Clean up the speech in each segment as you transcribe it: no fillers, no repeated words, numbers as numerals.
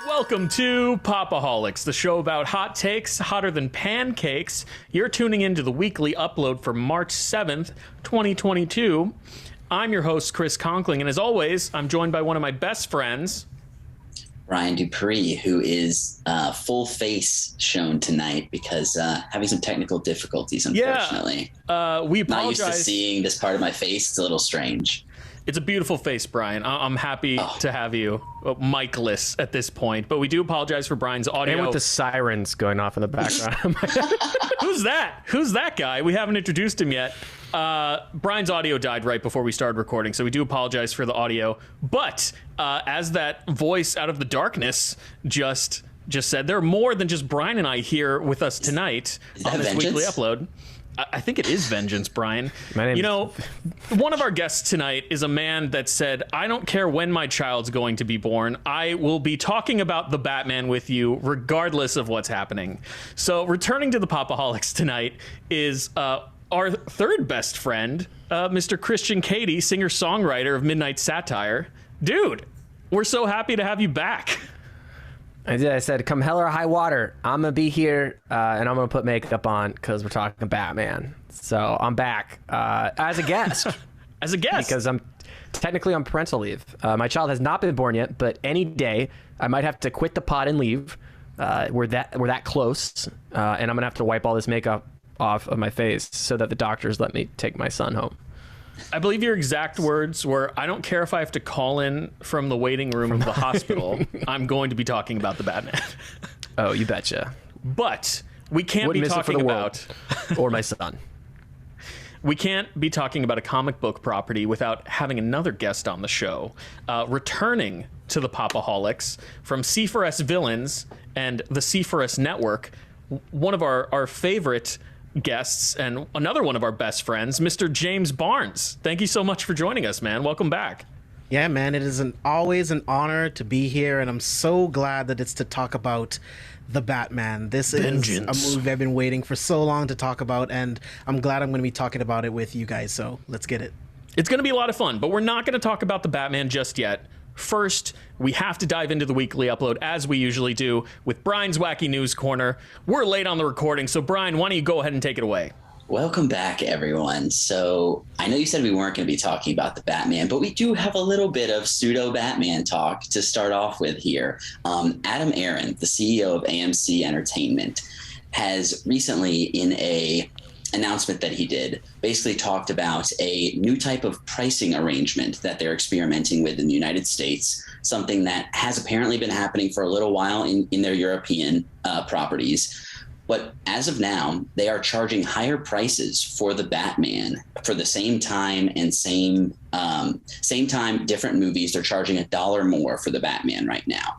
Welcome to Pop-O-Holics, the show about hot takes hotter than pancakes. You're tuning into the weekly upload for March 7th, 2022. I'm your host, Chris Conkling, and as always, I'm joined by one of my best friends, Ryan Dupree, who is full face shown tonight because having some technical difficulties, unfortunately. We apologize. Not used to seeing this part of my face. It's a little strange. It's a beautiful face, Brian. I'm happy to have you mic-less at this point, but we do apologize for Brian's audio. And with the sirens going off in the background. Who's that? Who's that guy? We haven't introduced him yet. Brian's audio died right before we started recording, so we do apologize for the audio. But as that voice out of the darkness just said, there are more than just Brian and I here with us tonight on this weekly upload. I think it is Vengeance, Brian. You know, one of our guests tonight is a man that said, I don't care when my child's going to be born. I will be talking about the Batman with you regardless of what's happening. So returning to the Pop-O-Holics tonight is our third best friend, Mr. Christian Cady, singer-songwriter of Midnight Satire. Dude, we're so happy to have you back. I said, come hell or high water, I'm going to be here, and I'm going to put makeup on because we're talking Batman. So I'm back as a guest. As a guest? Because I'm technically on parental leave. My child has not been born yet, but any day I might have to quit the pod and leave. We're that close, and I'm going to have to wipe all this makeup off of my face so that the doctors let me take my son home. I believe your exact words were, I don't care if I have to call in from the waiting room of the hospital. I'm going to be talking about the Batman. Oh, you betcha. But we can't be talking about... or my son. We can't be talking about a comic book property without having another guest on the show. Returning to the Pop-O-Holics from C4S Villains and the C4S Network, one of our favorite guests and another one of our best friends, Mr. James Barnes. Thank you so much for joining us, man. Welcome back. Yeah, man, it is always an honor to be here, and I'm so glad that it's to talk about the Batman. This Vengeance. Is a movie I've been waiting for so long to talk about, and I'm glad I'm going to be talking about it with you guys, so let's get it. It's going to be a lot of fun, but we're not going to talk about the Batman just yet. First, we have to dive into the weekly upload, as we usually do, with Brian's Wacky News Corner. We're late on the recording, so Brian, why don't you go ahead and take it away? Welcome back, everyone. So I know you said we weren't going to be talking about the Batman, but we do have a little bit of pseudo-Batman talk to start off with here. Adam Aron, the CEO of AMC Entertainment, has recently, in a announcement that he did, basically talked about a new type of pricing arrangement that they're experimenting with in the United States, something that has apparently been happening for a little while in their European properties. But as of now, they are charging higher prices for the Batman for the same time and same time, different movies. They're charging $1 more for the Batman right now.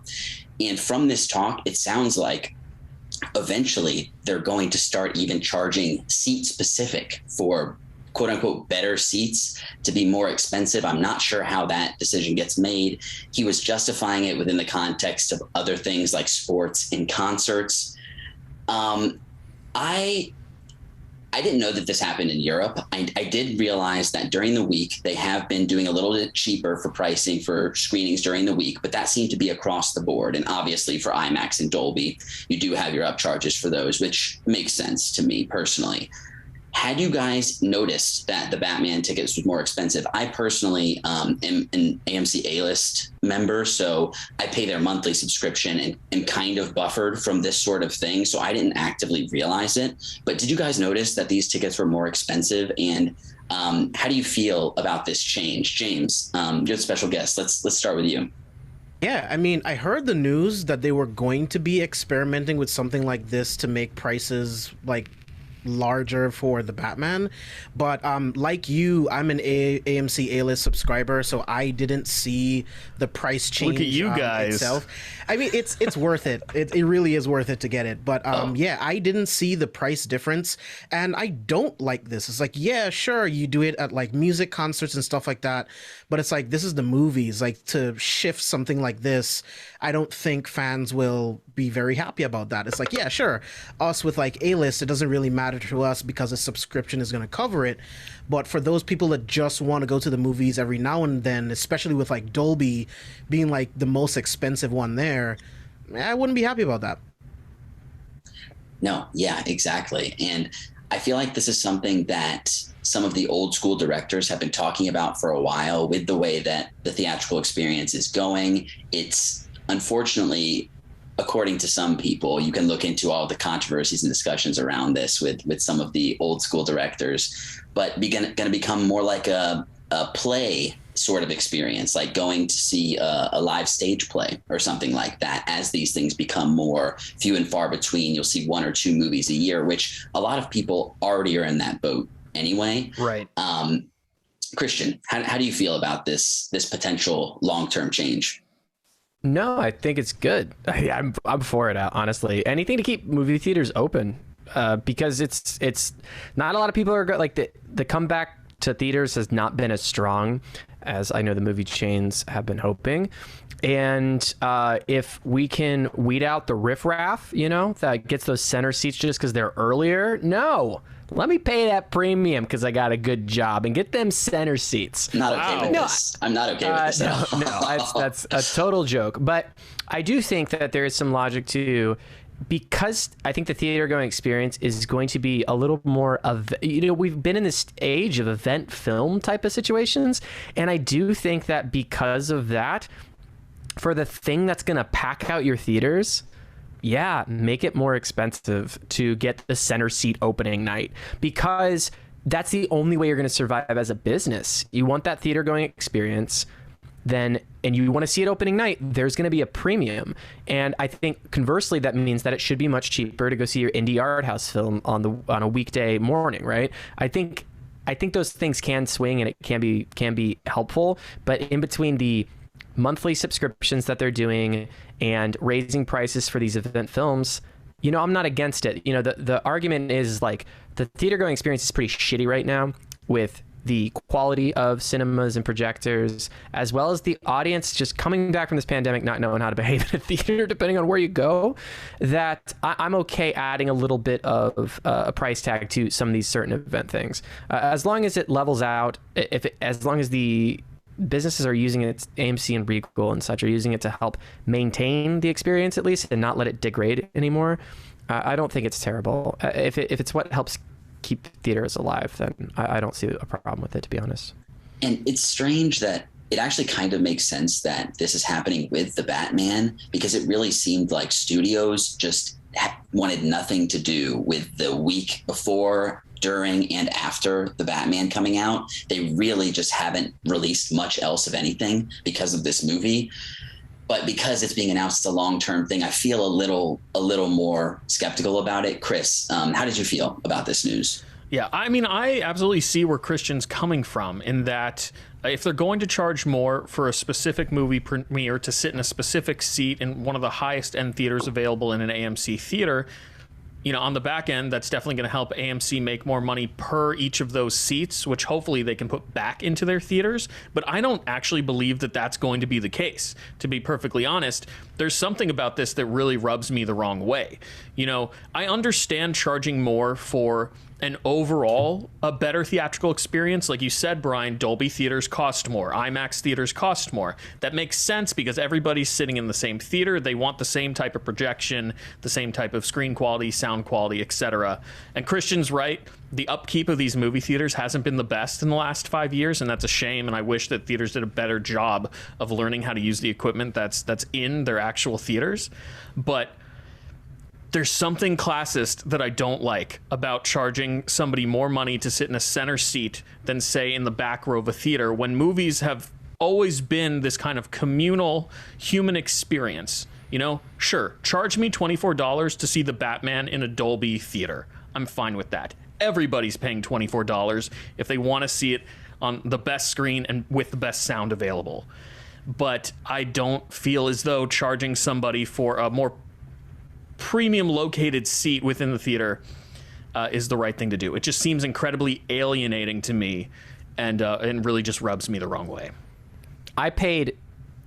And from this talk, it sounds like eventually they're going to start even charging seat specific for quote unquote better seats to be more expensive. I'm not sure how that decision gets made. He was justifying it within the context of other things like sports and concerts. I didn't know that this happened in Europe. I did realize that during the week, they have been doing a little bit cheaper for pricing for screenings during the week, but that seemed to be across the board. And obviously for IMAX and Dolby, you do have your upcharges for those, which makes sense to me personally. Had you guys noticed that the Batman tickets was more expensive? I personally am an AMC A-list member, so I pay their monthly subscription and kind of buffered from this sort of thing, so I didn't actively realize it. But did you guys notice that these tickets were more expensive? And how do you feel about this change? James, you're the special guest. Let's start with you. Yeah, I mean, I heard the news that they were going to be experimenting with something like this to make prices like larger for the Batman, but like you, I'm an AMC A-list subscriber, so I didn't see the price change. Look at you guys. Itself. I mean, it's worth it. It really is worth it to get it. But yeah, I didn't see the price difference, and I don't like this. It's like, yeah, sure, you do it at like music concerts and stuff like that, but it's like, this is the movies. Like, to shift something like this, I don't think fans will be very happy about that. It's like, yeah, sure, us with like A-list, it doesn't really matter matter to us because a subscription is going to cover it. But for those people that just want to go to the movies every now and then, especially with like Dolby being like the most expensive one there, I wouldn't be happy about that. No, yeah, exactly. And I feel like this is something that some of the old school directors have been talking about for a while with the way that the theatrical experience is going. It's unfortunately, according to some people, you can look into all the controversies and discussions around this with some of the old school directors, but going to become more like a play sort of experience, like going to see a live stage play or something like that. As these things become more few and far between, you'll see 1 or 2 movies a year, which a lot of people already are in that boat anyway. Right. Christian, how do you feel about this potential long-term change? No, I think it's good. I'm for it, honestly. Anything to keep movie theaters open, because it's not a lot of people are like the comeback to theaters has not been as strong as I know the movie chains have been hoping. And if we can weed out the riffraff, that gets those center seats just because they're earlier, no. Let me pay that premium because I got a good job and get them center seats. Not okay with this. I'm not okay with this at all. No, that's a total joke. But I do think that there is some logic to, because I think the theater going experience is going to be a little more of, we've been in this age of event film type of situations. And I do think that because of that, for the thing that's going to pack out your theaters, yeah, make it more expensive to get the center seat opening night, because that's the only way you're going to survive as a business. You want that theater going experience, and you want to see it opening night, there's going to be a premium. And I think conversely, that means that it should be much cheaper to go see your indie art house film on a weekday morning, right? I think those things can swing and it can be helpful, but in between the monthly subscriptions that they're doing and raising prices for these event films, I'm not against it. The argument is like the theater going experience is pretty shitty right now with the quality of cinemas and projectors, as well as the audience just coming back from this pandemic not knowing how to behave in a theater depending on where you go, that I'm okay adding a little bit of a price tag to some of these certain event things, as long as it levels out. As long as the businesses are using it, AMC and Regal and such are using it to help maintain the experience at least and not let it degrade anymore, I don't think it's terrible. If it's what helps keep theaters alive, then I don't see a problem with it, to be honest. And it's strange that it actually kind of makes sense that this is happening with the Batman, because it really seemed like studios just wanted nothing to do with the week before, during, and after the Batman coming out. They really just haven't released much else of anything because of this movie. But because it's being announced as a long-term thing, I feel a little more skeptical about it. Chris, how did you feel about this news? Yeah, I mean, I absolutely see where Christian's coming from, in that if they're going to charge more for a specific movie premiere to sit in a specific seat in one of the highest end theaters available in an AMC theater, on the back end, that's definitely going to help AMC make more money per each of those seats, which hopefully they can put back into their theaters. But I don't actually believe that that's going to be the case. To be perfectly honest, there's something about this that really rubs me the wrong way. I understand charging more for an overall a better theatrical experience. Like you said, Brian, Dolby theaters cost more. IMAX theaters cost more. That makes sense because everybody's sitting in the same theater. They want the same type of projection, the same type of screen quality, sound quality, etc. And Christian's right. The upkeep of these movie theaters hasn't been the best in the last 5 years, and that's a shame. And I wish that theaters did a better job of learning how to use the equipment that's in their actual theaters. But there's something classist that I don't like about charging somebody more money to sit in a center seat than, say, in the back row of a theater, when movies have always been this kind of communal human experience. Sure, charge me $24 to see the Batman in a Dolby theater. I'm fine with that. Everybody's paying $24 if they want to see it on the best screen and with the best sound available. But I don't feel as though charging somebody for a more premium located seat within the theater is the right thing to do. It just seems incredibly alienating to me, and really just rubs me the wrong way. I paid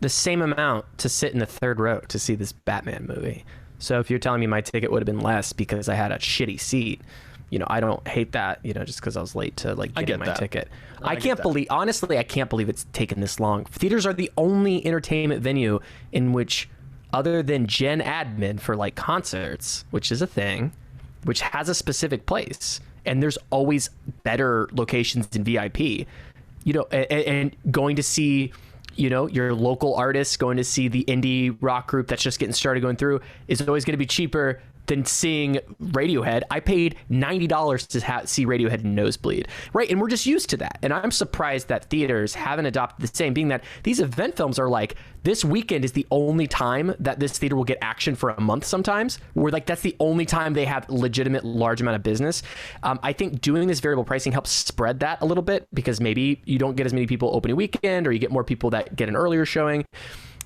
the same amount to sit in the third row to see this Batman movie. So if you're telling me my ticket would have been less because I had a shitty seat, I don't hate that, just because I was late to like getting my ticket. I can't believe, honestly, I can't believe it's taken this long. Theaters are the only entertainment venue in which, other than gen admin for like concerts, which is a thing, which has a specific place, and there's always better locations in VIP, and going to see, your local artists, going to see the indie rock group that's just getting started going through is always going to be cheaper than seeing Radiohead. I paid $90 to see Radiohead in Nosebleed, right? And we're just used to that. And I'm surprised that theaters haven't adopted the same, being that these event films are like, this weekend is the only time that this theater will get action for a month sometimes, where like that's the only time they have legitimate large amount of business. I think doing this variable pricing helps spread that a little bit, because maybe you don't get as many people opening weekend, or you get more people that get an earlier showing.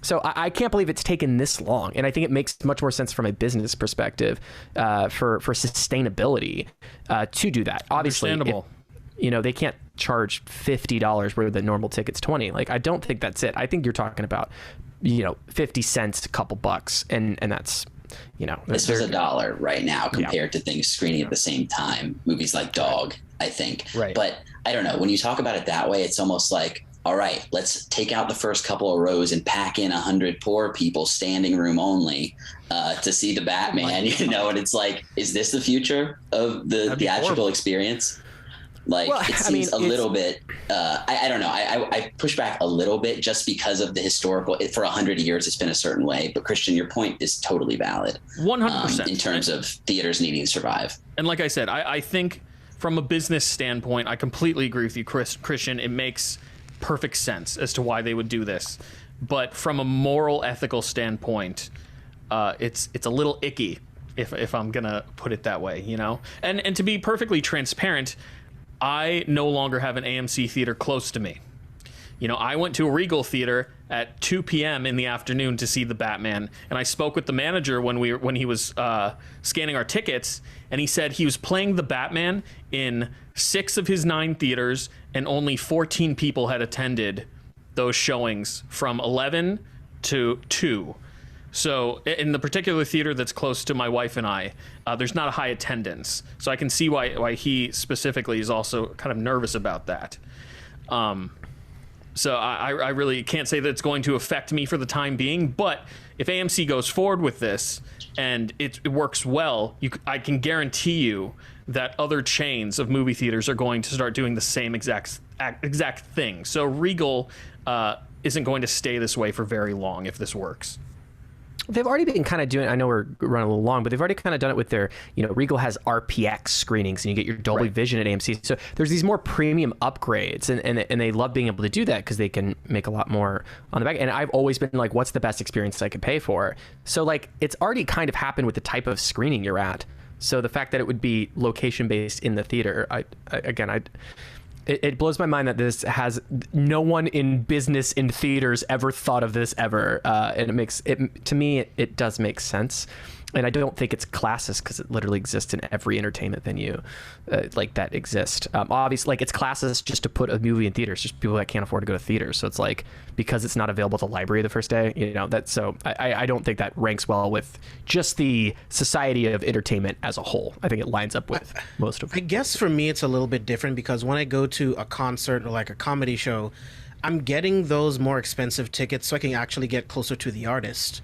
So I can't believe it's taken this long. And I think it makes much more sense from a business perspective for sustainability to do that. Obviously, understandable. They can't charge $50 where the normal ticket's $20. Like, I don't think that's it. I think you're talking about, 50 cents, a couple bucks. And that's, this was $1 right now compared to things screening at the same time. Movies like Dog, I think. Right. But I don't know. When you talk about it that way, it's almost like, all right, let's take out the first couple of rows and pack in 100 poor people, standing room only, to see the Batman, and it's like, is this the future of the theatrical experience? Like, it seems a little bit, I don't know. I push back a little bit just because of the historical, for 100 years, it's been a certain way. But Christian, your point is totally valid. 100%. In terms of theaters needing to survive. And like I said, I think from a business standpoint, I completely agree with you, Christian. It makes perfect sense as to why they would do this, but from a moral, ethical standpoint, it's a little icky, if I'm gonna put it that way, And to be perfectly transparent, I no longer have an AMC theater close to me. I went to a Regal theater at 2 p.m. in the afternoon to see the Batman, and I spoke with the manager when he was scanning our tickets, and he said he was playing the Batman in 6 of his 9 theaters, and only 14 people had attended those showings from 11 to 2. So in the particular theater that's close to my wife and I, there's not a high attendance. So I can see why he specifically is also kind of nervous about that. So I really can't say that it's going to affect me for the time being, but if AMC goes forward with this and it works well, I can guarantee you that other chains of movie theaters are going to start doing the same exact thing. So Regal isn't going to stay this way for very long if this works. They've already been kind of doing, I know we're running a little long, but they've already kind of done it with their, Regal has RPX screenings, and you get your Dolby Vision at AMC. So there's these more premium upgrades, and they love being able to do that because they can make a lot more on the back. And I've always been like, what's the best experience I could pay for? So like, it's already kind of happened with the type of screening you're at. So the fact that it would be location based in the theater, it blows my mind that this has no one in business in theaters ever thought of this ever. And it makes it, to me, it does make sense. And I don't think it's classist because it literally exists in every entertainment venue like that exist. Obviously, like, it's classist just to put a movie in theaters, just people that can't afford to go to theaters. So it's like, because it's not available at the library the first day, so I don't think that ranks well with just the society of entertainment as a whole. I think it lines up with most of it. I guess for me, it's a little bit different because when I go to a concert or like a comedy show, I'm getting those more expensive tickets so I can actually get closer to the artist.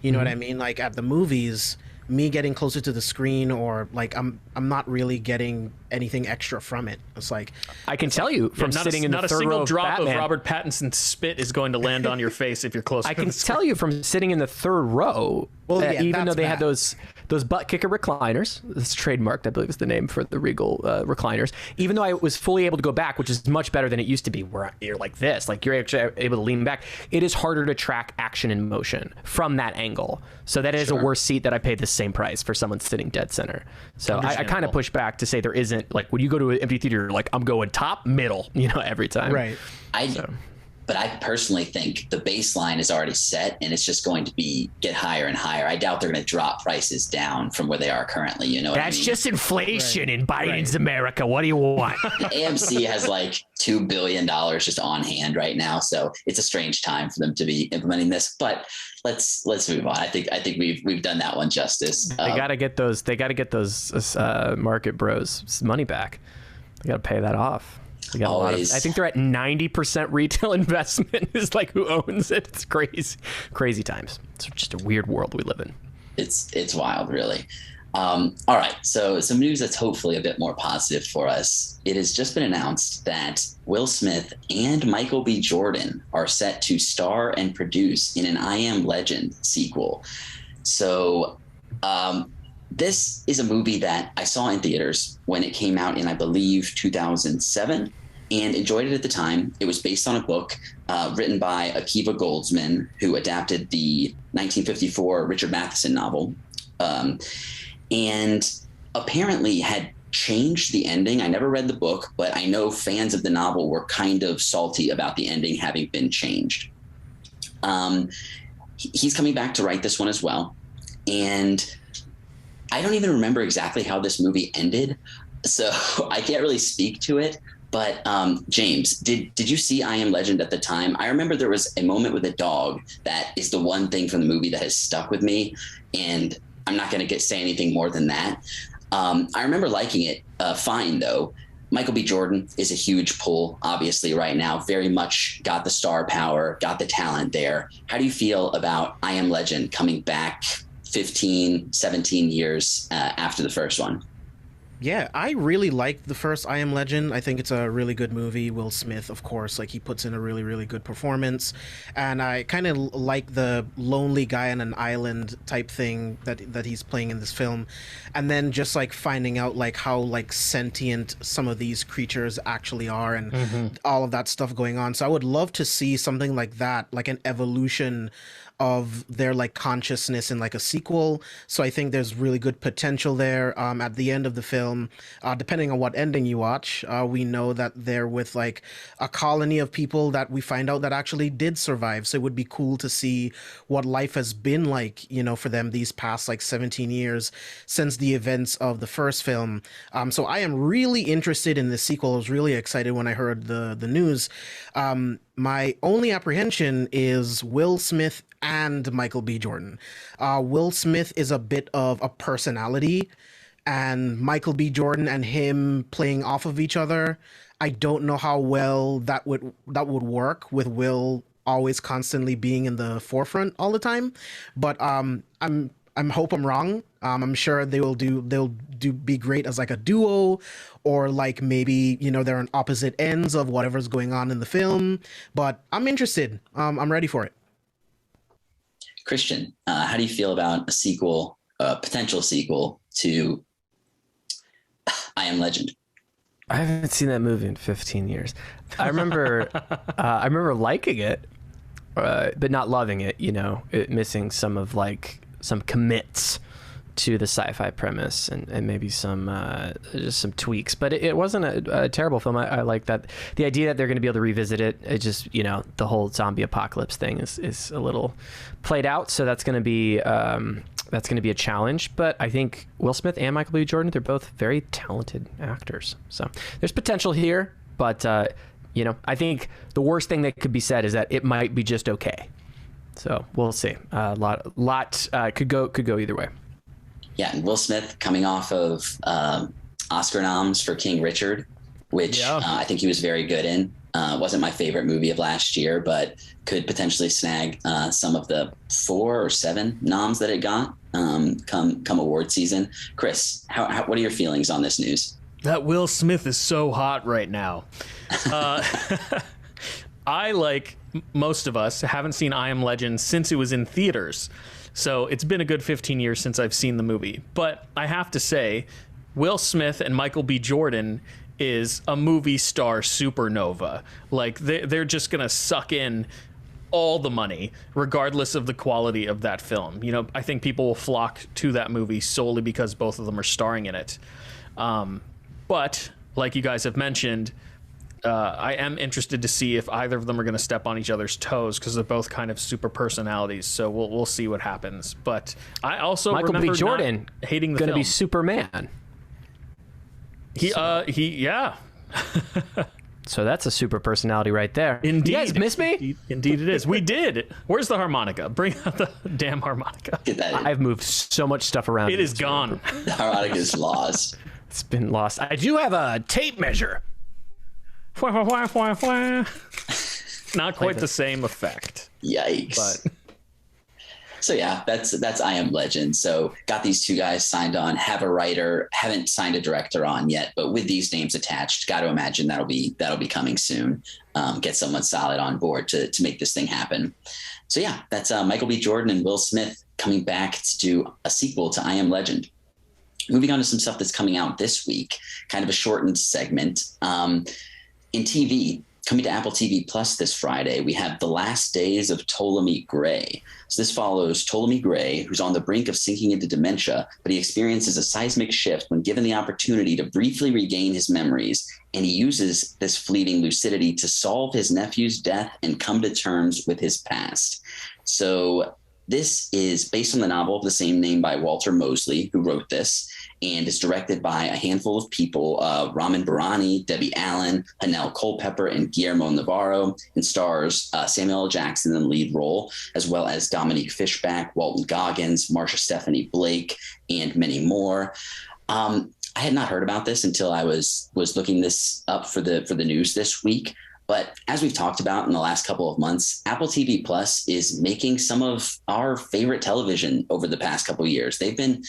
You know what I mean? Like at the movies, me getting closer to the screen, or like I'm not really getting anything extra from it. It's like, I can tell you from sitting in the third row, not a single drop Batman, of Robert Pattinson's spit is going to land on your face if you're close. I can tell you from sitting in the third row, even though they had those butt kicker recliners, it's trademarked, I believe is the name for the Regal recliners. Even though I was fully able to go back, which is much better than it used to be, where you're like this, like you're actually able to lean back. It is harder to track action in motion from that angle. So that is a worse seat that I paid the same price for someone sitting dead center. So I kind of push back to say there isn't, like, when you go to an empty theater, like, I'm going top, middle, every time. Right. But I personally think the baseline is already set and it's just going to get higher and higher. I doubt they're going to drop prices down from where they are currently. You know what I mean? That's just inflation in Biden's America. What do you want? AMC has like $2 billion just on hand right now. So it's a strange time for them to be implementing this, but let's move on. I think we've done that one justice. They got to get those market bros money back. They got to pay that off. We got I think they're at 90% retail investment is like who owns it. It's crazy times. It's just a weird world we live in. It's wild, really. All right. So some news that's hopefully a bit more positive for us. It has just been announced that Will Smith and Michael B. Jordan are set to star and produce in an I Am Legend sequel. So, this is a movie that I saw in theaters when it came out in, I believe, 2007, and enjoyed it at the time. It was based on a book written by Akiva Goldsman, who adapted the 1954 Richard Matheson novel, and apparently had changed the ending. I never read the book, but I know fans of the novel were kind of salty about the ending having been changed. He's coming back to write this one as well, and I don't even remember exactly how this movie ended, so I can't really speak to it. But James, did you see I Am Legend at the time? I remember there was a moment with a dog that is the one thing from the movie that has stuck with me, and I'm not going to say anything more than that. I remember liking it fine, though. Michael B. Jordan is a huge pull, obviously, right now. Very much got the star power, got the talent there. How do you feel about I Am Legend coming back 15, 17 years after the first one? Yeah, I really like the first I Am Legend. I think it's a really good movie. Will Smith, of course, like he puts in a really, really good performance. And I kind of like the lonely guy on an island type thing that he's playing in this film. And then just like finding out like how like sentient some of these creatures actually are and all of that stuff going on. So I would love to see something like that, like an evolution of their like consciousness in like a sequel. So I think there's really good potential there. At the end of the film, depending on what ending you watch, we know that they're with like a colony of people that we find out that actually did survive. So it would be cool to see what life has been like, you know, for them these past like 17 years since the events of the first film. So I am really interested in this sequel. I was really excited when I heard the news. My only apprehension is Will Smith and Michael B. Jordan. Will Smith is a bit of a personality, and Michael B. Jordan and him playing off of each other, I don't know how well that would work with Will always constantly being in the forefront all the time. But I'm hope I'm wrong. I'm sure they'll be great as like a duo, or like maybe, you know, they're on opposite ends of whatever's going on in the film. But I'm interested. I'm ready for it. Christian, how do you feel about a sequel, a potential sequel to I Am Legend? I haven't seen that movie in 15 years. I remember liking it, but not loving it. You know, it missing some commits to the sci-fi premise and maybe some just some tweaks, but it wasn't a terrible film. I like that the idea that they're going to be able to revisit it. It just, you know, the whole zombie apocalypse thing is a little played out, so that's going to be a challenge. But I think Will Smith and Michael B. Jordan, they're both very talented actors, so there's potential here. But you know, I think the worst thing that could be said is that it might be just okay. So we'll see. A lot could go either way. Yeah, and Will Smith coming off of Oscar noms for King Richard, which I think he was very good in. Wasn't my favorite movie of last year, but could potentially snag some of the 4 or 7 noms that it got come award season. Chris, what are your feelings on this news? That Will Smith is so hot right now. I, like most of us, haven't seen I Am Legend since it was in theaters. So it's been a good 15 years since I've seen the movie. But I have to say, Will Smith and Michael B. Jordan is a movie star supernova. Like, they're just going to suck in all the money, regardless of the quality of that film. You know, I think people will flock to that movie solely because both of them are starring in it. But, like you guys have mentioned, I am interested to see if either of them are going to step on each other's toes, because they're both kind of super personalities. So we'll see what happens. But I also Michael B. remember Jordan not hating the going to film. be Superman. Yeah. So that's a super personality right there. Indeed. You guys miss me? Indeed it is. We did. Where's the harmonica? Bring out the damn harmonica. Get that in. I've moved so much stuff around. It is gone. The harmonica is lost. It's been lost. I do have a tape measure. Not quite the same effect. Yikes. But So yeah, that's I Am Legend. So got these two guys signed on, have a writer, haven't signed a director on yet, but with these names attached, got to imagine that'll be coming soon. Get someone solid on board to make this thing happen. So yeah, that's Michael B. Jordan and Will Smith coming back to do a sequel to I Am Legend. Moving on to some stuff that's coming out this week, kind of a shortened segment. In TV, coming to Apple TV Plus this Friday, we have The Last Days of Ptolemy Gray. So this follows Ptolemy Gray, who's on the brink of sinking into dementia, but he experiences a seismic shift when given the opportunity to briefly regain his memories, and he uses this fleeting lucidity to solve his nephew's death and come to terms with his past. So this is based on the novel of the same name by Walter Mosley, who wrote this, and is directed by a handful of people, Ramin Barani, Debbie Allen, Hanel Culpepper, and Guillermo Navarro, and stars Samuel L. Jackson in the lead role, as well as Dominique Fishback, Walton Goggins, Marsha Stephanie Blake, and many more. I had not heard about this until I was looking this up for the news this week. But as we've talked about in the last couple of months, Apple TV Plus is making some of our favorite television over the past couple of years. They've been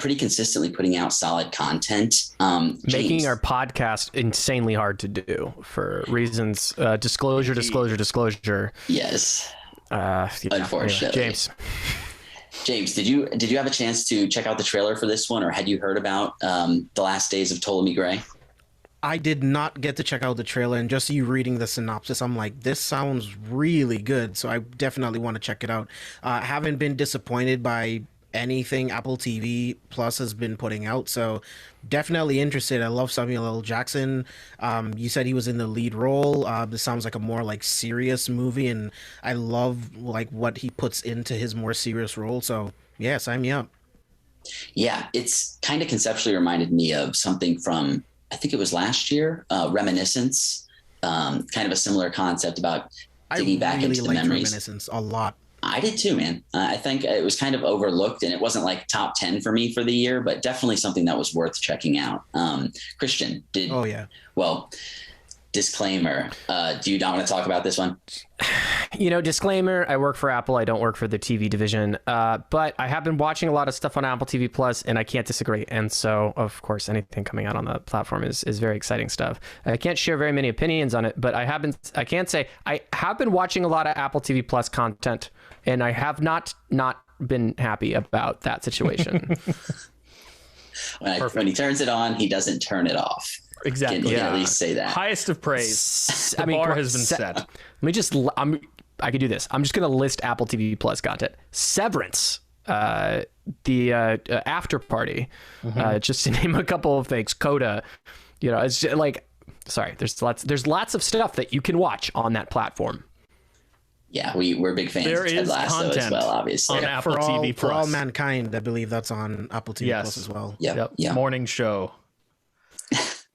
pretty consistently putting out solid content. Making our podcast insanely hard to do for reasons, disclosure. Yes. Yeah, Unfortunately. anyway, James, did you have a chance to check out the trailer for this one, or had you heard about The Last Days of Ptolemy Gray? I did not get to check out the trailer, and just you reading the synopsis, I'm like, this sounds really good. So I definitely want to check it out. I haven't been disappointed by anything Apple TV Plus has been putting out, so definitely interested. I love Samuel L. Jackson. You said he was in the lead role. This sounds like a more like serious movie, and I love like what he puts into his more serious role. So yeah, sign me up. Yeah, it's kind of conceptually reminded me of something from, I think it was last year, Reminiscence, kind of a similar concept about digging back into the memories. Reminiscence a lot. I did too, man. I think it was kind of overlooked, and it wasn't like top 10 for me for the year, but definitely something that was worth checking out. Christian, Oh yeah. Well, disclaimer. Do you not want to talk about this one? Disclaimer, I work for Apple. I don't work for the TV division. But I have been watching a lot of stuff on Apple TV Plus, and I can't disagree. And so, of course, anything coming out on the platform is very exciting stuff. I can't share very many opinions on it, but I can say I have been watching a lot of Apple TV Plus content, and I have not been happy about that situation. When he turns it on, he doesn't turn it off. exactly, Can at least say that. Highest of praise. The bar has been set. Let me just. I could do this. I'm just gonna list Apple TV Plus content. Severance. The After Party. Just to name a couple of things. Coda. It's just like. Sorry. There's lots of stuff that you can watch on that platform. Yeah, we're big fans There of Ted is Lasso as content well, obviously. on Apple For all, TV for all Plus. mankind, I believe that's on Apple TV Plus as well. Yep. Morning show.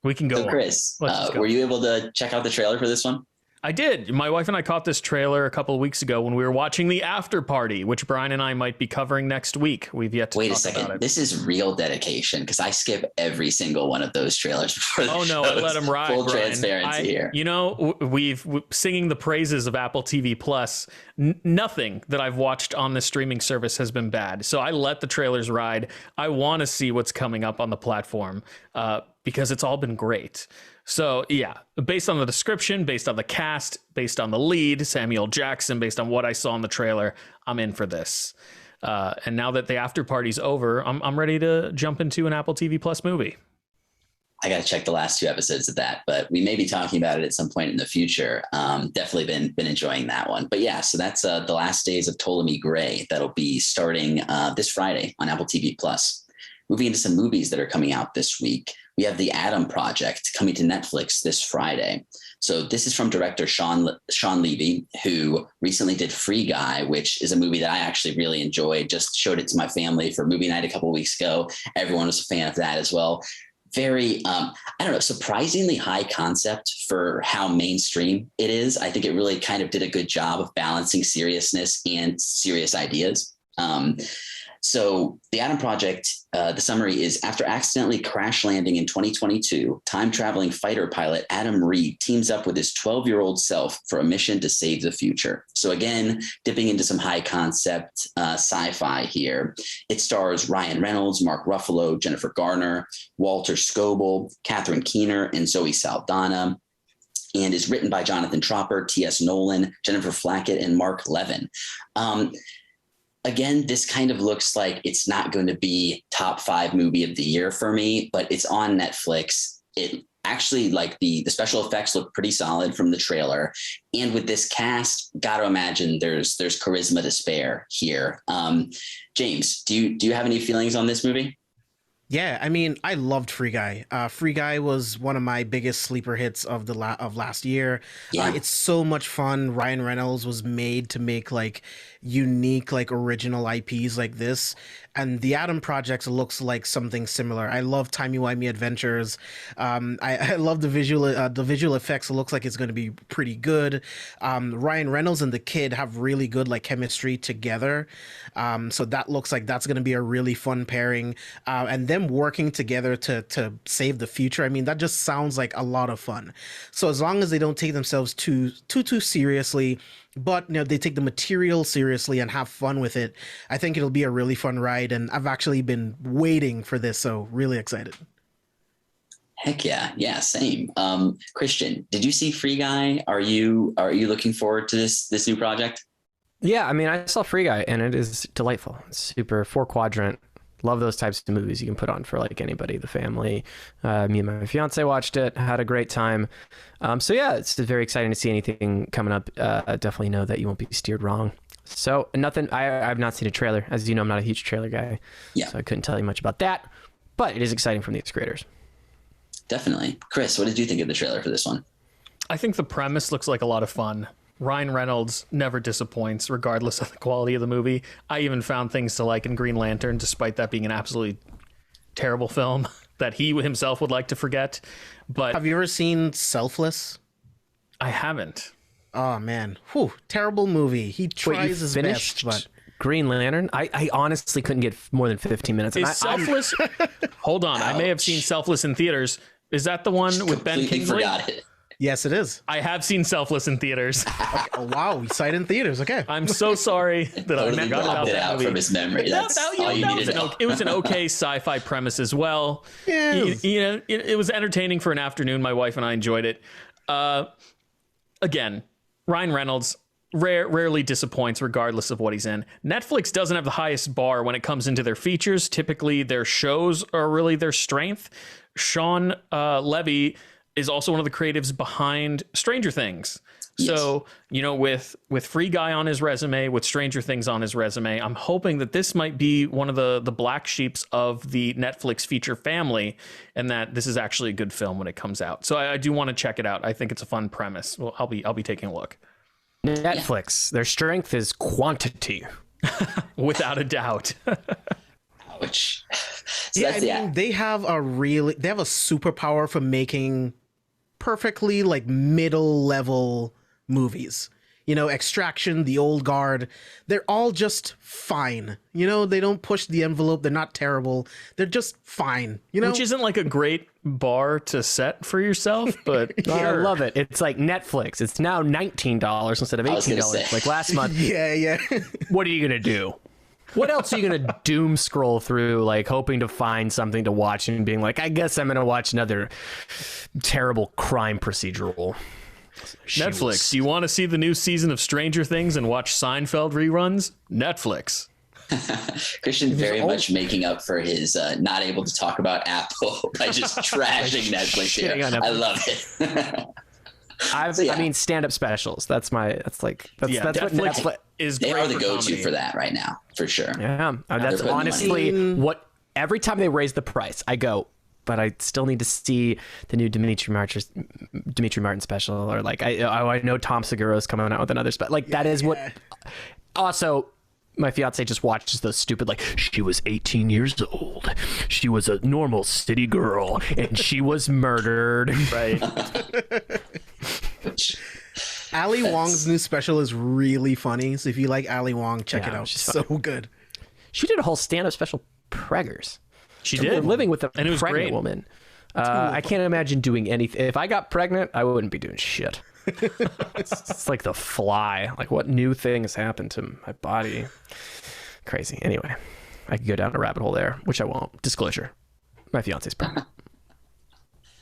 We can go. So on. Chris, Let's just go. were you able to check out the trailer for this one? I did. My wife and I caught this trailer a couple of weeks ago when we were watching The After Party, which Brian and I might be covering next week. We've yet to Wait a talk about second. it. This is real dedication, because I skip every single one of those trailers before the Oh no, I shows. let him ride. Full Brian. transparency here. We've singing the praises of Apple TV Plus. Nothing that I've watched on this streaming service has been bad. So I let the trailers ride. I want to see what's coming up on the platform because it's all been great. So yeah, based on the description, based on the cast, based on the lead, Samuel Jackson, based on what I saw in the trailer, I'm in for this. And now that the After Party's over, I'm ready to jump into an Apple TV Plus movie. I got to check the last 2 episodes of that, but we may be talking about it at some point in the future. Definitely been enjoying that one. But yeah, so that's The Last Days of Ptolemy Gray. That'll be starting this Friday on Apple TV Plus. moving into some movies that are coming out this week, we have The Adam Project coming to Netflix this Friday. So this is from director Sean Levy, who recently did Free Guy, which is a movie that I actually really enjoyed. Just showed it to my family for movie night a couple of weeks ago. Everyone was a fan of that as well. Very, I don't know, surprisingly high concept for how mainstream it is. I think it really kind of did a good job of balancing seriousness and serious ideas. So the Adam Project, the summary is, after accidentally crash landing in 2022, time-traveling fighter pilot Adam Reed teams up with his 12-year-old self for a mission to save the future. So again, dipping into some high-concept sci-fi here. It stars Ryan Reynolds, Mark Ruffalo, Jennifer Garner, Walter Scobell, Catherine Keener, and Zoe Saldana, and is written by Jonathan Tropper, T.S. Nolan, Jennifer Flackett, and Mark Levin. Again, this kind of looks like it's not going to be top 5 movie of the year for me, but it's on Netflix. It actually, like, the special effects look pretty solid from the trailer. And with this cast, got to imagine there's charisma to spare here. James, do you have any feelings on this movie? Yeah, I mean, I loved Free Guy. Free Guy was one of my biggest sleeper hits of last year. Yeah. It's so much fun. Ryan Reynolds was made to make like unique, like original IPs like this. And the Adam Project looks like something similar. I love timey-wimey adventures. I love the visual effects. It looks like it's going to be pretty good. Ryan Reynolds and the kid have really good like chemistry together. So that looks like that's going to be a really fun pairing. And them working together to save the future. I mean, that just sounds like a lot of fun. So as long as they don't take themselves too seriously, but they take the material seriously and have fun with it, I think it'll be a really fun ride. And I've actually been waiting for this, so really excited. Heck yeah. Yeah, same. Christian, did you see Free Guy? Are you looking forward to this new project? Yeah, I mean, I saw Free Guy and it is delightful. It's super 4-quadrant. Love those types of movies you can put on for like anybody, the family. Me and my fiance watched it, had a great time. So yeah, it's very exciting to see anything coming up. I definitely know that you won't be steered wrong. So nothing, I've not seen a trailer. As you know, I'm not a huge trailer guy. Yeah. So I couldn't tell you much about that, but it is exciting from these creators. Definitely. Chris, what did you think of the trailer for this one? I think the premise looks like a lot of fun. Ryan Reynolds never disappoints, regardless of the quality of the movie. I even found things to like in Green Lantern, despite that being an absolutely terrible film that he himself would like to forget. But Have you ever seen Selfless? I haven't. Oh man, terrible movie. He tries his best, but Green Lantern? I honestly couldn't get more than 15 minutes. Is Selfless? Hold on, I may have seen Selfless in theaters. Is that the one with Ben Completely Kingsley? forgot it. yes, it is. I have seen Selfless in theaters. Oh, wow, we saw it in theaters. Okay. I'm so sorry that I Totally forgot about blocked it that out movie. from his memory. That's all you need to know. It was an okay sci-fi premise as well. Yeah. It was entertaining for an afternoon. My wife and I enjoyed it. Again, Ryan Reynolds rarely disappoints regardless of what he's in. Netflix doesn't have the highest bar when it comes into their features. Typically, their shows are really their strength. Sean Levy is also one of the creatives behind Stranger Things. So, with Free Guy on his resume, with Stranger Things on his resume, I'm hoping that this might be one of the black sheeps of the Netflix feature family, and that this is actually a good film when it comes out. So I do want to check it out. I think it's a fun premise. Well, I'll be taking a look. Netflix, their strength is quantity. Without a doubt. Ouch. So Yeah, I mean, they have a superpower for making perfectly like middle level movies. Extraction, The Old Guard, they're all just fine. They don't push the envelope. They're not terrible. They're just fine. Which isn't like a great bar to set for yourself, but I love it. It's like Netflix. It's now $19 instead of $18 like last month. Yeah. What are you going to do? What else are you going to doom scroll through, like hoping to find something to watch and being like, I guess I'm going to watch another terrible crime procedural. Netflix, do you want to see the new season of Stranger Things and watch Seinfeld reruns? Netflix. Christian very much making up for his not able to talk about Apple by just trashing Netflix here. Netflix. I love it. I mean, stand-up specials. That's what Netflix Netflix is. They great are the for go-to comedy. for that right now, for sure. Yeah, that's putting honestly what every time they raise the price, I go, but I still need to see the new Dimitri Martin special, or like I know Tom Segura's coming out with another special. Like that is what. Also, my fiance just watches those stupid, like, she was 18 years old, she was a normal city girl, and she was murdered. Right. Ali Wong's new special is really funny. So if you like Ali Wong, check it out. She's So good. She did a whole stand-up special, Preggers. She did. Living with a And it was pregnant great. woman. I can't imagine doing anything. If I got pregnant, I wouldn't be doing shit. It's like The Fly. Like, what new thing has happened to my body? Crazy. Anyway, I could go down a rabbit hole there, which I won't. Disclosure. My fiance's pregnant.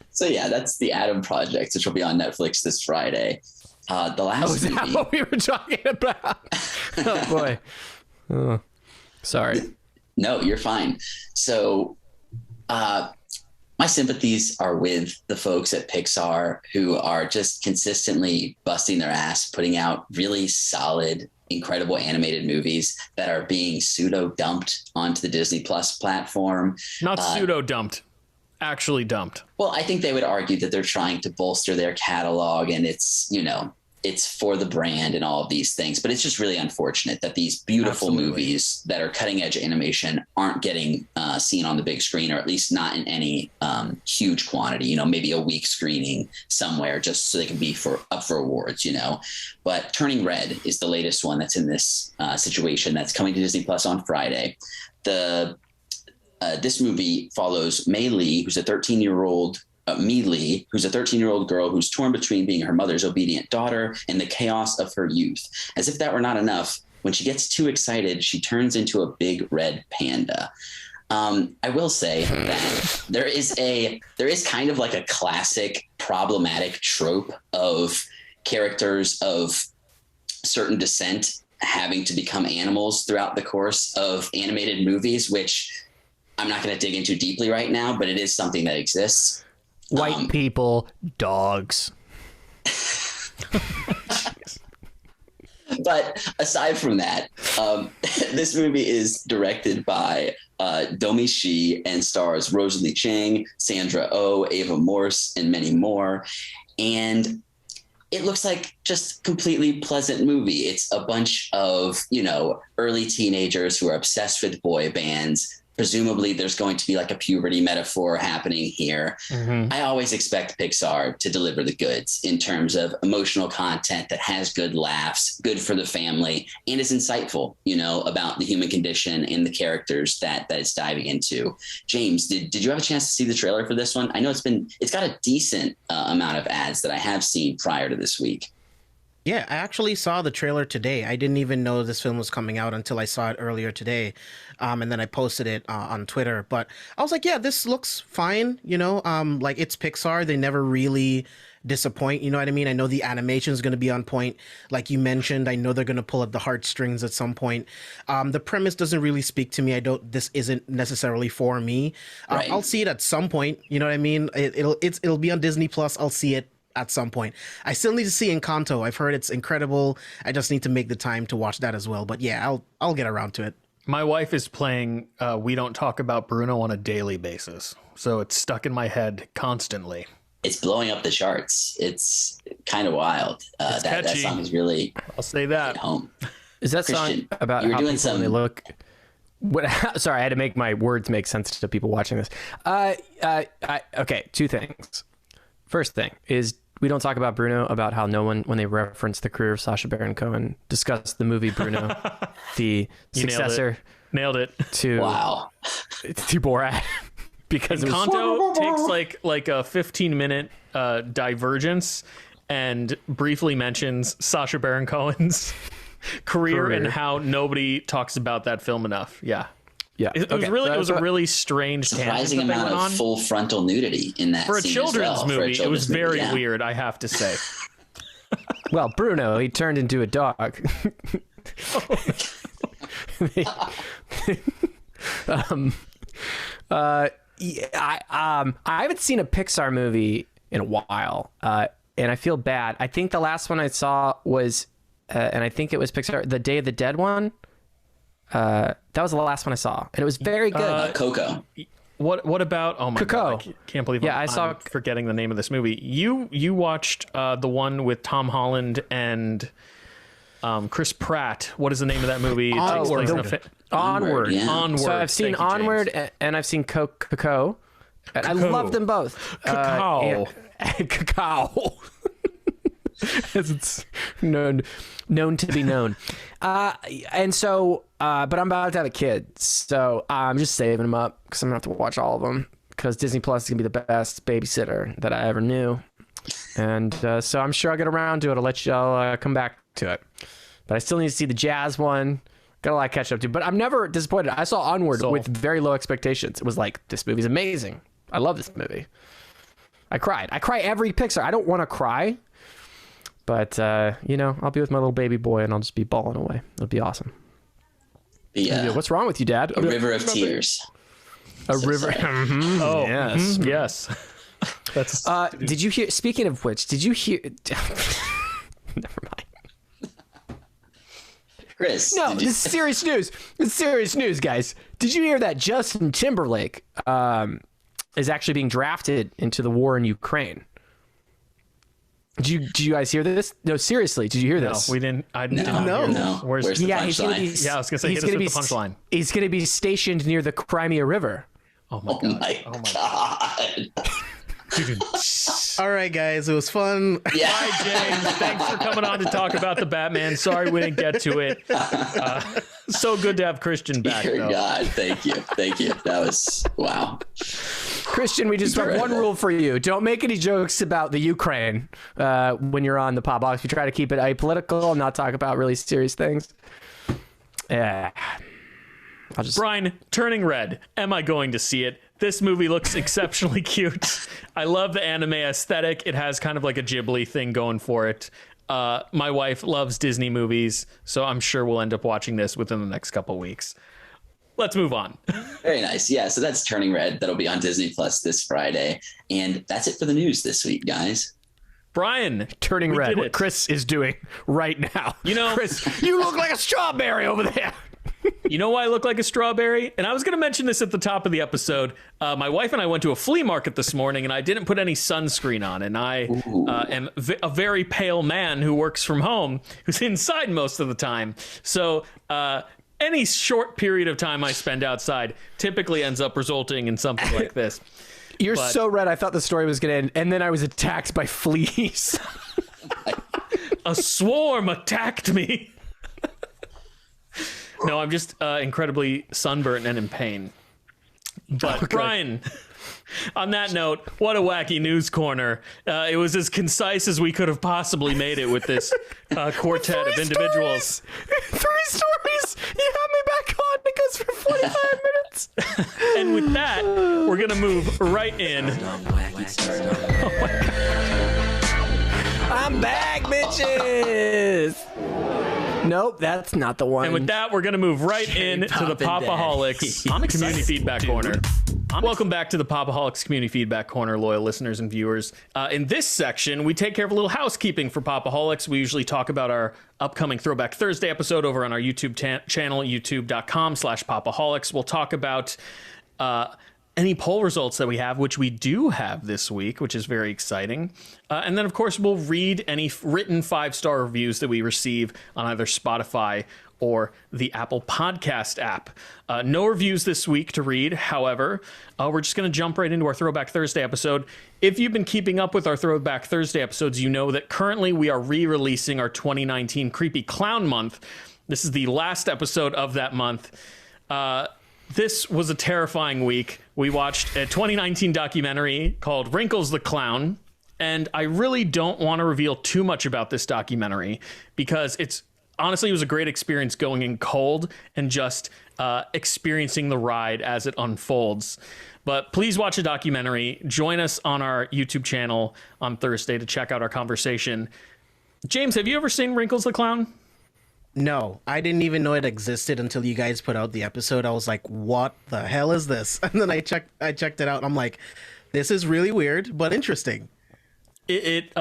So yeah, that's the Adam Project, which will be on Netflix this Friday. The last Is that movie. what we were talking about? Oh, boy. Oh, sorry. No, you're fine. So, my sympathies are with the folks at Pixar who are just consistently busting their ass, putting out really solid, incredible animated movies that are being pseudo dumped onto the Disney Plus platform. Not pseudo dumped, actually dumped. Well, I think they would argue that they're trying to bolster their catalog, and it's, it's for the brand and all of these things. But it's just really unfortunate that these beautiful movies that are cutting edge animation aren't getting seen on the big screen, or at least not in any huge quantity, maybe a week screening somewhere just so they can be up for awards, But Turning Red is the latest one that's in this situation that's coming to Disney Plus on Friday. This movie follows Mei Lee, who's a 13-year-old Mi Lee, who's a 13-year-old girl who's torn between being her mother's obedient daughter and the chaos of her youth. As if that were not enough, when she gets too excited, she turns into a big red panda. I will say that there is kind of like a classic problematic trope of characters of certain descent having to become animals throughout the course of animated movies, which I'm not going to dig into deeply right now, but it is something that exists. White people, dogs. But aside from that, this movie is directed by Domi Shi and stars Rosalie Chang, Sandra Oh, Ava Morse, and many more. And it looks like just completely pleasant movie. It's a bunch of, early teenagers who are obsessed with boy bands. Presumably there's going to be like a puberty metaphor happening here. Mm-hmm. I always expect Pixar to deliver the goods in terms of emotional content that has good laughs, good for the family, and is insightful, about the human condition and the characters that it's diving into. James, did you have a chance to see the trailer for this one? I know it's got a decent amount of ads that I have seen prior to this week. Yeah, I actually saw the trailer today. I didn't even know this film was coming out until I saw it earlier today. And then I posted it on Twitter. But I was like, yeah, this looks fine. Like it's Pixar. They never really disappoint. You know what I mean? I know the animation is going to be on point. Like you mentioned, I know they're going to pull at the heartstrings at some point. The premise doesn't really speak to me. This isn't necessarily for me. Right. I'll see it at some point. You know what I mean? It'll be on Disney Plus. I'll see it at some point. I still need to see Encanto. I've heard it's incredible. I just need to make the time to watch that as well. But yeah, I'll get around to it. My wife is playing We Don't Talk About Bruno on a daily basis, so it's stuck in my head constantly. It's blowing up the charts. It's kind of wild. That song is really, I'll say that. Home. Is that Christian, song about you were how doing people when they look? Sorry, I had to make my words make sense to people watching this. Okay, two things. First thing is, we don't talk about Bruno, about how no one, when they reference the career of Sacha Baron Cohen, discuss the movie Bruno, the successor. Nailed it. To Borat. Because Encanto takes like a 15-minute divergence and briefly mentions Sacha Baron Cohen's career and how nobody talks about that film enough. Yeah. Yeah, it was a really strange surprising amount of full frontal nudity in that for a scene children's movie. It was very movie, weird, I have to say. Well, Bruno, he turned into a dog. I haven't seen a Pixar movie in a while, and I feel bad. I think the last one I saw was, and I think it was Pixar, the Day of the Dead one. That was the last one I saw, and it was very good. Coco. What about? Oh my Coco. god! I can't believe Yeah, I'm forgetting the name of this movie. You watched the one with Tom Holland and Chris Pratt. What is the name of that movie? Onward. Yeah. Onward. So I've seen Thank you, Onward James. and I've seen Coco. And I love them both. Cacao. Cacao. As it's known to be known. And so, but I'm about to have a kid, so I'm just saving them up because I'm gonna have to watch all of them because Disney Plus is gonna be the best babysitter that I ever knew. And so I'm sure I'll get around to it. I'll let y'all come back to it. But I still need to see the Jazz one. Got a lot to catch up to. But I'm never disappointed. I saw Onward with very low expectations. It was like, this movie's amazing. I love this movie. I cried. I cry every Pixar. I don't want to cry. But, I'll be with my little baby boy and I'll just be bawling away. It'll be awesome. What's wrong with you, Dad? A river of tears. A river. Oh, yes. Yes. That's. Did you hear? Speaking of which, did you hear? Never mind. Chris. No, this is serious news. It's serious news, guys. Did you hear that Justin Timberlake is actually being drafted into the war in Ukraine? Did you guys hear this? No, seriously, did you hear this? No, we didn't. I didn't know. No. Where's the punchline? Yeah, I was gonna say, hit us with the punchline. He's gonna be stationed near the Crimea River. Oh my god. All right, guys, it was fun. Yeah. Hi, James. Thanks for coming on to talk about the Batman. Sorry we didn't get to it. So good to have Christian back, though. God, thank you. That was, wow. Christian, we just have one rule for you. Don't make any jokes about the Ukraine when you're on the Pop-Holics. We try to keep it apolitical and not talk about really serious things. Yeah. Brian, Turning Red. Am I going to see it? This movie looks exceptionally cute. I love the anime aesthetic. It has kind of like a Ghibli thing going for it. My wife loves Disney movies, so I'm sure we'll end up watching this within the next couple weeks. Let's move on. Very nice. Yeah, so that's Turning Red. That'll be on Disney Plus this Friday. And that's it for the news this week, guys. Brian, Turning Red, what Chris is doing right now. Chris, you look like a strawberry over there. You know why I look like a strawberry? And I was going to mention this at the top of the episode. My wife and I went to a flea market this morning, and I didn't put any sunscreen on. And I am a very pale man who works from home, who's inside most of the time. So any short period of time I spend outside typically ends up resulting in something like this. You're so red. I thought the story was going to end, and then I was attacked by fleas. A swarm attacked me. No, I'm just incredibly sunburnt and in pain. But Brian, on that note, what a wacky news corner. It was as concise as we could have possibly made it with this quartet of individuals. 3 stories. You have me back on. It goes for 45 minutes. And with that, we're going to move right in. Oh my God. I'm back, bitches. Nope, that's not the one. And with that, we're going to move right in to the Pop-O-Holics Community Feedback Corner. Welcome back to the Pop-O-Holics Community Feedback Corner, loyal listeners and viewers. In this section, we take care of a little housekeeping for Pop-O-Holics. We usually talk about our upcoming Throwback Thursday episode over on our YouTube channel, youtube.com/Pop-O-Holics. We'll talk about any poll results that we have, which we do have this week, which is very exciting. And then, of course, we'll read any written 5-star reviews that we receive on either Spotify or the Apple Podcast app. No reviews this week to read. However, we're just going to jump right into our Throwback Thursday episode. If you've been keeping up with our Throwback Thursday episodes, you know that currently we are re-releasing our 2019 Creepy Clown Month. This is the last episode of that month. This was a terrifying week. We watched a 2019 documentary called Wrinkles the Clown, and I really don't want to reveal too much about this documentary because it was a great experience going in cold and just experiencing the ride as it unfolds. But please watch a documentary. Join us on our YouTube channel on Thursday to check out our conversation. James, have you ever seen Wrinkles the Clown? No, I didn't even know it existed until you guys put out the episode. I was like, what the hell is this? And then I checked it out and I'm like, this is really weird, but interesting. It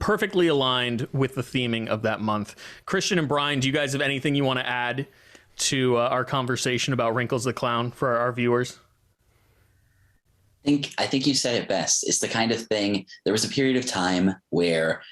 perfectly aligned with the theming of that month. Christian and Brian, do you guys have anything you want to add to our conversation about Wrinkles the Clown for our viewers? I think you said it best. It's the kind of thing, there was a period of time where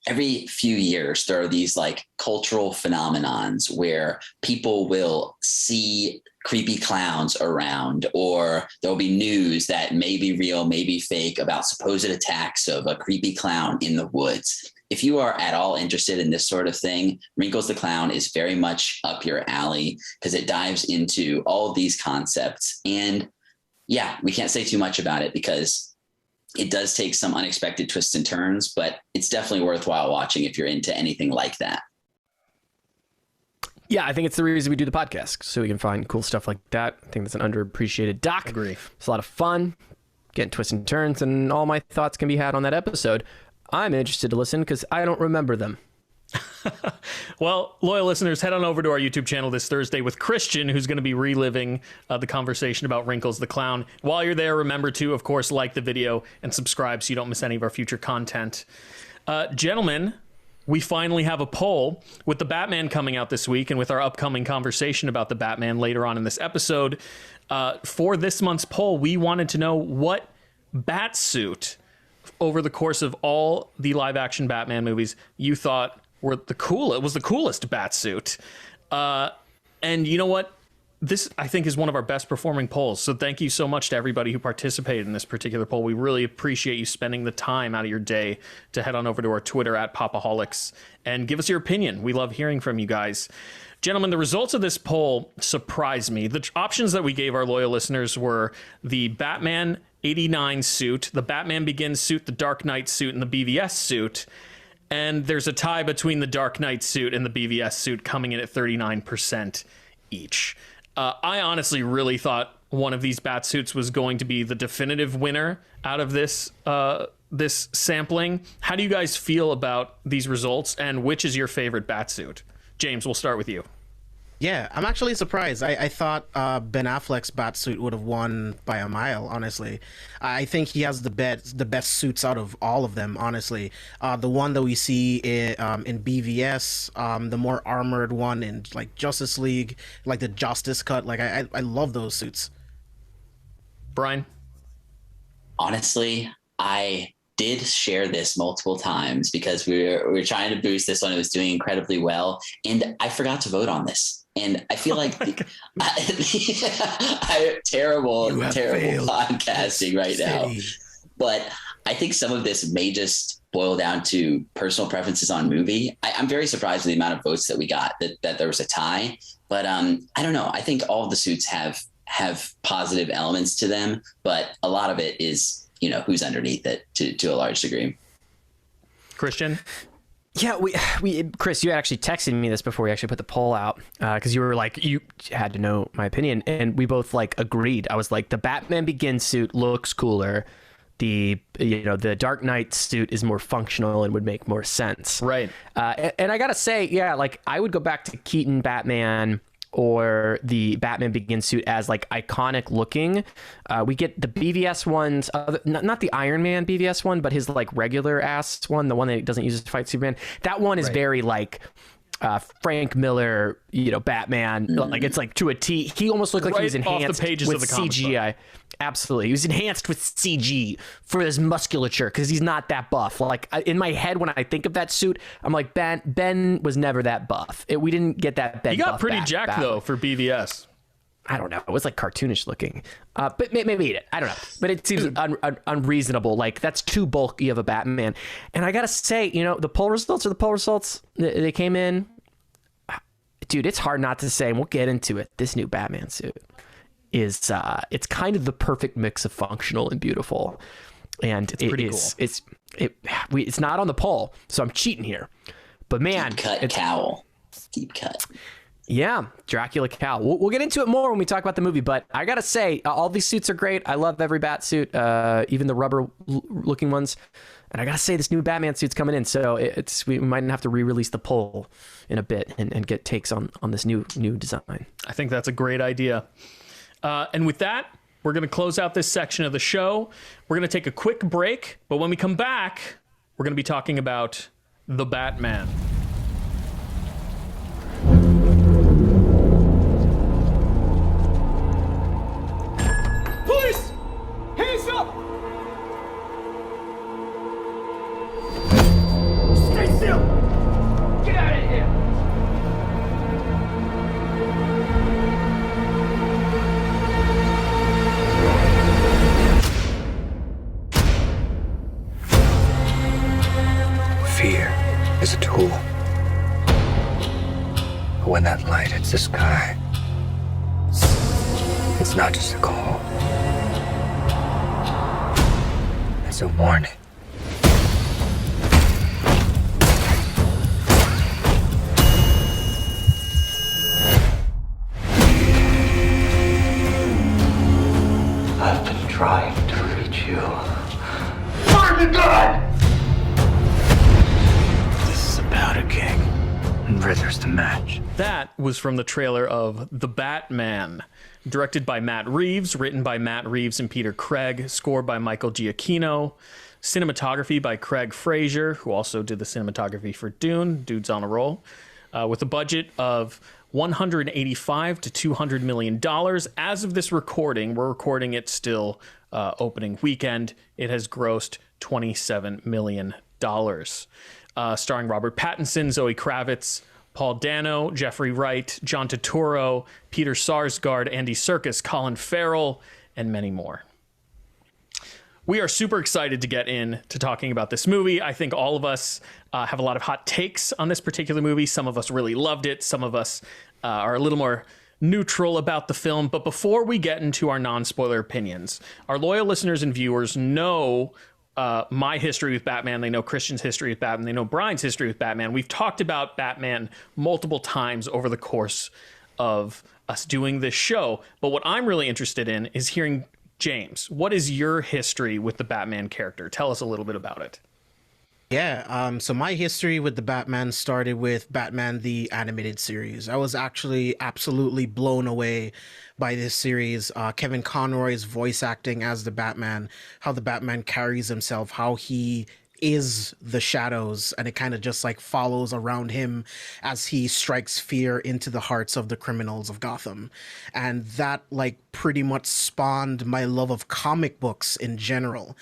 every few years there are these like cultural phenomenons where people will see creepy clowns around, or there'll be news that may be real, may be fake, about supposed attacks of a creepy clown in the woods. If you are at all interested in this sort of thing, Wrinkles the Clown is very much up your alley because it dives into all of these concepts. And yeah, we can't say too much about it because it does take some unexpected twists and turns, but it's definitely worthwhile watching if you're into anything like that. Yeah, I think it's the reason we do the podcast, so we can find cool stuff like that. I think that's an underappreciated doc. Agree. It's a lot of fun, getting twists and turns, and all my thoughts can be had on that episode. I'm interested to listen because I don't remember them. Well, loyal listeners, head on over to our YouTube channel this Thursday with Christian, who's going to be reliving the conversation about Wrinkles the Clown. While you're there, remember to, of course, like the video and subscribe so you don't miss any of our future content. Gentlemen, we finally have a poll with the Batman coming out this week and with our upcoming conversation about the Batman later on in this episode. For this month's poll, we wanted to know what Batsuit over the course of all the live action Batman movies you thought were the coolest Batsuit. And you know what? This, I think, is one of our best performing polls. So thank you so much to everybody who participated in this particular poll. We really appreciate you spending the time out of your day to head on over to our Twitter at Pop-O-Holics and give us your opinion. We love hearing from you guys. Gentlemen, the results of this poll surprised me. The options that we gave our loyal listeners were the Batman 89 suit, the Batman Begins suit, the Dark Knight suit, and the BVS suit. And there's a tie between the Dark Knight suit and the BVS suit, coming in at 39% each. I honestly really thought one of these bat suits was going to be the definitive winner out of this this sampling. How do you guys feel about these results, and which is your favorite bat suit? James, we'll start with you. Yeah, I'm actually surprised. I thought Ben Affleck's Batsuit would have won by a mile, honestly. I think he has the best suits out of all of them, honestly. The one that we see in BVS, the more armored one in like Justice League, like the Justice Cut, like I love those suits. Brian? Honestly, I did share this multiple times because we were trying to boost this one. It was doing incredibly well, and I forgot to vote on this. And I feel like terrible podcasting right now. But I think some of this may just boil down to personal preferences on movie. I'm very surprised with the amount of votes that we got, that there was a tie. But I don't know. I think all of the suits have positive elements to them, but a lot of it is, you know, who's underneath it to a large degree. Christian? Yeah, we Chris, you actually texted me this before we actually put the poll out, because you were like, you had to know my opinion, and we both like agreed. I was like, the Batman Begins suit looks cooler. The Dark Knight suit is more functional and would make more sense. Right. And I gotta say, yeah, like I would go back to Keaton Batman or the Batman Begins suit as like iconic looking. We get the BVS ones, not the Iron Man BVS one, but his like regular ass one, the one that doesn't use to fight Superman. That one is very like Frank Miller, Batman. Like it's like to a T. He almost looked like he was enhanced off the pages with of the comic CGI. book. Absolutely, he was enhanced with CG for his musculature because he's not that buff. Like in my head, when I think of that suit, I'm like Ben was never that buff. We didn't get that Ben. He got buff pretty back, jacked though for BVS. I don't know. It was like cartoonish looking, but maybe he did. I don't know. But it seems unreasonable. Like that's too bulky of a Batman. And I gotta say, the poll results are the poll results. They came in. Dude, it's hard not to say, and we'll get into it. This new Batman suit is it's kind of the perfect mix of functional and beautiful, and it's pretty cool. It's not on the poll, so I'm cheating here. But man, deep cut. Yeah, Dracula cowl. We'll get into it more when we talk about the movie, but I gotta say, all these suits are great. I love every bat suit, even the rubber looking ones. And I gotta say, this new Batman suit's coming in, so we might have to re-release the poll in a bit and get takes on this new design. I think that's a great idea. And with that, we're going to close out this section of the show. We're going to take a quick break, but when we come back, we're going to be talking about the Batman. Fear is a tool. But when that light hits the sky, it's not just a call. It's a warning. I've been trying to reach you. Find the gun! This is about a king, and Rither's the match. That was from the trailer of The Batman, directed by Matt Reeves, written by Matt Reeves and Peter Craig, scored by Michael Giacchino, cinematography by Craig Fraser, who also did the cinematography for Dune. Dude's on a roll. With a budget of $185 to $200 million. As of this recording, we're recording it still opening weekend. It has grossed $27 million. Starring Robert Pattinson, Zoe Kravitz, Paul Dano, Jeffrey Wright, John Turturro, Peter Sarsgaard, Andy Serkis, Colin Farrell, and many more. We are super excited to get into talking about this movie. I think all of us have a lot of hot takes on this particular movie. Some of us really loved it. Some of us are a little more neutral about the film. But before we get into our non-spoiler opinions, our loyal listeners and viewers know my history with Batman. They know Christian's history with Batman. They know Brian's history with Batman. We've talked about Batman multiple times over the course of us doing this show. But what I'm really interested in is hearing, James, what is your history with the Batman character? Tell us a little bit about it. Yeah, so my history with the Batman started with Batman the Animated Series. I was actually absolutely blown away by this series. Kevin Conroy's voice acting as the Batman, how the Batman carries himself, how he is the shadows, and it kind of just like follows around him as he strikes fear into the hearts of the criminals of Gotham. And that like pretty much spawned my love of comic books in general.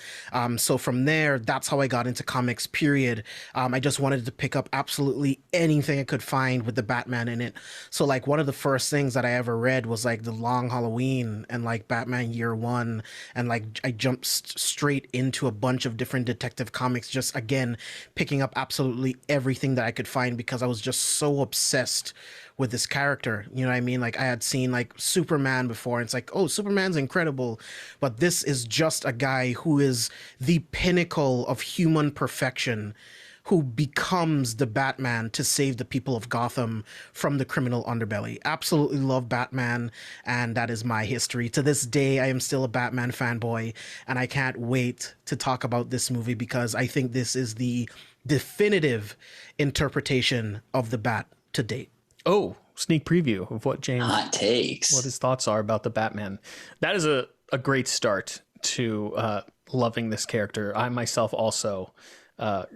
So from there, that's how I got into comics, period. I just wanted to pick up absolutely anything I could find with the Batman in it. So like one of the first things that I ever read was like The Long Halloween and like Batman Year One. And like I jumped straight into a bunch of different detective comics, just again, picking up absolutely everything that I could find because I was just so obsessed with this character. You know what I mean? Like I had seen like Superman before, and it's like, oh, Superman's incredible, but this is just a guy who is the pinnacle of human perfection, who becomes the Batman to save the people of Gotham from the criminal underbelly. Absolutely love Batman, and that is my history. To this day, I am still a Batman fanboy, and I can't wait to talk about this movie because I think this is the definitive interpretation of the Bat to date. Oh, sneak preview of what James, Hot takes. what his thoughts are about the Batman. That is a great start to loving this character. I myself also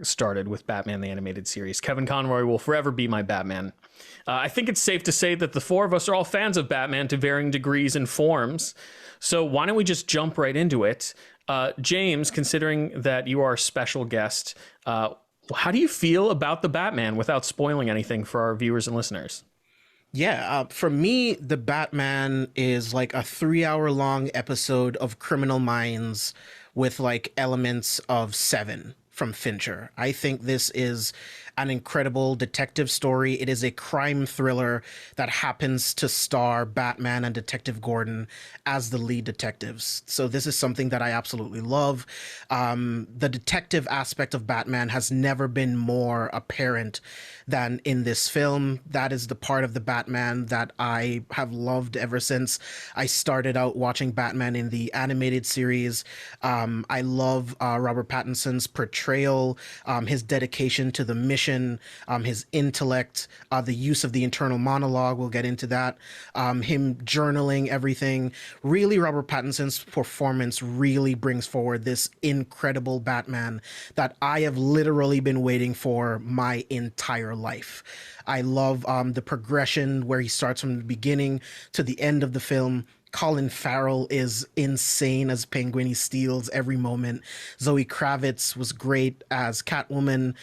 started with Batman the Animated Series. Kevin Conroy will forever be my Batman. I think it's safe to say that the four of us are all fans of Batman to varying degrees and forms. So why don't we just jump right into it? James, considering that you are a special guest, how do you feel about the Batman without spoiling anything for our viewers and listeners? Yeah, for me, the Batman is like a 3-hour-long episode of Criminal Minds with like elements of Seven from Fincher. I think this is an incredible detective story. It is a crime thriller that happens to star Batman and Detective Gordon as the lead detectives. So this is something that I absolutely love. The detective aspect of Batman has never been more apparent than in this film. That is the part of the Batman that I have loved ever since I started out watching Batman in the animated series. I love Robert Pattinson's portrayal, his dedication to the mission, his intellect, the use of the internal monologue. We'll get into that. Him journaling everything. Really, Robert Pattinson's performance really brings forward this incredible Batman that I have literally been waiting for my entire life. I love the progression where he starts from the beginning to the end of the film. Colin Farrell is insane as Penguin. He steals every moment. Zoe Kravitz was great as Catwoman.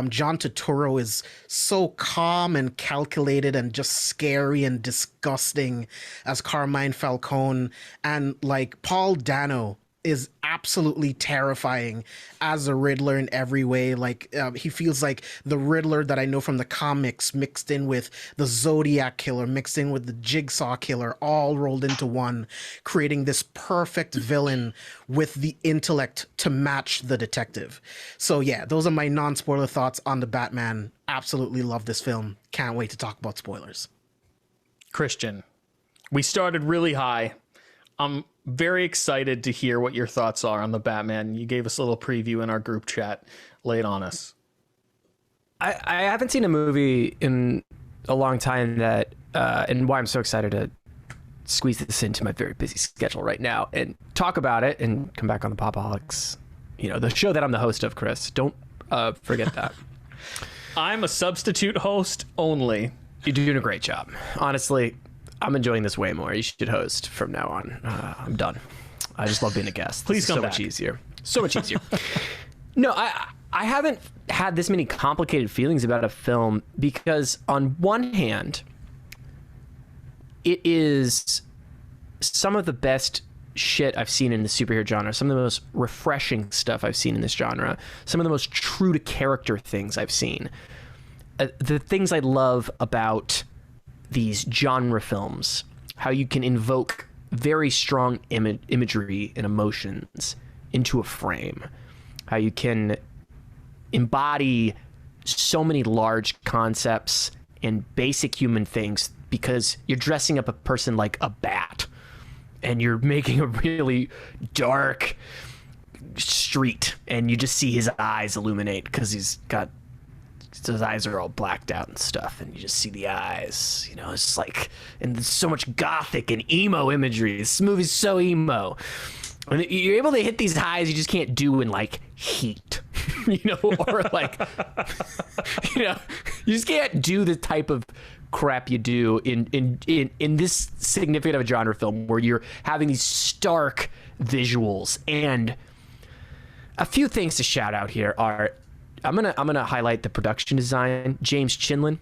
John Turturro is so calm and calculated and just scary and disgusting as Carmine Falcone. And like Paul Dano is absolutely terrifying as a Riddler in every way. Like he feels like the Riddler that I know from the comics mixed in with the Zodiac killer, mixed in with the Jigsaw killer, all rolled into one, creating this perfect villain with the intellect to match the detective. So yeah, those are my non-spoiler thoughts on the Batman. Absolutely love this film. Can't wait to talk about spoilers. Christian, we started really high. I'm very excited to hear what your thoughts are on the Batman. You gave us a little preview in our group chat. Lay it on us. I haven't seen a movie in a long time that, and why I'm so excited to squeeze this into my very busy schedule right now and talk about it and come back on the Pop-O-Holics, the show that I'm the host of, Chris. Don't forget that. I'm a substitute host only. You're doing a great job. Honestly, I'm enjoying this way more. You should host from now on. I'm done. I just love being a guest. Please come back. So much easier. So much easier. No, I haven't had this many complicated feelings about a film because on one hand, it is some of the best shit I've seen in the superhero genre, some of the most refreshing stuff I've seen in this genre, some of the most true to character things I've seen. The things I love about these genre films, how you can invoke very strong imagery and emotions into a frame, how you can embody so many large concepts and basic human things because you're dressing up a person like a bat and you're making a really dark street and you just see his eyes illuminate because his eyes are all blacked out and stuff, and you just see the eyes, it's like, and there's so much gothic and emo imagery. This movie's so emo. And you're able to hit these highs you just can't do in like Heat, or like, you just can't do the type of crap you do in this significant of a genre film where you're having these stark visuals. And a few things to shout out here are, I'm gonna highlight the production design. James Chinlin,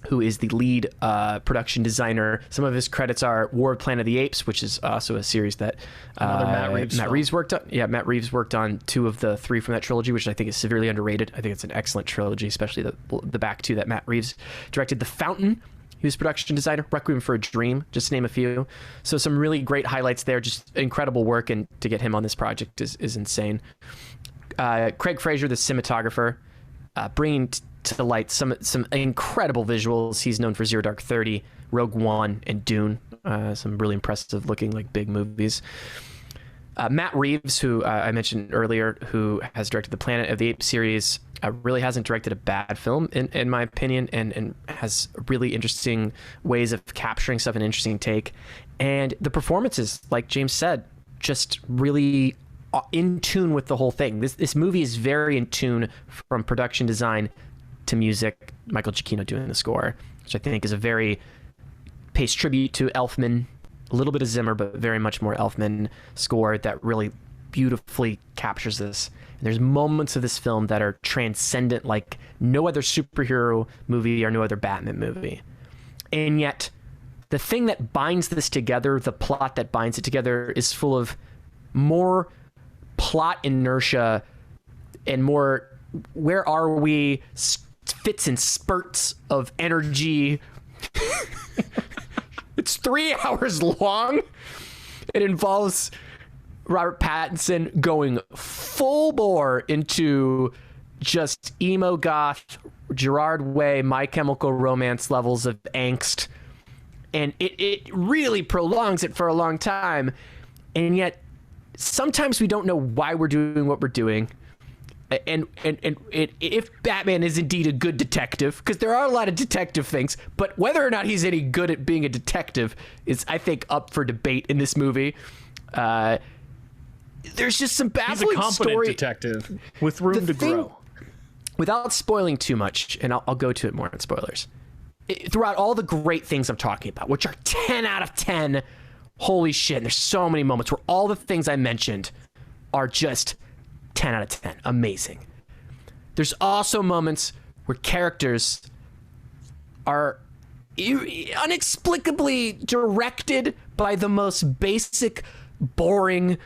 who is the lead production designer. Some of his credits are War of Planet of the Apes, which is also a series that Matt Reeves worked on. Yeah, Matt Reeves worked on 2 of the 3 from that trilogy, which I think is severely underrated. I think it's an excellent trilogy, especially the back 2 that Matt Reeves directed. The Fountain, he was production designer. Requiem for a Dream, just to name a few. So some really great highlights there. Just incredible work, and to get him on this project is insane. Craig Fraser, the cinematographer, bringing to light some incredible visuals. He's known for Zero Dark 30, Rogue One, and Dune. Some really impressive looking, like, big movies. Matt Reeves, who I mentioned earlier, who has directed the Planet of the Apes series, really hasn't directed a bad film, in my opinion, and has really interesting ways of capturing stuff, an interesting take. And the performances, like James said, just really in tune with the whole thing. This movie is very in tune from production design to music. Michael Giacchino doing the score, which I think is pays tribute to Elfman, a little bit of Zimmer, but very much more Elfman score that really beautifully captures this. And there's moments of this film that are transcendent, like no other superhero movie or no other Batman movie. And yet the thing that binds this together, the plot that binds it together, is full of more plot inertia and more where are we fits in spurts of energy. It's 3 hours long. It involves Robert Pattinson going full bore into just emo goth, Gerard Way, My Chemical Romance levels of angst. And it really prolongs it for a long time. And yet sometimes we don't know why we're doing what we're doing. And if Batman is indeed a good detective, because there are a lot of detective things, but whether or not he's any good at being a detective is, I think, up for debate in this movie. There's just some baffling He's a competent detective with room to grow. Without spoiling too much, and I'll go to it more in spoilers. Throughout all the great things I'm talking about, which are 10 out of 10, holy shit, and there's so many moments where all the things I mentioned are just 10 out of 10. Amazing. There's also moments where characters are inexplicably directed by the most basic, boring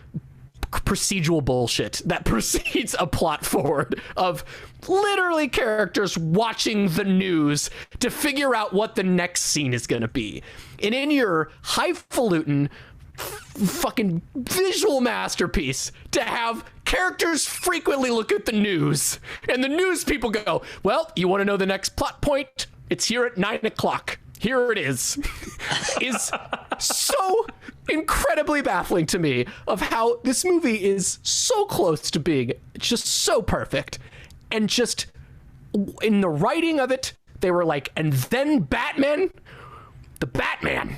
procedural bullshit that precedes a plot forward of literally characters watching the news to figure out what the next scene is going to be. And in your highfalutin fucking visual masterpiece to have characters frequently look at the news and the news people go, well, you want to know the next plot point? It's here at 9:00. Here it is so incredibly baffling to me of how this movie is so close to being just so perfect. And just in the writing of it, they were like, and then the Batman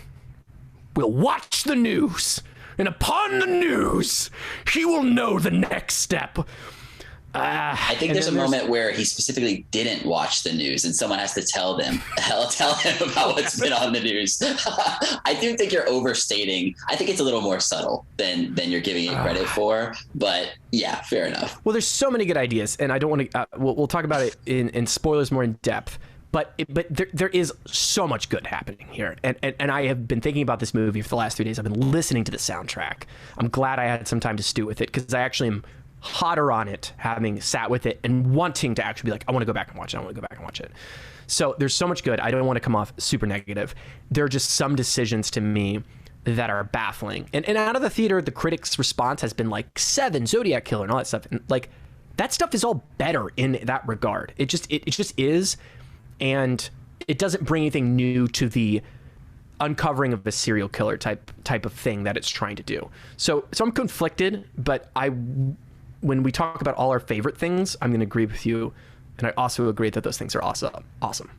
will watch the news, and upon the news, he will know the next step. I think there's a moment where he specifically didn't watch the news, and someone has to tell him about what's been on the news. I do think you're overstating. I think it's a little more subtle than you're giving it credit for. But yeah, fair enough. Well, there's so many good ideas, and I don't want to. We'll talk about it in spoilers more in depth. But there is so much good happening here. And I have been thinking about this movie for the last 3 days. I've been listening to the soundtrack. I'm glad I had some time to stew with it, because I actually am hotter on it, having sat with it and wanting to actually be like, I want to go back and watch it. So there's so much good. I don't want to come off super negative. There are just some decisions to me that are baffling. And out of the theater, the critics' response has been like 7, Zodiac Killer, and all that stuff. And like, that stuff is all better in that regard. It just is. And it doesn't bring anything new to the uncovering of a serial killer type of thing that it's trying to do. So I'm conflicted, but when we talk about all our favorite things, I'm going to agree with you. And I also agree that those things are awesome.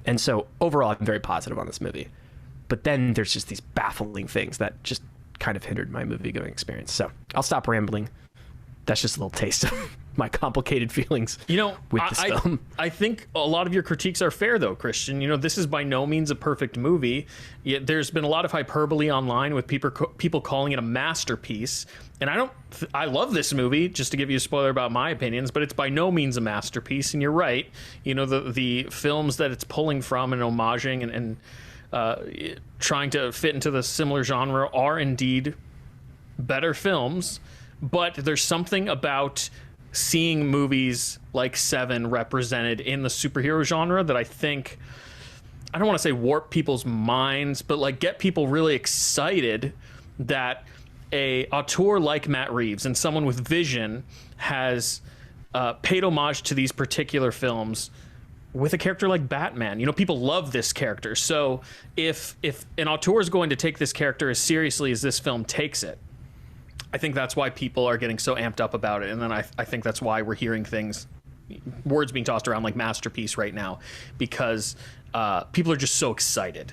And so overall, I'm very positive on this movie. But then there's just these baffling things that just kind of hindered my movie-going experience. So I'll stop rambling. That's just a little taste of my complicated feelings with this film. I think a lot of your critiques are fair, though, Christian. This is by no means a perfect movie. Yet there's been a lot of hyperbole online with people calling it a masterpiece. And I love this movie, just to give you a spoiler about my opinions, but it's by no means a masterpiece. And you're right. The films that it's pulling from and homaging and trying to fit into the similar genre are indeed better films. But there's something about seeing movies like Seven represented in the superhero genre that I think, I don't want to say warp people's minds, but like get people really excited that a auteur like Matt Reeves and someone with vision has paid homage to these particular films with a character like Batman. People love this character. So if an auteur is going to take this character as seriously as this film takes it, I think that's why people are getting so amped up about it. And then I think that's why we're hearing words being tossed around like masterpiece right now, because people are just so excited.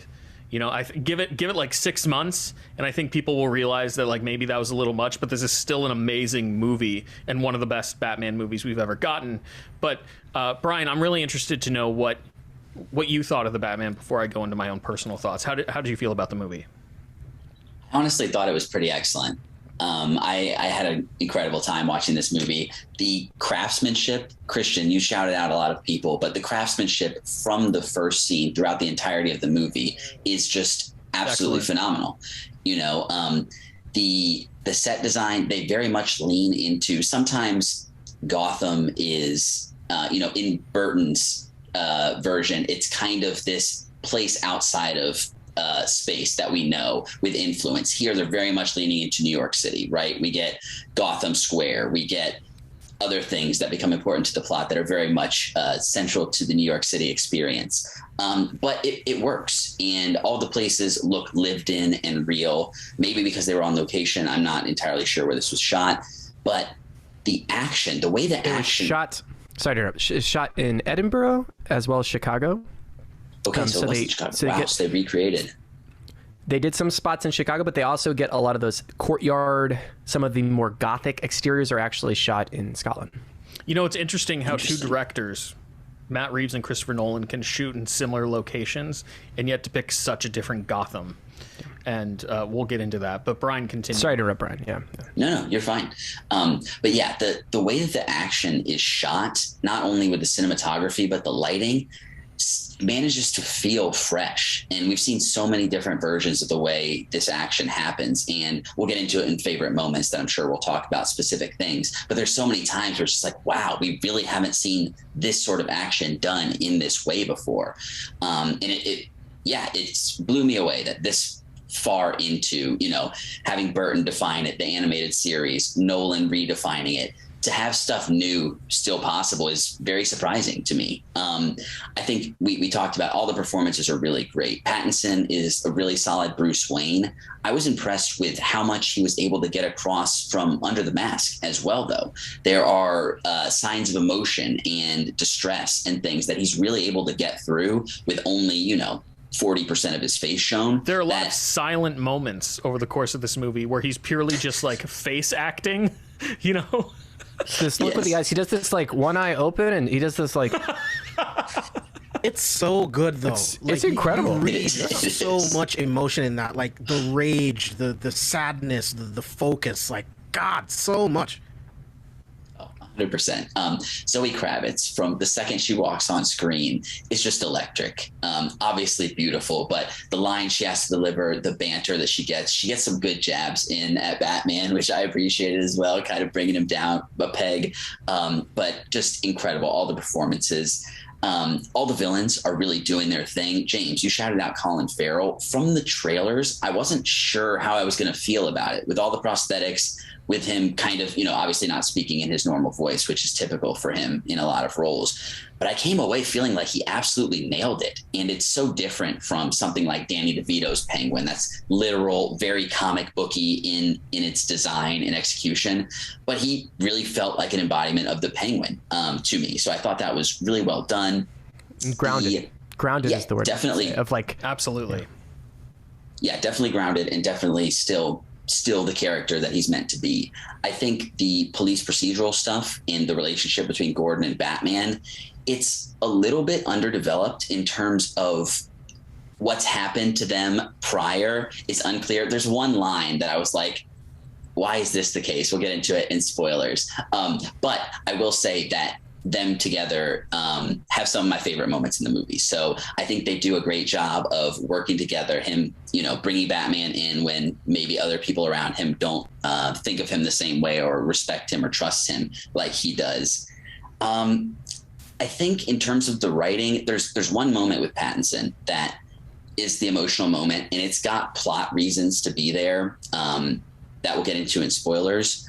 Give it like 6 months, and I think people will realize that like maybe that was a little much, but this is still an amazing movie and one of the best Batman movies we've ever gotten. But Brian, I'm really interested to know what you thought of the Batman before I go into my own personal thoughts. How did you feel about the movie? I honestly thought it was pretty excellent. I had an incredible time watching this movie. The craftsmanship, Christian, you shouted out a lot of people, but the craftsmanship from the first scene throughout the entirety of the movie is just absolutely phenomenal. The set design, they very much lean into, sometimes Gotham is, in Burton's version, it's kind of this place outside of space that we know with influence. Here they're very much leaning into New York City, right? We get Gotham Square, we get other things that become important to the plot that are very much central to the New York City experience. But it works, and all the places look lived in and real, maybe because they were on location. I'm not entirely sure where this was shot, but the action, the way the action shot, sorry to interrupt, shot in Edinburgh as well as Chicago. Okay, so it wasn't Chicago. So they recreated. They did some spots in Chicago, but they also get a lot of those courtyard, some of the more Gothic exteriors are actually shot in Scotland. It's interesting how two directors, Matt Reeves and Christopher Nolan, can shoot in similar locations and yet depict such a different Gotham. And we'll get into that. But Brian, continue. Sorry to interrupt, Brian. Yeah. No, you're fine. But yeah, the way that the action is shot, not only with the cinematography, but the lighting, manages to feel fresh. And we've seen so many different versions of the way this action happens. And we'll get into it in favorite moments that I'm sure we'll talk about specific things. But there's so many times where it's just like, wow, we really haven't seen this sort of action done in this way before. And it's blew me away that this far into, having Burton define it, the animated series, Nolan redefining it, to have stuff new still possible is very surprising to me. I think we talked about all the performances are really great. Pattinson is a really solid Bruce Wayne. I was impressed with how much he was able to get across from under the mask as well, though. There are signs of emotion and distress and things that he's really able to get through with only, 40% of his face shown. There are a lot of silent moments over the course of this movie where he's purely just like face acting, This look with the eyes. He does this like one eye open, and he does this like. It's so good though. It's incredible. There's so much emotion in that, like the rage, the sadness, the focus. Like God, so much. 100%. Zoe Kravitz, from the second she walks on screen, is just electric. Obviously beautiful, but the line she has to deliver, the banter that she gets some good jabs in at Batman, which I appreciated as well, kind of bringing him down a peg. But just incredible, all the performances. All the villains are really doing their thing. James, you shouted out Colin Farrell. From the trailers, I wasn't sure how I was going to feel about it with all the prosthetics, with him kind of, obviously not speaking in his normal voice, which is typical for him in a lot of roles. But I came away feeling like he absolutely nailed it. And it's so different from something like Danny DeVito's Penguin. That's literal, very comic booky in its design and execution. But he really felt like an embodiment of the Penguin to me. So I thought that was really well done. Grounded. Grounded is the word. Definitely. Of like. Absolutely. Yeah, definitely grounded and definitely still the character that he's meant to be. I think the police procedural stuff and the relationship between Gordon and Batman, it's a little bit underdeveloped in terms of what's happened to them prior. It's unclear. There's one line that I was like, why is this the case? We'll get into it in spoilers. But I will say that them together have some of my favorite moments in the movie. So I think they do a great job of working together, him, bringing Batman in when maybe other people around him don't think of him the same way or respect him or trust him like he does. I think in terms of the writing, there's one moment with Pattinson that is the emotional moment, and it's got plot reasons to be there that we'll get into in spoilers.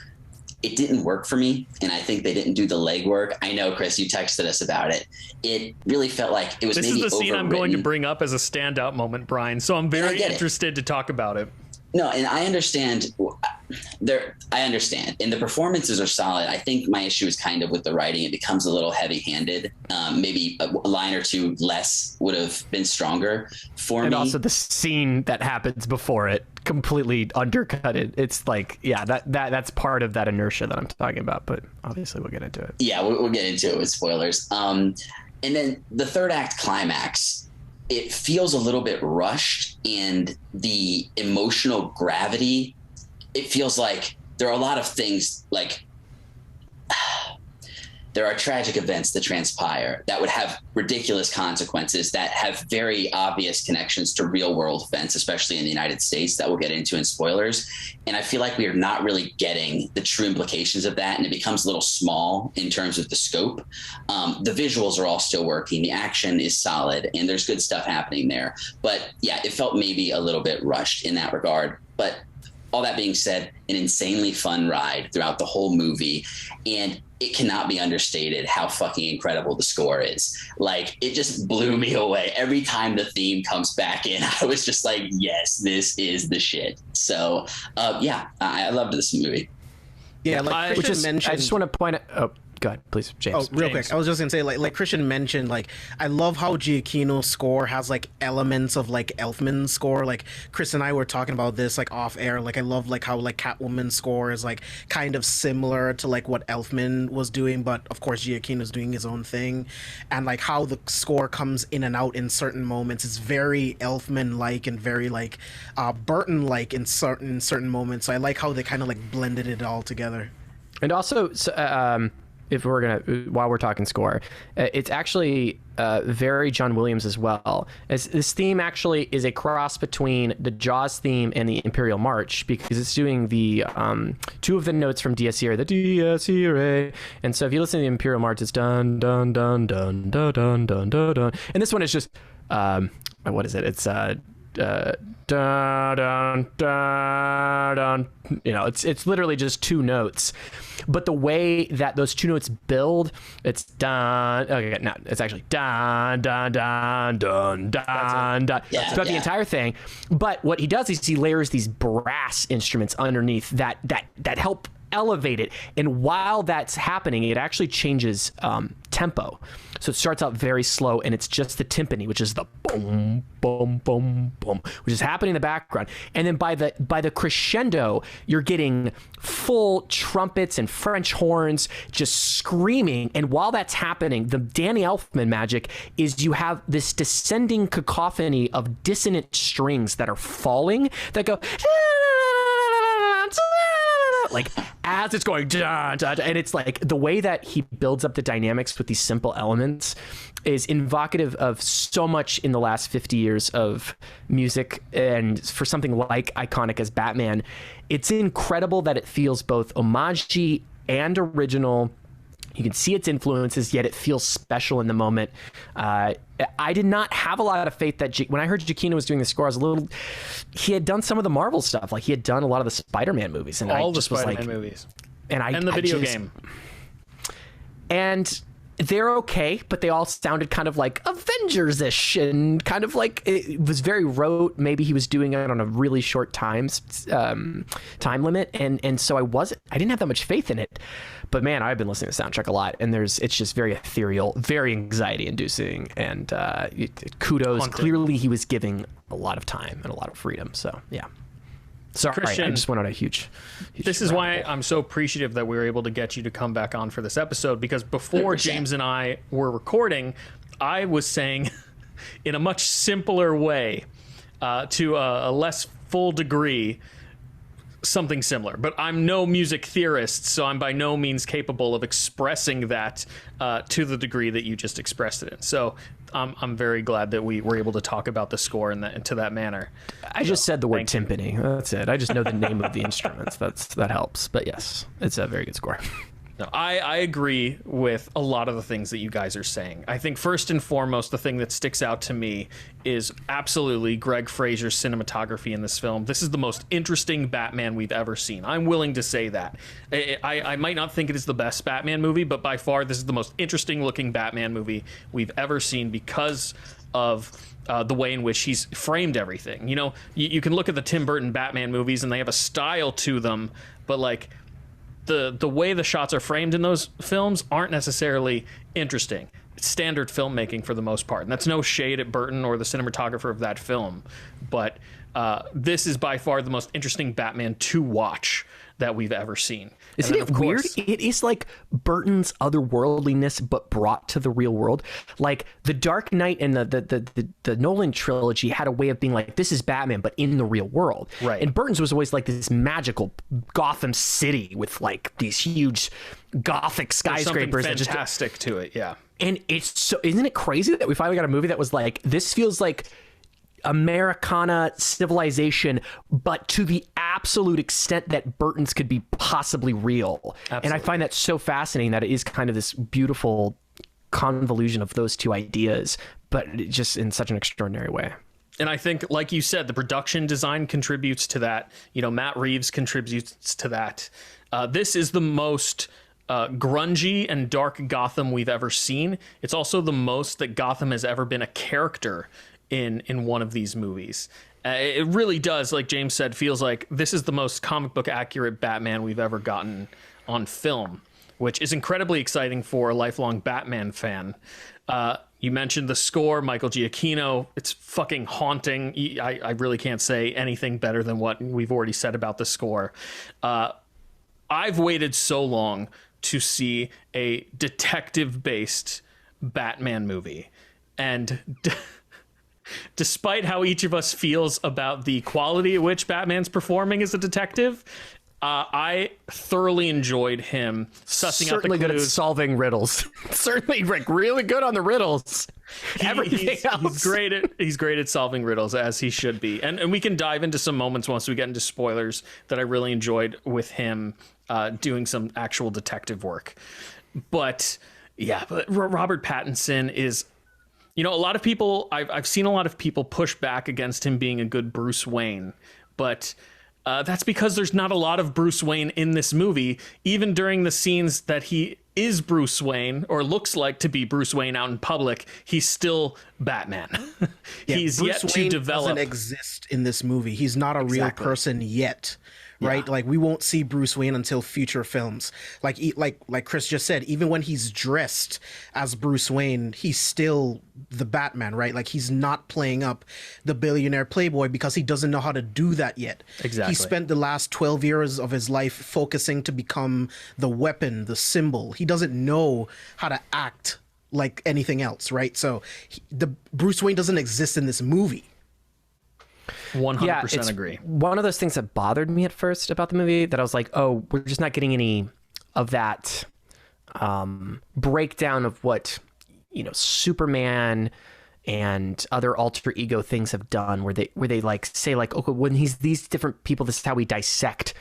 It didn't work for me, and I think they didn't do the legwork. I know, Chris, you texted us about it. It really felt like it was maybe overwritten. This is the scene I'm going to bring up as a standout moment, Brian, so I'm very interested to talk about it. No, and I understand. I understand, and the performances are solid. I think my issue is kind of with the writing. It becomes a little heavy-handed. Maybe a line or two less would have been stronger for me. And also the scene that happens before it completely undercut it. It's like, yeah, that's part of that inertia that I'm talking about. But obviously, we'll get into it. Yeah, we'll get into it with spoilers. And then the third act climax, it feels a little bit rushed, and the emotional gravity, it feels like there are a lot of things, like there are tragic events that transpire that would have ridiculous consequences that have very obvious connections to real world events, especially in the United States, that we'll get into in spoilers. And I feel like we are not really getting the true implications of that. And it becomes a little small in terms of the scope. The visuals are all still working. The action is solid and there's good stuff happening there. But yeah, it felt maybe a little bit rushed in that regard. But all that being said, an insanely fun ride throughout the whole movie. And it cannot be understated how fucking incredible the score is. Like, it just blew me away. Every time the theme comes back in, I was just like, yes, this is the shit. So, yeah, I loved this movie. Yeah, like Christian mentioned. I just want to point out. Oh, go ahead, please, James. Oh, real quick. I was just gonna say, like Christian mentioned, like I love how Giacchino's score has like elements of like Elfman's score. Like Chris and I were talking about this like off air. Like I love like how like Catwoman's score is like kind of similar to like what Elfman was doing, but of course Giacchino's doing his own thing, and like how the score comes in and out in certain moments is very Elfman-like and very like Burton-like in certain moments. So I like how they kind of like blended it all together. And also, if we're gonna, while we're talking score, it's actually very John Williams as well. As this theme actually is a cross between the Jaws theme and the Imperial March, because it's doing the two of the notes from Dies Irae, the Dies Irae. And so if you listen to the Imperial March, it's dun dun dun dun dun dun dun dun dun. And this one is just what is it? It's dun dun dun dun. You know, it's literally just two notes, but the way that those two notes build, it's dun. Okay, no, it's actually dun dun dun dun dun dun. Yeah, throughout the entire thing. But what he does is he layers these brass instruments underneath that help elevate it, and while that's happening, it actually changes tempo. So it starts out very slow, and it's just the timpani, which is the boom, boom, boom, boom, which is happening in the background. And then by the crescendo, you're getting full trumpets and French horns just screaming. And while that's happening, the Danny Elfman magic is you have this descending cacophony of dissonant strings that are falling, that go like as it's going dun, dun, dun, and it's like the way that he builds up the dynamics with these simple elements is evocative of so much in the last 50 years of music. And for something like iconic as Batman, it's incredible that it feels both homage-y and original. You can see its influences, yet it feels special in the moment. I did not have a lot of faith that when I heard Giacchino was doing the score, I was a little. He had done some of the Marvel stuff, like he had done a lot of the Spider-Man movies, and all I the just was Spider-Man like, movies, and the video game, and they're okay, but they all sounded kind of like Avengers-ish, and kind of like it was very rote. Maybe he was doing it on a really short time limit, and so I didn't have that much faith in it. But man, I've been listening to the soundtrack a lot, and it's just very ethereal, very anxiety-inducing, and kudos. Haunted. Clearly, he was giving a lot of time and a lot of freedom. So yeah. Sorry, Christian, I just went on a huge this is why I'm so appreciative that we were able to get you to come back on for this episode, because before 100%. James and I were recording, I was saying in a much simpler way, to a less full degree, something similar. But I'm no music theorist, so I'm by no means capable of expressing that to the degree that you just expressed it in. So I'm very glad that we were able to talk about the score in that manner. I just said the word timpani. That's it. I just know the name of the instruments. That helps. But yes, it's a very good score. No, I agree with a lot of the things that you guys are saying. I think first and foremost, the thing that sticks out to me is absolutely Greg Fraser's cinematography in this film. This is the most interesting Batman we've ever seen. I'm willing to say that. I might not think it is the best Batman movie, but by far this is the most interesting looking Batman movie we've ever seen because of the way in which he's framed everything. You know, you can look at the Tim Burton Batman movies and they have a style to them, but like the way the shots are framed in those films aren't necessarily interesting. It's standard filmmaking for the most part, and that's no shade at Burton or the cinematographer of that film, but this is by far the most interesting Batman to watch that we've ever seen. Isn't it weird? It is like Burton's otherworldliness, but brought to the real world. Like the Dark Knight and the Nolan trilogy had a way of being like, this is Batman, but in the real world. Right. And Burton's was always like this magical Gotham City with like these huge Gothic skyscrapers. There's something fantastic to it, yeah. And it's so, isn't it crazy that we finally got a movie that was like, this feels like Americana civilization, but to the absolute extent that Burton's could be possibly real. Absolutely. And I find that so fascinating that it is kind of this beautiful convolution of those two ideas, but just in such an extraordinary way. And I think, like you said, the production design contributes to that. You know, Matt Reeves contributes to that. This is the most grungy and dark Gotham we've ever seen. It's also the most that Gotham has ever been a character in one of these movies. It really does, like James said, feels like this is the most comic book accurate Batman we've ever gotten on film, which is incredibly exciting for a lifelong Batman fan. You mentioned the score, Michael Giacchino. It's fucking haunting. I really can't say anything better than what we've already said about the score. I've waited so long to see a detective-based Batman movie, and despite how each of us feels about the quality at which Batman's performing as a detective, I thoroughly enjoyed him sussing out the clues. Certainly good at solving riddles. Certainly like really good on the riddles. Everything else. He's great at solving riddles, as he should be. And we can dive into some moments once we get into spoilers that I really enjoyed with him doing some actual detective work. But yeah, but Robert Pattinson is, you know, a lot of people, I've seen a lot of people push back against him being a good Bruce Wayne, but that's because there's not a lot of Bruce Wayne in this movie. Even during the scenes that he is Bruce Wayne or looks like to be Bruce Wayne out in public, he's still Batman. He's Bruce yet Wayne to develop. Doesn't exist in this movie. He's not a real person yet. Right, Yeah. like we won't see Bruce Wayne until future films. Like Chris just said, even when he's dressed as Bruce Wayne, he's still the Batman, right? Like he's not playing up the billionaire playboy because he doesn't know how to do that yet. Exactly. He spent the last 12 years of his life focusing to become the weapon, the symbol. He doesn't know how to act like anything else, right? So the Bruce Wayne doesn't exist in this movie. 100% agree. One of those things that bothered me at first about the movie, that I was like, oh, we're just not getting any of that breakdown of what, you know, Superman and other alter ego things have done, where they like say like, okay, when he's these different people, this is how we dissect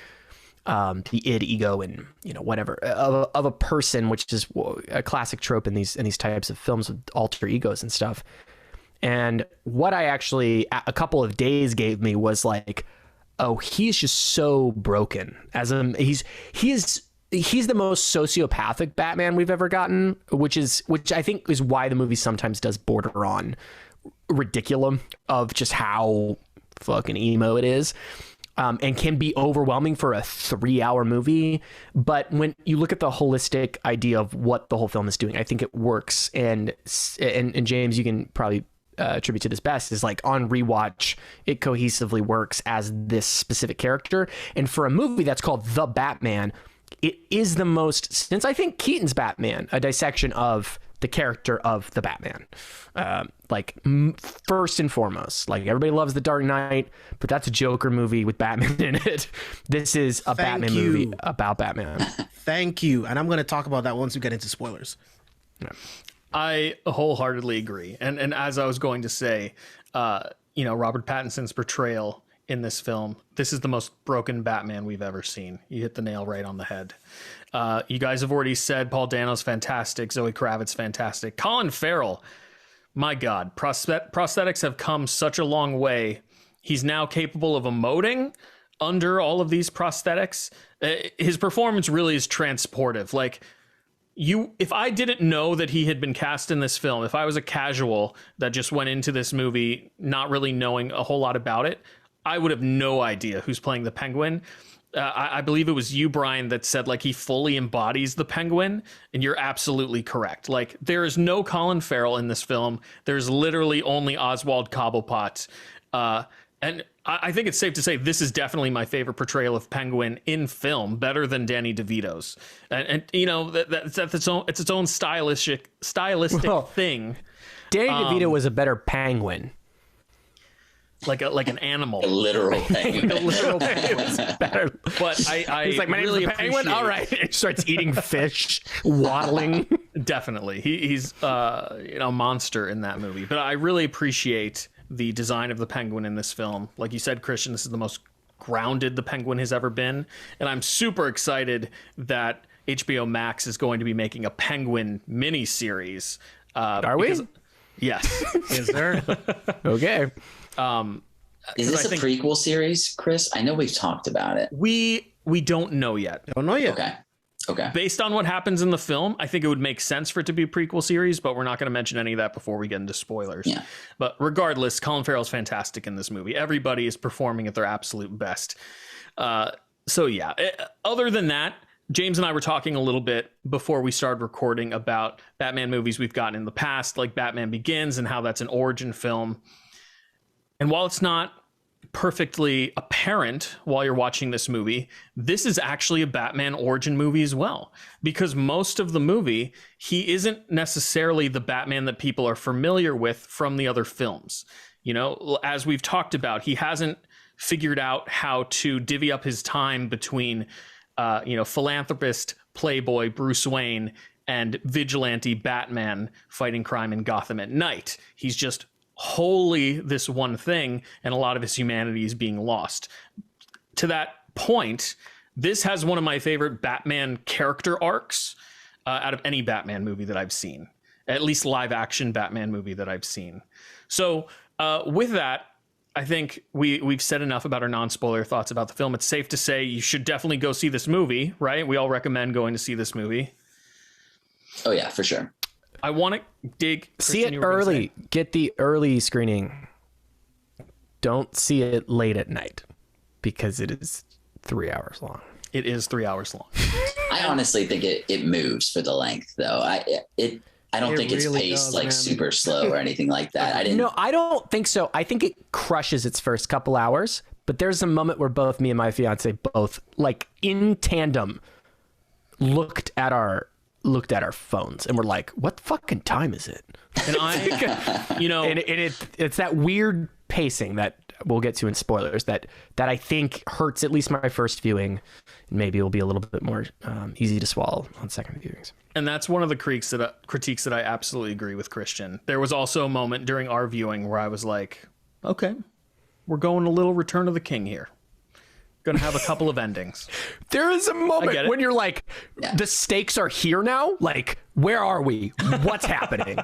the id, ego, and, you know, whatever of a person, which is a classic trope in these types of films with alter egos and stuff. And what I actually, a couple of days gave me was like, oh, he's just so broken. He's the most sociopathic Batman we've ever gotten, which I think is why the movie sometimes does border on ridiculum of just how fucking emo it is. And can be overwhelming for a 3-hour movie. But when you look at the holistic idea of what the whole film is doing, I think it works. And James, you can probably attribute to this best, is like on rewatch, it cohesively works as this specific character. And for a movie that's called The Batman, it is the most, since I think Keaton's Batman, a dissection of the character of the Batman. First and foremost, like everybody loves The Dark Knight, but that's a Joker movie with Batman in it. This is a Batman movie about Batman. Thank you. And I'm going to talk about that once we get into spoilers. Yeah. I wholeheartedly agree. And as I was going to say, you know, Robert Pattinson's portrayal in this film, this is the most broken Batman we've ever seen. You hit the nail right on the head. You guys have already said Paul Dano's fantastic, Zoe Kravitz fantastic. Colin Farrell, my God, prosthetics have come such a long way. He's now capable of emoting under all of these prosthetics. His performance really is transportive. Like, if I didn't know that he had been cast in this film, if I was a casual that just went into this movie not really knowing a whole lot about it, I would have no idea who's playing the Penguin. I believe it was you, Brian, that said like he fully embodies the Penguin, and you're absolutely correct. Like, there is no Colin Farrell in this film. There's literally only Oswald Cobblepot. And I think it's safe to say this is definitely my favorite portrayal of Penguin in film, better than Danny DeVito's. And you know, that's its own stylistic thing. Danny DeVito was a better penguin. Like an animal. A literal penguin. A literal penguin's better. But I He's like, my really name's the penguin? appreciate- All right. He starts eating fish, waddling. Definitely. He's a monster in that movie. But I really appreciate the design of the Penguin in this film. Like you said, Christian, this is the most grounded the Penguin has ever been. And I'm super excited that HBO Max is going to be making a Penguin miniseries. Are we? Yes. Is there? Okay. Is this I a prequel series, Chris? I know we've talked about it. We don't know yet. Don't know yet. Okay. Based on what happens in the film, I think it would make sense for it to be a prequel series, but we're not going to mention any of that before we get into spoilers. Yeah. But regardless, Colin Farrell's fantastic in this movie. Everybody is performing at their absolute best. So yeah, other than that, James and I were talking a little bit before we started recording about Batman movies we've gotten in the past, like Batman Begins and how that's an origin film. And while it's not perfectly apparent while you're watching this movie, this is actually a Batman origin movie as well, because most of the movie, he isn't necessarily the Batman that people are familiar with from the other films. You know, as we've talked about, he hasn't figured out how to divvy up his time between, philanthropist, playboy Bruce Wayne and vigilante Batman fighting crime in Gotham at night. He's just wholly this one thing, and a lot of his humanity is being lost. To that point, this has one of my favorite Batman character arcs out of any Batman movie that I've seen, at least live action Batman movie that I've seen. So with that, I think we've said enough about our non-spoiler thoughts about the film. It's safe to say you should definitely go see this movie, right? We all recommend going to see this movie. Oh yeah, for sure. I want to dig. See it early. Get the early screening. Don't see it late at night because it is 3 hours long. It is 3 hours long. I honestly think it moves for the length, though. I don't think it's really paced does, like man. super slow or anything like that. No, I don't think so. I think it crushes its first couple hours, but there's a moment where both me and my fiance both, like in tandem, looked at our phones and we're like, what fucking time is it? And it's that weird pacing that we'll get to in spoilers that I think hurts at least my first viewing, and maybe it'll be a little bit more easy to swallow on second viewings. And that's one of the critiques that I absolutely agree with Christian. There was also a moment during our viewing where I was like, okay, we're going a little Return of the King here. Gonna have a couple of endings. There is a moment when you're like, the stakes are here now. Like, where are we? What's happening?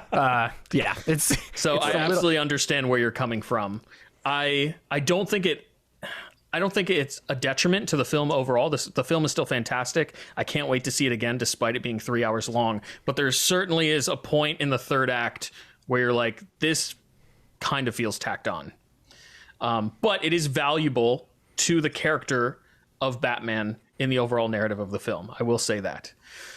It's I absolutely understand where you're coming from. I don't think it's a detriment to the film overall. The film is still fantastic. I can't wait to see it again, despite it being 3 hours long. But there certainly is a point in the third act where you're like, this kind of feels tacked on. But it is valuable to the character of Batman in the overall narrative of the film. I will say that.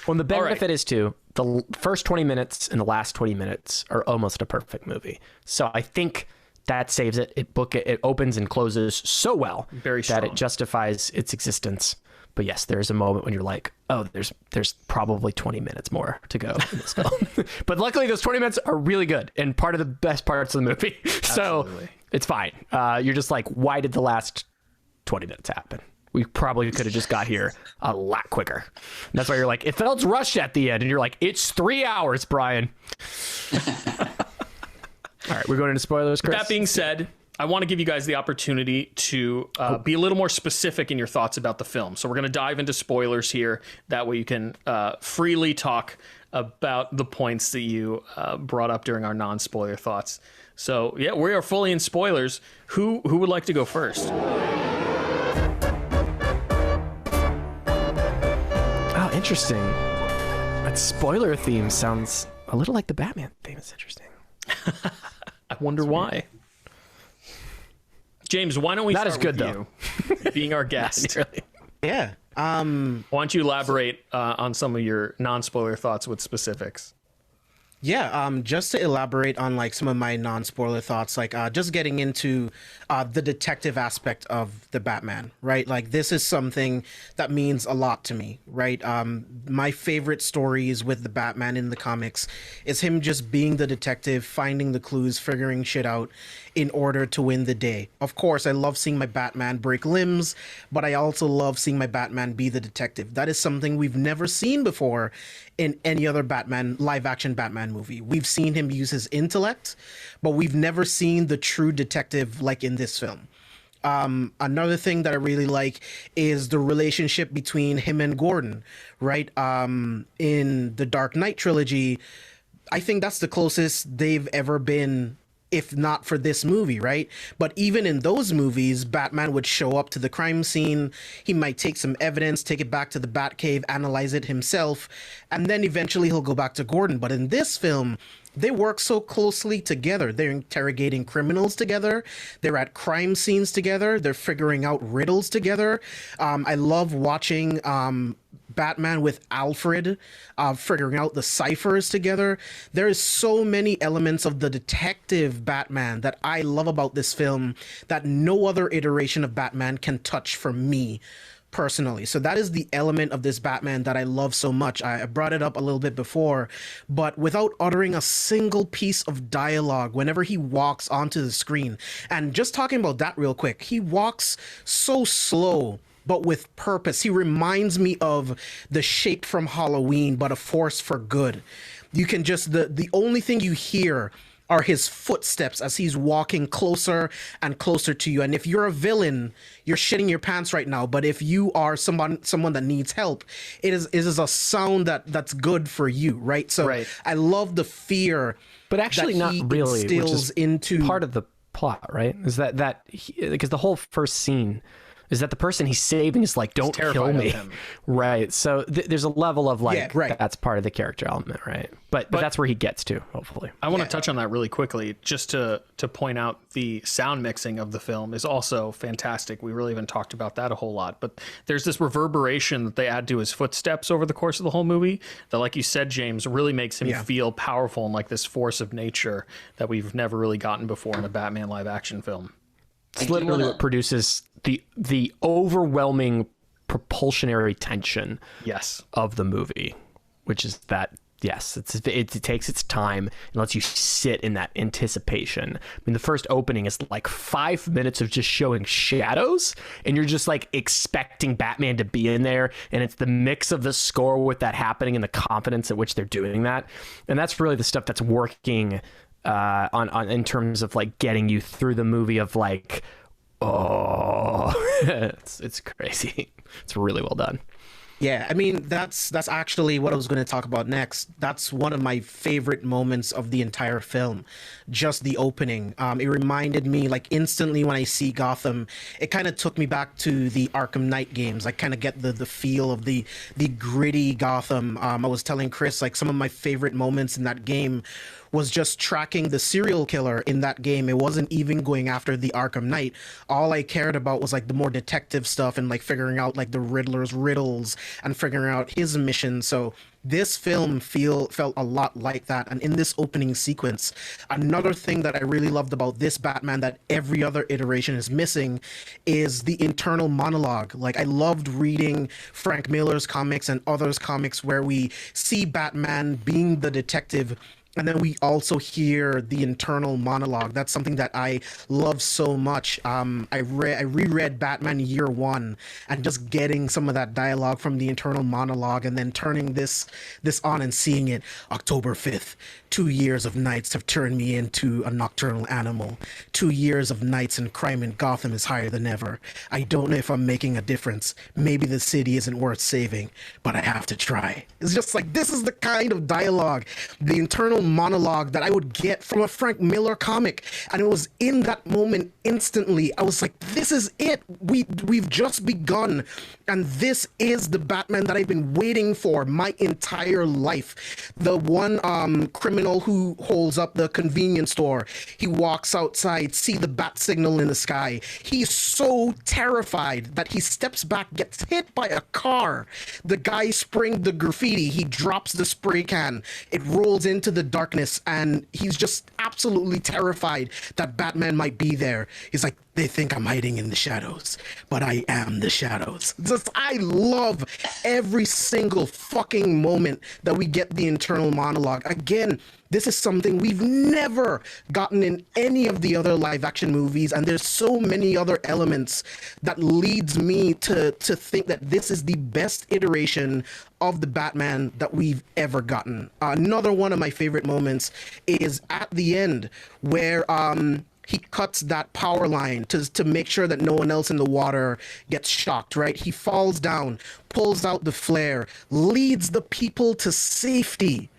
Well, the benefit is too, the first 20 minutes and the last 20 minutes are almost a perfect movie. So I think that saves it. It opens and closes so well that it justifies its existence. But yes, there's a moment when you're like, oh, there's probably 20 minutes more to go in this film. But luckily those 20 minutes are really good and part of the best parts of the movie. So it's fine. You're just like, why did the last 20 minutes happen? We probably could have just got here a lot quicker. And that's why you're like, it felt rushed at the end. And you're like, it's 3 hours, Brian. All right, we're going into spoilers, Chris. That being said, I want to give you guys the opportunity to be a little more specific in your thoughts about the film. So we're going to dive into spoilers here. That way you can freely talk about the points that you brought up during our non-spoiler thoughts. So yeah, we are fully in spoilers. Who would like to go first? Oh, interesting. That spoiler theme sounds a little like the Batman theme. It's interesting. I wonder why. James, why don't we Not start as good, with you being our guest? Yeah. Why don't you elaborate on some of your non-spoiler thoughts with specifics? Yeah, just to elaborate on like some of my non-spoiler thoughts, like just getting into the detective aspect of the Batman, right? Like this is something that means a lot to me, right? My favorite stories with the Batman in the comics is him just being the detective, finding the clues, figuring shit out in order to win the day. Of course, I love seeing my Batman break limbs, but I also love seeing my Batman be the detective. That is something we've never seen before in any other Batman, live action Batman movie. We've seen him use his intellect, but we've never seen the true detective like in this film. Another thing that I really like is the relationship between him and Gordon, right? In the Dark Knight trilogy, I think that's the closest they've ever been, if not for this movie, right? But even in those movies, Batman would show up to the crime scene. He might take some evidence, take it back to the Batcave, analyze it himself, and then eventually he'll go back to Gordon. But in this film, they work so closely together. They're interrogating criminals together. They're at crime scenes together. They're figuring out riddles together. I love watching Batman with Alfred, figuring out the ciphers together. There is so many elements of the detective Batman that I love about this film that no other iteration of Batman can touch for me personally. So that is the element of this Batman that I love so much. I brought it up a little bit before, but without uttering a single piece of dialogue whenever he walks onto the screen. And just talking about that real quick, he walks so slow but with purpose. He reminds me of the Shape from Halloween, but a force for good. You can just, the only thing you hear are his footsteps as he's walking closer and closer to you. And if you're a villain, you're shitting your pants right now. But if you are someone that needs help, it is a sound that's good for you, right? So Right. I love the fear, But actually, that not he really. Which instills is into part of the plot, right? Is because the whole first scene is that the person he's saving is like, don't kill terrified of me, him. right? So there's a level of like, Yeah, right. that's part of the character element, right? But that's where he gets to, hopefully. I want to touch on that really quickly, just to point out the sound mixing of the film is also fantastic. We really haven't talked about that a whole lot, but there's this reverberation that they add to his footsteps over the course of the whole movie that, like you said, James, really makes him feel powerful and like this force of nature that we've never really gotten before in a Batman live action film. It's literally what produces the overwhelming propulsionary tension Yes. of the movie, which is that, yes, it takes its time and lets you sit in that anticipation. I mean, the first opening is like 5 minutes of just showing shadows, and you're just like expecting Batman to be in there, and it's the mix of the score with that happening and the confidence at which they're doing that, and that's really the stuff that's working on in terms of like getting you through the movie of like, oh, it's crazy. It's really well done. Yeah, I mean, that's actually what I was going to talk about next. That's one of my favorite moments of the entire film, just the opening. It reminded me, like, instantly when I see Gotham, it kind of took me back to the Arkham Knight games. I kind of get the feel of the gritty Gotham. I was telling Chris, like, some of my favorite moments in that game was just tracking the serial killer in that game. It wasn't even going after the Arkham Knight. All I cared about was like the more detective stuff and like figuring out like the Riddler's riddles and figuring out his mission. So this film felt a lot like that. And in this opening sequence, another thing that I really loved about this Batman that every other iteration is missing is the internal monologue. Like, I loved reading Frank Miller's comics and others' comics where we see Batman being the detective, and then we also hear the internal monologue. That's something that I love so much. I reread Batman Year One, and just getting some of that dialogue from the internal monologue, and then turning this on and seeing it. October 5th, 2 years of nights have turned me into a nocturnal animal. 2 years of nights and crime in Gotham is higher than ever. I don't know if I'm making a difference. Maybe the city isn't worth saving, but I have to try. It's just like, this is the kind of dialogue, the internal monologue that I would get from a Frank Miller comic. And it was in that moment instantly, I was like, this is it. We've just begun. And this is the Batman that I've been waiting for my entire life. The one criminal who holds up the convenience store, he walks outside, see the bat signal in the sky. He's so terrified that he steps back, gets hit by a car. The guy spraying the graffiti, he drops the spray can. It rolls into the darkness, and he's just absolutely terrified that Batman might be there. He's like, they think I'm hiding in the shadows, but I am the shadows. I love every single fucking moment that we get the internal monologue. Again, this is something we've never gotten in any of the other live action movies, and there's so many other elements that leads me to think that this is the best iteration of the Batman that we've ever gotten. Another one of my favorite moments is at the end where he cuts that power line to make sure that no one else in the water gets shocked, right? He falls down, pulls out the flare, leads the people to safety.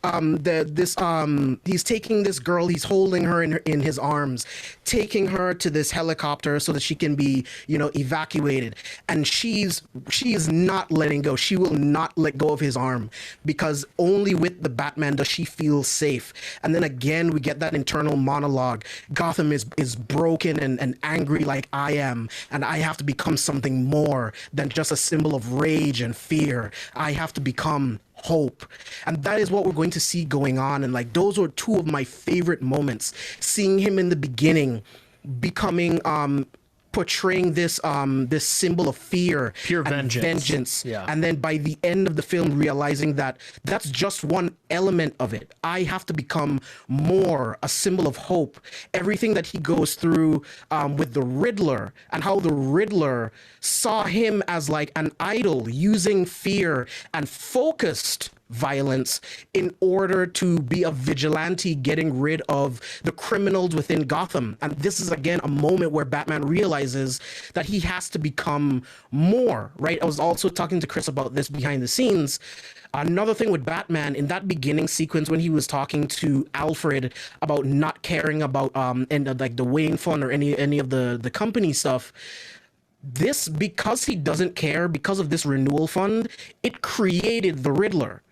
He's taking this girl, he's holding her in his arms, taking her to this helicopter so that she can be, evacuated. And she is not letting go. She will not let go of his arm, because only with the Batman does she feel safe. And then again, we get that internal monologue. Gotham is broken and angry like I am, and I have to become something more than just a symbol of rage and fear. I have to become hope. And that is what we're going to see going on. And like, those were two of my favorite moments, seeing him in the beginning becoming portraying this this symbol of fear, Pure and vengeance. Yeah. And then by the end of the film realizing that that's just one element of it. I have to become more a symbol of hope. Everything that he goes through with the Riddler, and how the Riddler saw him as like an idol, using fear and focused violence in order to be a vigilante, getting rid of the criminals within Gotham. And this is again a moment where Batman realizes that he has to become more, right? I was also talking to Chris about this behind the scenes. Another thing with Batman, in that beginning sequence when he was talking to Alfred about not caring about and like the Wayne Fund or any of the company stuff, this, because he doesn't care, because of this renewal fund, it created the Riddler.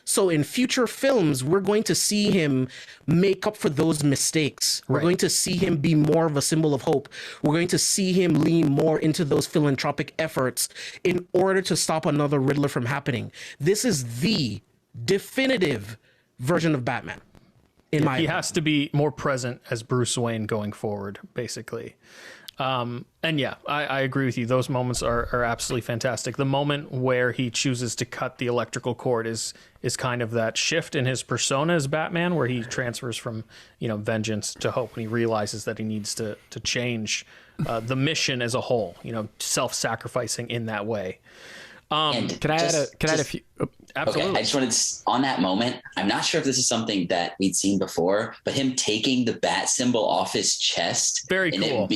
So in future films, we're going to see him make up for those mistakes. We're going to see him be more of a symbol of hope. We're going to see him lean more into those philanthropic efforts in order to stop another Riddler from happening. This is the definitive version of Batman. He has to be more present as Bruce Wayne going forward, basically. And yeah, I agree with you. Those moments are absolutely fantastic. The moment where he chooses to cut the electrical cord is kind of that shift in his persona as Batman, where he transfers from, vengeance to hope, and he realizes that he needs to change the mission as a whole, self-sacrificing in that way. And Can I add a few? Absolutely. Okay, I just wanted to, on that moment, I'm not sure if this is something that we'd seen before, but him taking the bat symbol off his chest. Very and cool.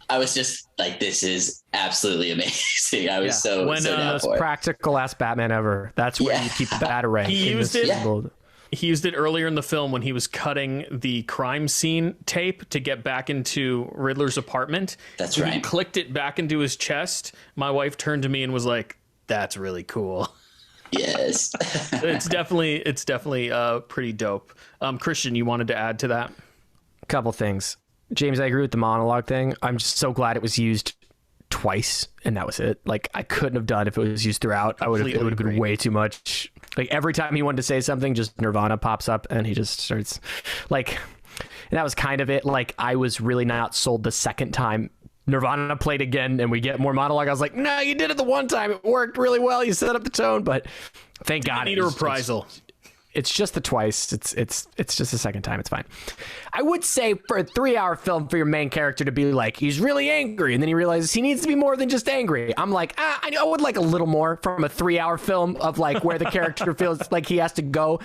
I was just like, this is absolutely amazing. I was so down for it. Practical ass Batman ever. That's where you keep the Batarang. He used it. Symbol. He used it earlier in the film when he was cutting the crime scene tape to get back into Riddler's apartment. That's When right. He clicked it back into his chest. My wife turned to me and was like, "That's really cool." Yes. It's definitely pretty dope. Christian, you wanted to add to that? Couple things. James, I agree with the monologue thing. I'm just so glad it was used twice and that was it. Like, I couldn't have done if it was used throughout. It would have been way too much. Like, every time he wanted to say something, just Nirvana pops up and he just starts like, and that was kind of it. Like, I was really not sold the second time Nirvana played again and we get more monologue. I was like, no, you did it the one time. It worked really well. You set up the tone, but thank God. Need a reprisal. It's just the twice. It's just the second time. It's fine. I would say for a 3-hour film for your main character to be like, he's really angry, and then he realizes he needs to be more than just angry. I'm like, I would like a little more from a 3-hour film of like where the character feels like he has to go.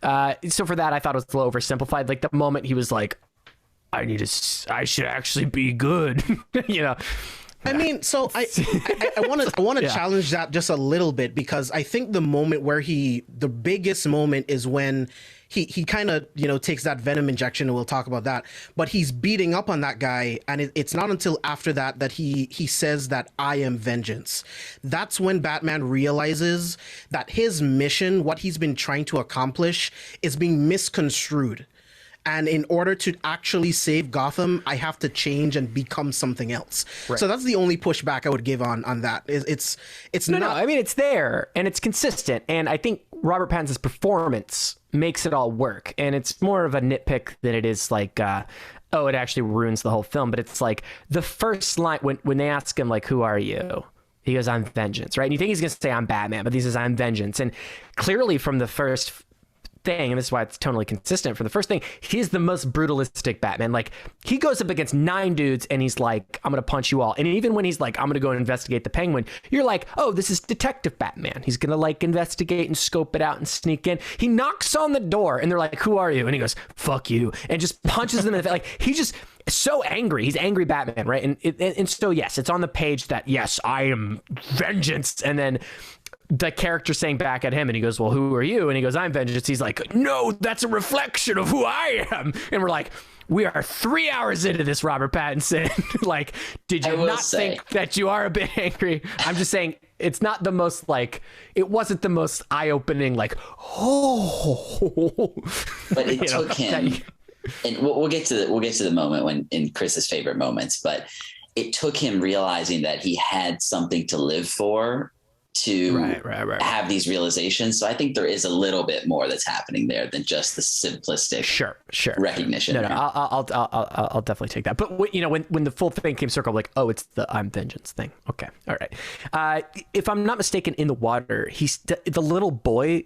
So for that, I thought it was a little oversimplified. Like the moment he was like, I should actually be good, I mean, so I want to challenge that just a little bit, because I think the moment where the biggest moment is when he kind of, takes that venom injection, and we'll talk about that, but he's beating up on that guy. And it's not until after that he says that I am vengeance. That's when Batman realizes that his mission, what he's been trying to accomplish, is being misconstrued. And in order to actually save Gotham, I have to change and become something else. Right. So that's the only pushback I would give on that. It's not. No, I mean, it's there and it's consistent. And I think Robert Pattinson's performance makes it all work. And it's more of a nitpick than it is like, it actually ruins the whole film. But it's like the first line when they ask him, like, who are you? He goes, I'm vengeance, right? And you think he's going to say I'm Batman, but he says I'm vengeance. And clearly from the first thing, and this is why it's totally consistent, for the first thing, he's the most brutalistic Batman. Like, he goes up against 9 dudes and he's like, I'm gonna punch you all. And even when he's like, I'm gonna go and investigate the Penguin, you're like, oh, this is Detective Batman. He's gonna like investigate and scope it out and sneak in. He knocks on the door and they're like, who are you? And he goes, fuck you, and just punches them in the face. Like, he's just so angry. He's angry Batman, right? And so yes, it's on the page that yes, I am vengeance, and then the character saying back at him, and he goes, well, who are you? And he goes, I'm vengeance. He's like, no, that's a reflection of who I am. And we're like, we are 3 hours into this, Robert Pattinson. Like, did you not think that you are a bit angry? I'm just saying, it's not the most like, it wasn't the most eye-opening, like, oh. But it took him, and we'll get to the moment when in Chris's favorite moments, but it took him realizing that he had something to live for to Right. have these realizations. So I think there is a little bit more that's happening there than just the simplistic Sure. recognition. No, I'll definitely take that. But when the full thing came circle, I'm like, oh, it's the I'm vengeance thing. Okay, all right. If I'm not mistaken, in the water, he's the little boy,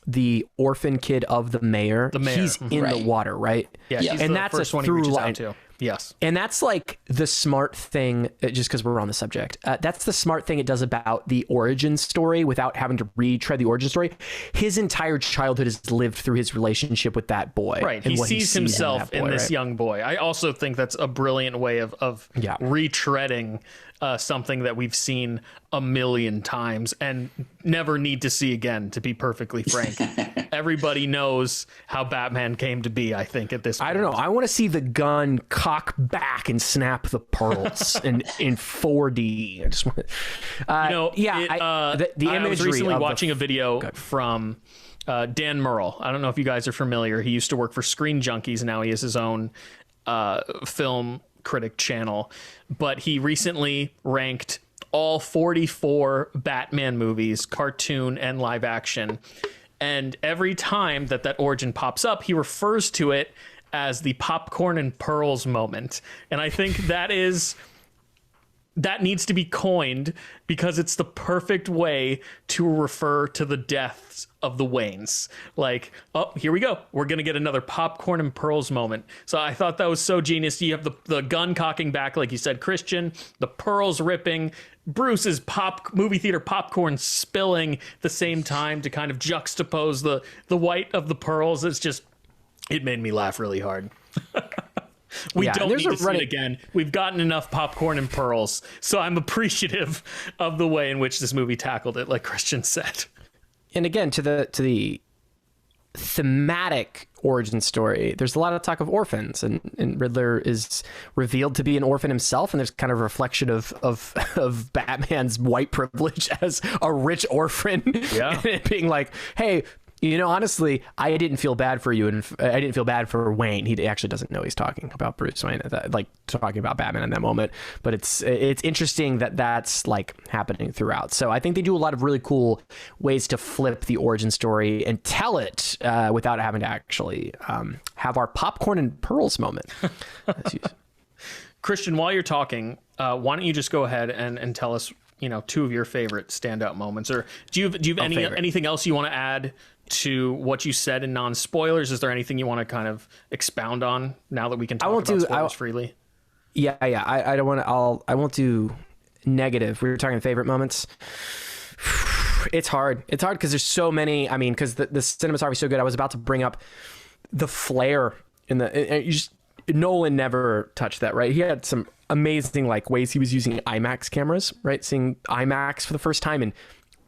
the orphan kid of the mayor. He's in the water, right? Yeah, Yeah. he's And the that's first a one he reaches through out line. to. Yes. And that's like the smart thing, just because we're on the subject. That's the smart thing it does about the origin story without having to retread the origin story. His entire childhood is lived through his relationship with that boy. Right. And He what sees in himself that boy, in this right? young boy. I also think that's a brilliant way of retreading something that we've seen a million times and never need to see again, to be perfectly frank. Everybody knows how Batman came to be, I think, at this point. I don't know. I want to see the gun cock back and snap the pearls in 4D. I just want the I imagery was recently of watching a video from Dan Murrell. I don't know if you guys are familiar. He used to work for Screen Junkies. Now he has his own film critic channel. But he recently ranked all 44 Batman movies, cartoon and live action. And every time that origin pops up, he refers to it as the popcorn and pearls moment. And I think that needs to be coined because it's the perfect way to refer to the deaths of the Waynes. Like, oh, here we go. We're going to get another popcorn and pearls moment. So I thought that was so genius. You have the gun cocking back, like you said, Christian, the pearls ripping, Bruce's movie theater popcorn spilling at the same time to kind of juxtapose the white of the pearls. It made me laugh really hard. We don't need to see it again. We've gotten enough popcorn and pearls. So I'm appreciative of the way in which this movie tackled it, like Christian said. And again, to the thematic origin story, there's a lot of talk of orphans, and Riddler is revealed to be an orphan himself, and there's kind of a reflection of Batman's white privilege as a rich orphan. Yeah. And it being like, hey, honestly, I didn't feel bad for you, and I didn't feel bad for Wayne. He actually doesn't know he's talking about Bruce Wayne, like talking about Batman in that moment. But it's interesting that that's like happening throughout. So I think they do a lot of really cool ways to flip the origin story and tell it without having to actually have our popcorn and pearls moment. Christian, while you're talking, why don't you just go ahead and tell us, two of your favorite standout moments, or do you have anything else you want to add to what you said in non-spoilers? Is there anything you want to kind of expound on now that we can talk about spoilers freely? Yeah. I don't want to. I won't do negative. We were talking favorite moments. It's hard. It's hard because there's so many. I mean, because the cinematography is so good. I was about to bring up the flare in the. Nolan never touched that, right? He had some amazing ways he was using IMAX cameras, right? Seeing IMAX for the first time in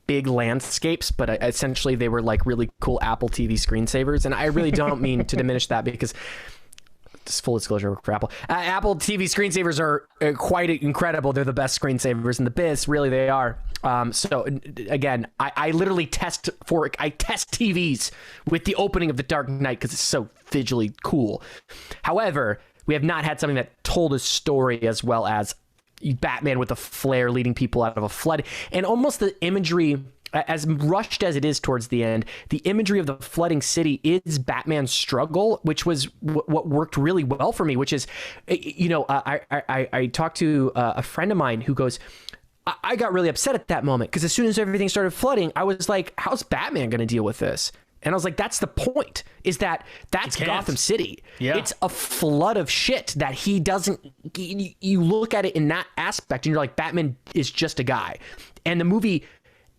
big landscapes, but essentially they were really cool Apple TV screensavers. And I really don't mean to diminish that, because just full disclosure for Apple. Apple TV screensavers are quite incredible. They're the best screensavers in the biz. Really, they are. So again, I literally test TVs with the opening of The Dark Knight because it's so visually cool. However, we have not had something that told a story as well as Batman with a flare leading people out of a flood, and almost the imagery, as rushed as it is towards the end, the imagery of the flooding city is Batman's struggle, which was what worked really well for me, which is, I talked to a friend of mine who goes, I got really upset at that moment because as soon as everything started flooding, I was like, how's Batman going to deal with this? And I was like, that's the point, is that's Gotham City. Yeah. It's a flood of shit that he doesn't, you look at it in that aspect and you're like, Batman is just a guy. And the movie,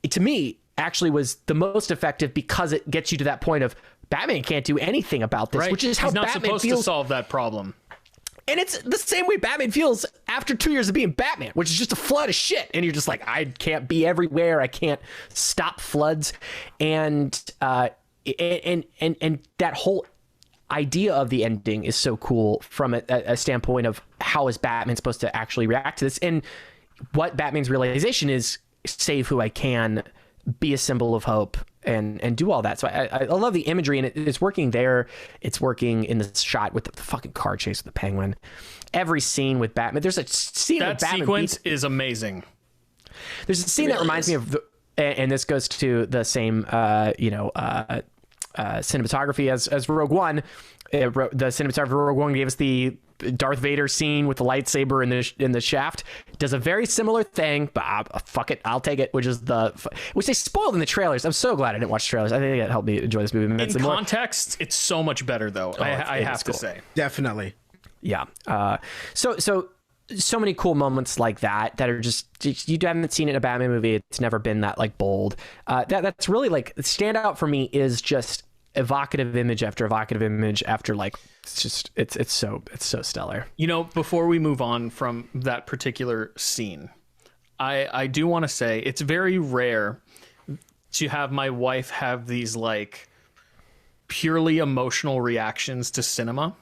to me, actually was the most effective because it gets you to that point of Batman can't do anything about this, right. which is how He's not Batman supposed feels. to solve that problem. And it's the same way Batman feels after 2 years of being Batman, which is just a flood of shit. And you're just like, I can't be everywhere. I can't stop floods. And that whole idea of the ending is so cool from a standpoint of how is Batman supposed to actually react to this, and what Batman's realization is: save who I can, be a symbol of hope, and do all that. So I love the imagery, and it's working there. It's working in the shot with the fucking car chase with the Penguin. Every scene with Batman, there's a scene that with Batman sequence is amazing. There's a scene that reminds me of, and this goes to the same, cinematography as Rogue One. The cinematography of Rogue One gave us the Darth Vader scene with the lightsaber in the shaft. Does a very similar thing, but fuck it, I'll take it. Which they spoiled in the trailers. I'm so glad I didn't watch trailers. I think it helped me enjoy this movie immensely more. In context, it's so much better though. I have to say, Definitely. Yeah. So many cool moments like that are just, you haven't seen it in a Batman movie. It's never been that like bold. That's really like the standout for me is just evocative image after evocative image after like it's so stellar. Before we move on from that particular scene, I do want to say it's very rare to have my wife have these like purely emotional reactions to cinema.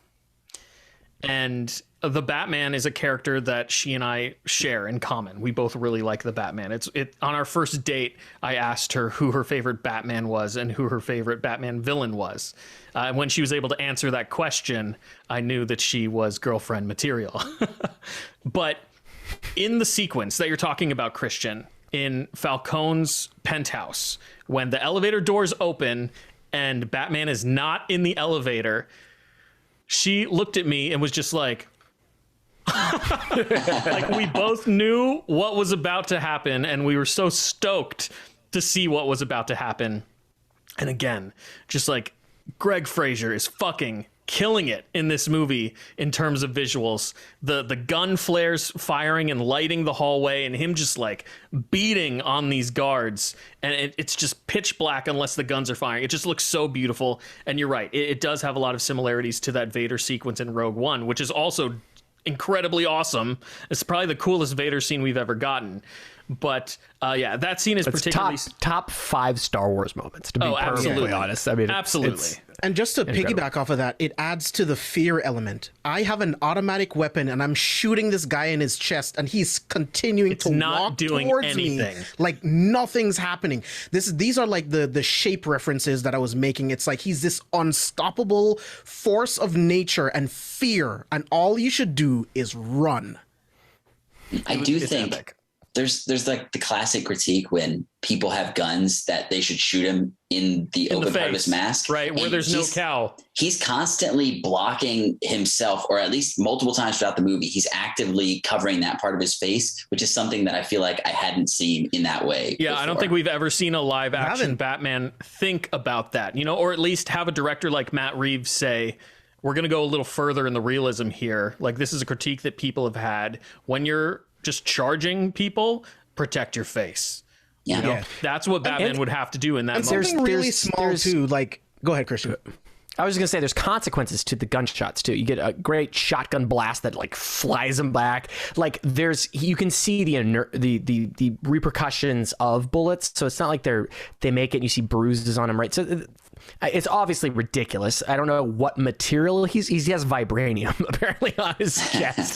And the Batman is a character that she and I share in common. We both really like the Batman. On our first date, I asked her who her favorite Batman was and who her favorite Batman villain was. When she was able to answer that question, I knew that she was girlfriend material. But in the sequence that you're talking about, Christian, in Falcone's penthouse, when the elevator doors open and Batman is not in the elevator, she looked at me and was just like, like we both knew what was about to happen and we were so stoked to see what was about to happen. And again, just like Greg Fraser is fucking killing it in this movie in terms of visuals. The gun flares firing and lighting the hallway and him just like beating on these guards, and it's just pitch black unless the guns are firing. It just looks so beautiful. And you're right, it does have a lot of similarities to that Vader sequence in Rogue One, which is also incredibly awesome. It's probably the coolest Vader scene we've ever gotten. But that scene is particularly top 5 Star Wars moments, to be perfectly honest. I mean, absolutely. And just to piggyback off of that, it adds to the fear element. I have an automatic weapon and I'm shooting this guy in his chest and he's continuing to walk towards me like nothing's happening. These are like the shape references that I was making. It's like he's this unstoppable force of nature and fear, and all you should do is run. I do think epic. There's like the classic critique when people have guns that they should shoot him in the open part of his mask. Right, where there's no cowl. He's constantly blocking himself, or at least multiple times throughout the movie, he's actively covering that part of his face, which is something that I feel like I hadn't seen in that way before. I don't think we've ever seen a live action Batman think about that, or at least have a director like Matt Reeves say, we're going to go a little further in the realism here. Like, this is a critique that people have had. When you're just charging people, protect your face. That's what Batman would have to do in that moment. Something really small too. Like, go ahead, Christian. I was just gonna say, there's consequences to the gunshots too. You get a great shotgun blast that like flies them back. Like you can see the repercussions of bullets. So it's not like they make it and you see bruises on them, right? So it's obviously ridiculous. I don't know what material he has vibranium apparently on his chest.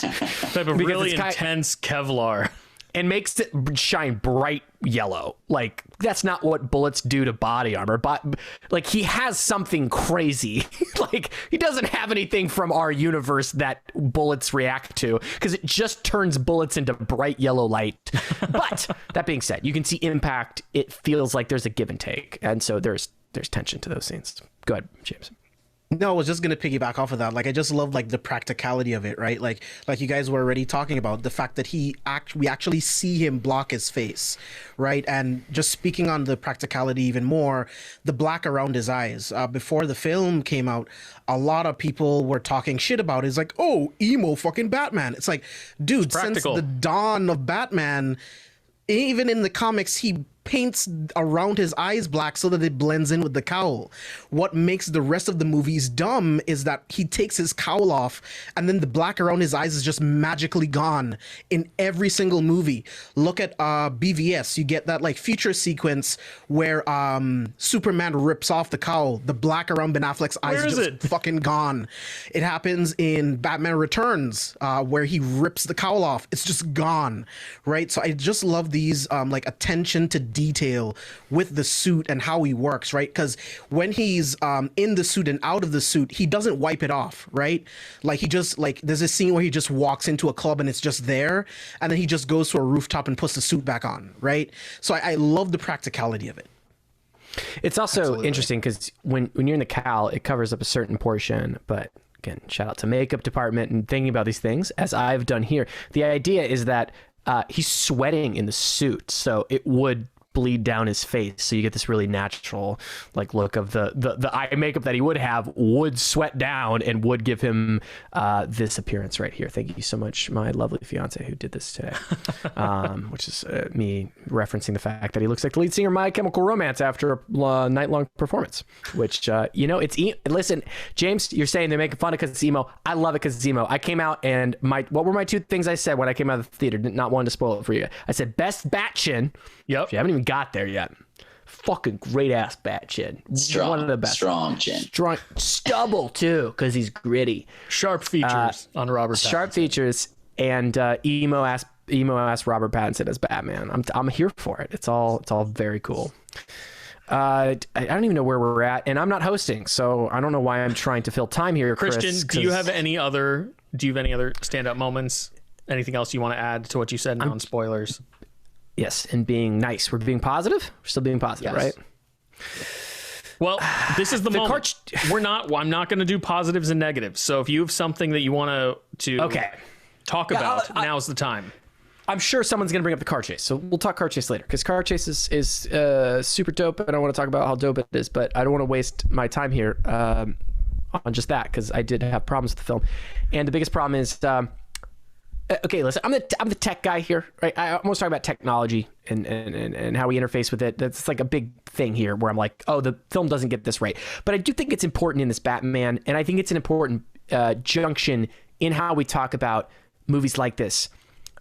Type of really intense Kevlar. And makes it shine bright yellow. Like, that's not what bullets do to body armor. But like, he has something crazy. Like, he doesn't have anything from our universe that bullets react to, because it just turns bullets into bright yellow light. But that being said, you can see impact. It feels like there's a give and take, and so there's tension to those scenes. Go ahead, James. No, I was just going to piggyback off of that. Like, I just love like the practicality of it, right? Like you guys were already talking about the fact that we actually see him block his face, right? And just speaking on the practicality even more, the black around his eyes. Before the film came out, a lot of people were talking shit about it. It's like, oh, emo fucking Batman. It's like, dude, since the dawn of Batman, even in the comics, he paints around his eyes black so that it blends in with the cowl. What makes the rest of the movies dumb is that he takes his cowl off and then the black around his eyes is just magically gone in every single movie. Look at BVS. You get that like future sequence where Superman rips off the cowl. The black around Ben Affleck's eyes is just fucking gone. It happens in Batman Returns where he rips the cowl off. It's just gone, right? So I just love these like attention to detail with the suit and how he works, right? Because when he's in the suit and out of the suit, he doesn't wipe it off, right? Like he just like there's a scene where he just walks into a club and it's just there, and then he just goes to a rooftop and puts the suit back on, right? So I love the practicality of it. It's also Absolutely. Interesting because when you're in the cowl, it covers up a certain portion, but again, shout out to makeup department and thinking about these things as I've done here. The idea is that he's sweating in the suit, so it would bleed down his face, so you get this really natural like look of the eye makeup that he would have would sweat down and would give him this appearance right here. Thank you so much, my lovely fiance who did this today. Which is me referencing the fact that he looks like the lead singer of My Chemical Romance after a night-long performance, which it's listen, James, you're saying they're making fun of because it's emo. I love it because it's emo. I came out and what were my two things I said when I came out of the theater? Not wanting to spoil it for you. I said best bat chin. Yep. You haven't even got there yet. Fucking great ass bat chin. Strong, One of the best. strong chin. Strong stubble too, because he's gritty. Sharp features on Robert Pattinson. Sharp features and emo ass Robert Pattinson as Batman. I'm here for it. It's all very cool. I don't even know where we're at, and I'm not hosting, so I don't know why I'm trying to fill time here. Christian, Chris, do you have any other standout moments? Anything else you want to add to what you said? Non-spoilers. Yes, and being nice. We're being positive. We're still being positive, Yes. right? Well, this is the moment. I'm not going to do positives and negatives. So if you have something that you want to talk about, now's the time. I'm sure someone's going to bring up the car chase, so we'll talk car chase later, because car chase is super dope, and I want to talk about how dope it is, but I don't want to waste my time here on just that, because I did have problems with the film. And the biggest problem is... okay, listen, I'm the tech guy here, right? I almost talk about technology and how we interface with it. That's like a big thing here where I'm like, oh, the film doesn't get this right. But I do think it's important in this Batman, and I think it's an important junction in how we talk about movies like this,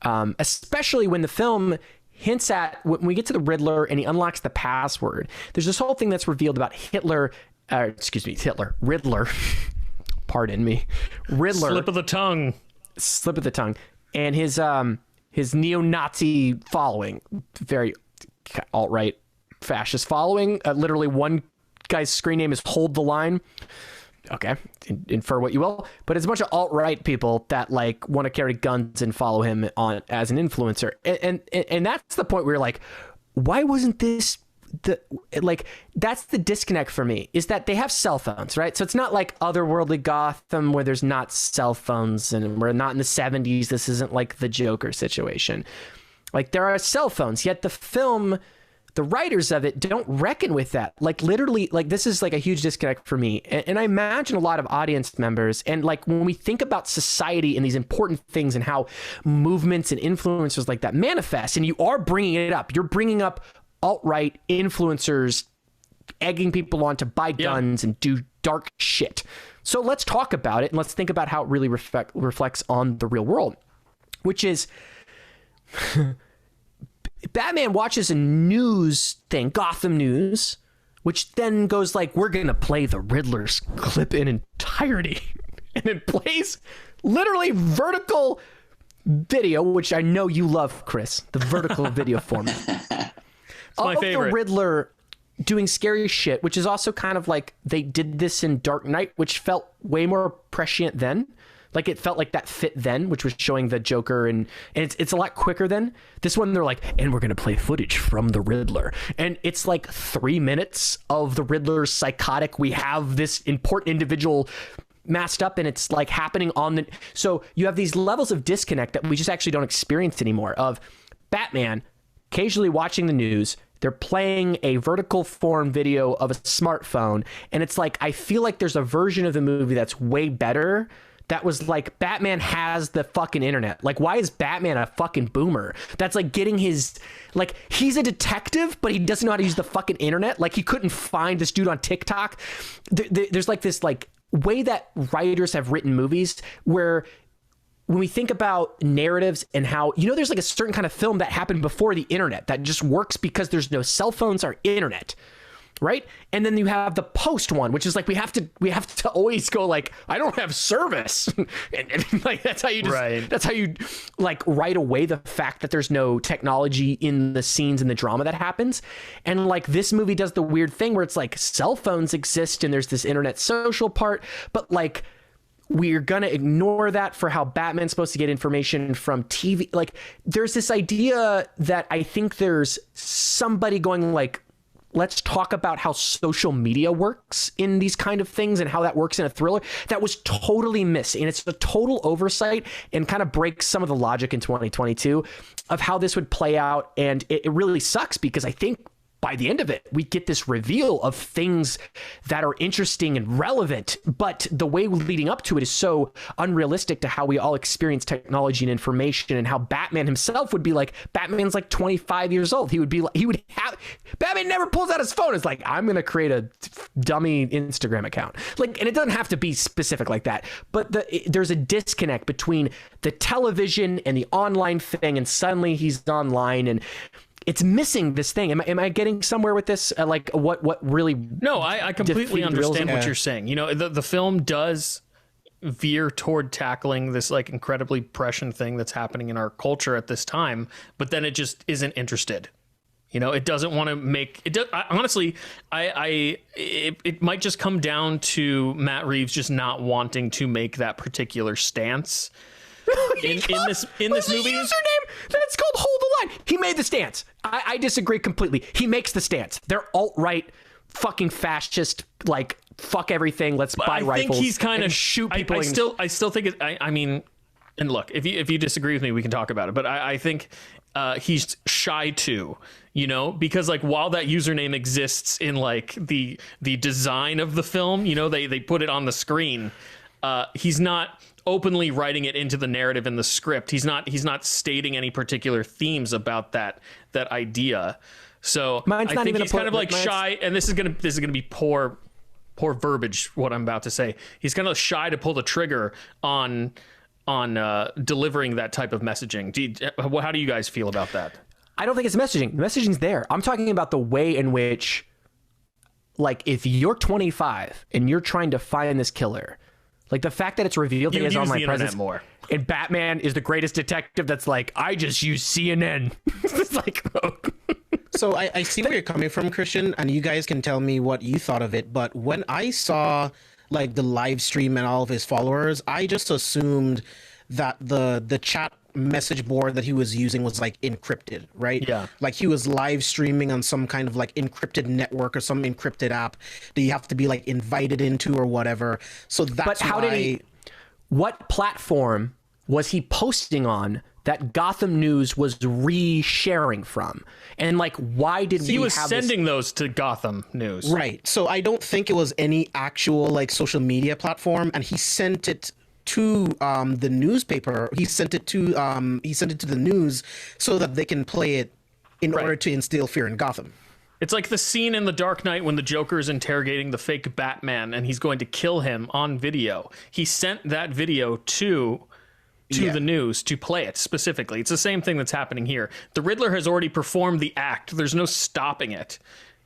especially when the film hints at, when we get to the Riddler and he unlocks the password, there's this whole thing that's revealed about Riddler. Pardon me. Riddler. Slip of the tongue. And his neo-Nazi following, very alt-right fascist following. Literally one guy's screen name is Hold the Line. Okay, infer what you will. But it's a bunch of alt-right people that like want to carry guns and follow him on as an influencer. And that's the point where you're like, why wasn't this... that's the disconnect for me, is that they have cell phones, right? So it's not like otherworldly Gotham where there's not cell phones, and we're not in the 70s. This isn't like the Joker situation. Like, there are cell phones, yet the film, the writers of it don't reckon with that. Like, literally, like, this is like a huge disconnect for me. And I imagine a lot of audience members, and like when we think about society and these important things and how movements and influencers like that manifest, and you are bringing it up, you're bringing up alt-right influencers egging people on to buy guns and do dark shit. So let's talk about it, and let's think about how it really reflects on the real world, which is Batman watches a news thing, Gotham News, which then goes like, we're going to play the Riddler's clip in entirety. And it plays literally vertical video, which I know you love, Chris, the vertical video format. My favorite. The Riddler doing scary shit, which is also kind of like they did this in Dark Knight, which felt way more prescient then. Like, it felt like that fit then, which was showing the Joker, and it's a lot quicker than this one. They're like, and we're going to play footage from the Riddler. And it's like 3 minutes of the Riddler's psychotic. We have this important individual masked up, and it's like happening on the... So you have these levels of disconnect that we just actually don't experience anymore, of Batman occasionally watching the news. They're playing a vertical form video of a smartphone, and it's like, I feel like there's a version of the movie that's way better that was like, Batman has the fucking internet. Like, why is Batman a fucking boomer? That's like getting his, like, he's a detective, but he doesn't know how to use the fucking internet. Like, he couldn't find this dude on TikTok. There's like this like way that writers have written movies where, when we think about narratives and how, there's like a certain kind of film that happened before the internet that just works because there's no cell phones or internet. right? And then you have the post one, which is like we have to always go like, I don't have service. and like that's how you that's how you like write away the fact that there's no technology in the scenes and the drama that happens. And like this movie does the weird thing where it's like cell phones exist and there's this internet social part, but like we're gonna ignore that for how Batman's supposed to get information from TV. Like there's this idea that I think there's somebody going like, let's talk about how social media works in these kind of things and how that works in a thriller. That was totally missed. And it's a total oversight and kind of breaks some of the logic in 2022 of how this would play out. And it really sucks because I think by the end of it, we get this reveal of things that are interesting and relevant, but the way leading up to it is so unrealistic to how we all experience technology and information, and how Batman himself would be like, Batman's like 25 years old. Batman never pulls out his phone. It's like, I'm going to create a dummy Instagram account. Like, and it doesn't have to be specific like that, but there's a disconnect between the television and the online thing, and suddenly he's online and it's missing this thing. Am I getting somewhere with this? Like what really? No, I completely understand what you're saying. You know, the film does veer toward tackling this like incredibly prescient thing that's happening in our culture at this time, but then it just isn't interested. You know, it doesn't want to make it. Honestly, it might just come down to Matt Reeves just not wanting to make that particular stance. in this movie, username that's called Hold the Line. He made the stance. I disagree completely. He makes the stance. They're alt-right, fucking fascist, like fuck everything. Let's buy rifles. I think he's kind of shoot people. I still think it. I mean, and look, if you disagree with me, we can talk about it. But I think he's shy too. You know, because like while that username exists in like the design of the film, you know, they put it on the screen. He's not openly writing it into the narrative in the script. He's not stating any particular themes about that idea. So I think he's kind of like shy, and this is gonna be poor verbiage what I'm about to say. He's kind of shy to pull the trigger on delivering that type of messaging. How do you guys feel about that? I don't think it's messaging. The messaging's there. I'm talking about the way in which, like, if you're 25 and you're trying to find this killer, like the fact that it's revealed that he has online presence more. And Batman is the greatest detective that's like, I just use CNN. It's like, oh. So I see where you're coming from, Christian, and you guys can tell me what you thought of it. But when I saw like the live stream and all of his followers, I just assumed that the chat message board that he was using was like encrypted, right? Yeah. Like he was live streaming on some kind of like encrypted network or some encrypted app that you have to be like invited into or whatever. So that's what platform was he posting on that Gotham News was re-sharing from? And like, why did he was sending those to Gotham News? Right. So I don't think it was any actual like social media platform, and he sent it to the newspaper. He sent it to the news so that they can play it in order to instill fear in Gotham. It's like the scene in The Dark Knight when the Joker is interrogating the fake Batman and he's going to kill him on video. He sent that video to the news to play it specifically. It's the same thing that's happening here. The Riddler has already performed the act. There's no stopping it.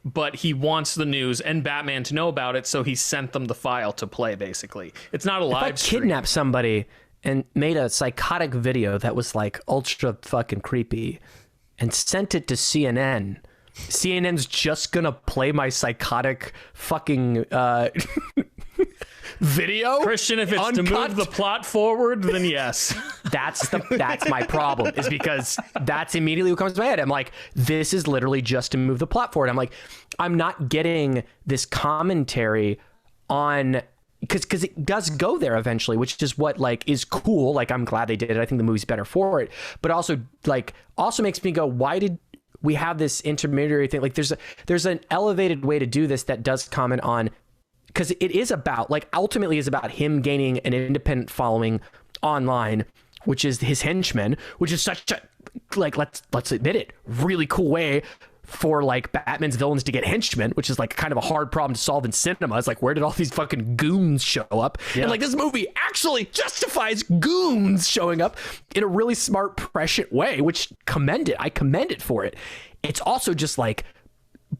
But he wants the news and Batman to know about it, so he sent them the file to play, basically. It's not a live stream. If I kidnapped somebody and made a psychotic video that was like ultra fucking creepy and sent it to CNN, CNN's just gonna play my psychotic fucking video? Christian, if it's uncut to move the plot forward, then yes. That's my problem, is because that's immediately what comes to my head. I'm like, this is literally just to move the plot forward. I'm like, I'm not getting this commentary on, because it does go there eventually, which is what like is cool. Like, I'm glad they did it. I think the movie's better for it, but also makes me go, why did we have this intermediary thing? Like there's an elevated way to do this that does comment on, because it is about, like, ultimately is about him gaining an independent following online, which is his henchmen, which is such a, like, let's admit it, really cool way for like Batman's villains to get henchmen, which is like kind of a hard problem to solve in cinema. It's like, where did all these fucking goons show up? Yeah. And like, this movie actually justifies goons showing up in a really smart, prescient way, which I commend it for it. It's also just like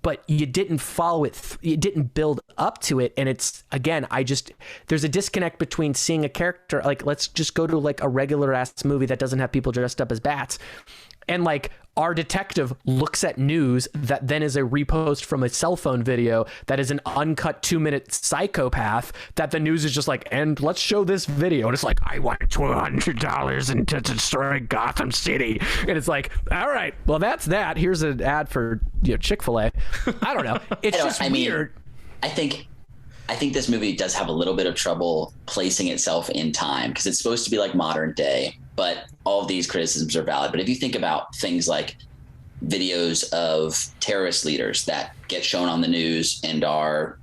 but you didn't follow it. You didn't build up to it. And it's, again, there's a disconnect between seeing a character, like, let's just go to like a regular ass movie that doesn't have people dressed up as bats. And like our detective looks at news that then is a repost from a cell phone video that is an uncut 2-minute psychopath that the news is just like, and let's show this video. And it's like, I want $200 and to destroy Gotham City. And it's like, all right, well, that's that. Here's an ad for Chick-fil-A. I don't know. It's just weird. I think this movie does have a little bit of trouble placing itself in time because it's supposed to be like modern day, but all of these criticisms are valid. But if you think about things like videos of terrorist leaders that get shown on the news and are,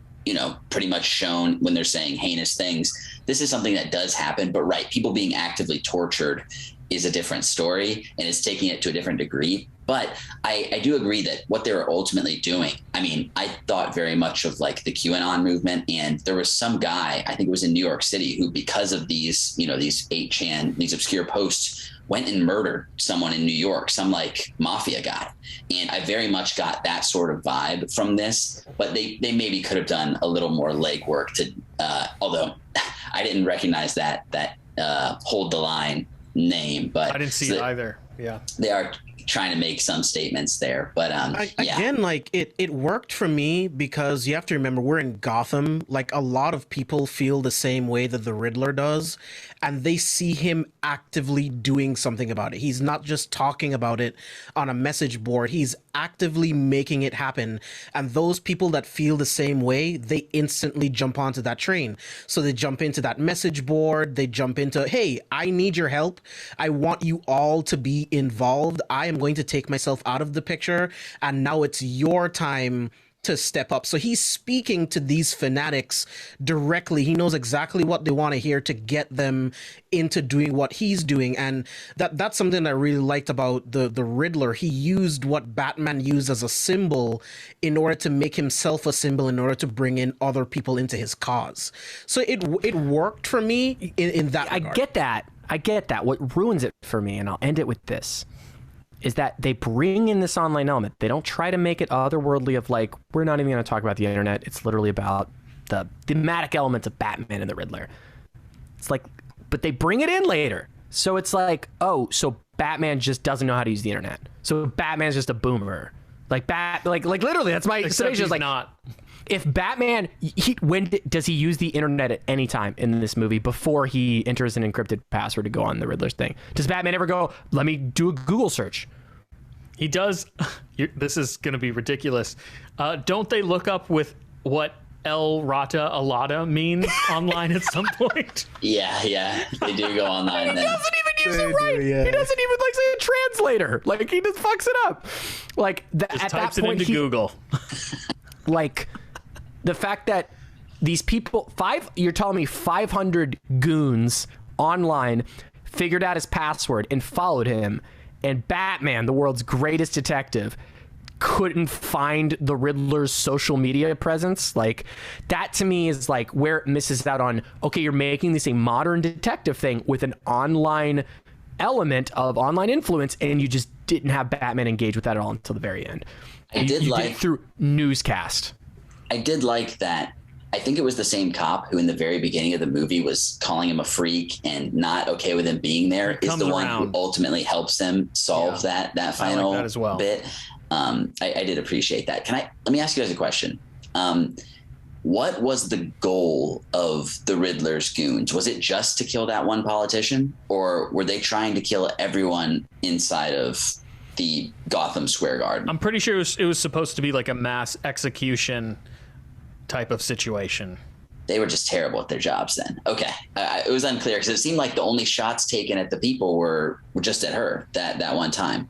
pretty much shown when they're saying heinous things, this is something that does happen. But right, people being actively tortured is a different story and it's taking it to a different degree. But I do agree that what they were ultimately doing, I mean, I thought very much of like the QAnon movement, and there was some guy, I think it was in New York City, who because of these, these 8chan, these obscure posts, went and murdered someone in New York, some like mafia guy. And I very much got that sort of vibe from this, but they maybe could have done a little more legwork to, although I didn't recognize that Hold the Line name, but I didn't see it either. Yeah. They are trying to make some statements there, but again, like it worked for me because you have to remember we're in Gotham. Like a lot of people feel the same way that the Riddler does, and they see him actively doing something about it. He's not just talking about it on a message board, he's actively making it happen. And those people that feel the same way, they instantly jump onto that train. So they jump into that message board, they jump into, hey, I need your help, I want you all to be involved, I am going to take myself out of the picture, and now it's your time to step up. So he's speaking to these fanatics directly. He knows exactly what they want to hear to get them into doing what he's doing. And that's something I really liked about the Riddler. He used what Batman used as a symbol in order to make himself a symbol, in order to bring in other people into his cause. So it worked for me in that regard. I get that. What ruins it for me, and I'll end it with this, is that they bring in this online element. They don't try to make it otherworldly of like, we're not even going to talk about the internet. It's literally about the thematic elements of Batman and the Riddler. It's like, but they bring it in later. So it's like, oh, so Batman just doesn't know how to use the internet. So Batman's just a boomer. Like literally, that's my summation. Is like, not. If Batman, does he use the internet at any time in this movie before he enters an encrypted password to go on the Riddler's thing? Does Batman ever go, let me do a Google search? He does. This is going to be ridiculous. Don't they look up with what El Rata Alada means online at some point? Yeah, they do go online. He doesn't even use it right. Yeah. He doesn't even like say a translator. Like he just fucks it up. Like just at types that point, it into Google. Like the fact that these people, you're telling me 500 goons online figured out his password and followed him, and Batman, the world's greatest detective, couldn't find the Riddler's social media presence. Like that to me is like where it misses out on, okay, you're making this a modern detective thing with an online element of online influence, and you just didn't have Batman engage with that at all until the very end. You did it through newscast. I did like that. I think it was the same cop who in the very beginning of the movie was calling him a freak and not okay with him being there, is the one who ultimately helps them solve that final that as well. bit. I did appreciate that. Let me ask you guys a question. What was the goal of the Riddler's goons? Was it just to kill that one politician, or were they trying to kill everyone inside of the Gotham Square Garden? I'm pretty sure it was supposed to be like a mass execution type of situation. They were just terrible at their jobs then. Okay. It was unclear because it seemed like the only shots taken at the people were just at her that one time.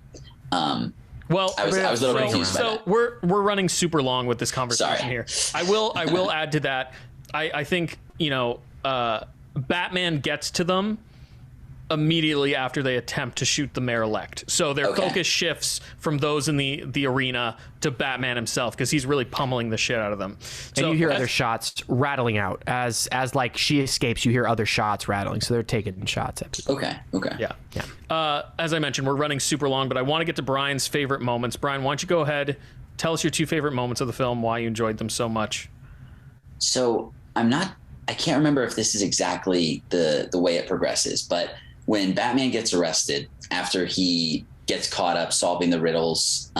Well, I was a little confused by that. We're running super long with this conversation Sorry. here. I will add to that. I think, Batman gets to them immediately after they attempt to shoot the mayor-elect. So their focus shifts from those in the arena to Batman himself, because he's really pummeling the shit out of them. And you hear other shots rattling out as like she escapes. You hear other shots rattling, so they're taking shots at people. Okay. Yeah. As I mentioned, we're running super long, but I want to get to Brian's favorite moments. Brian, why don't you go ahead, tell us your 2 favorite moments of the film, why you enjoyed them so much. So I can't remember if this is exactly the way it progresses, but when Batman gets arrested after he gets caught up solving the riddles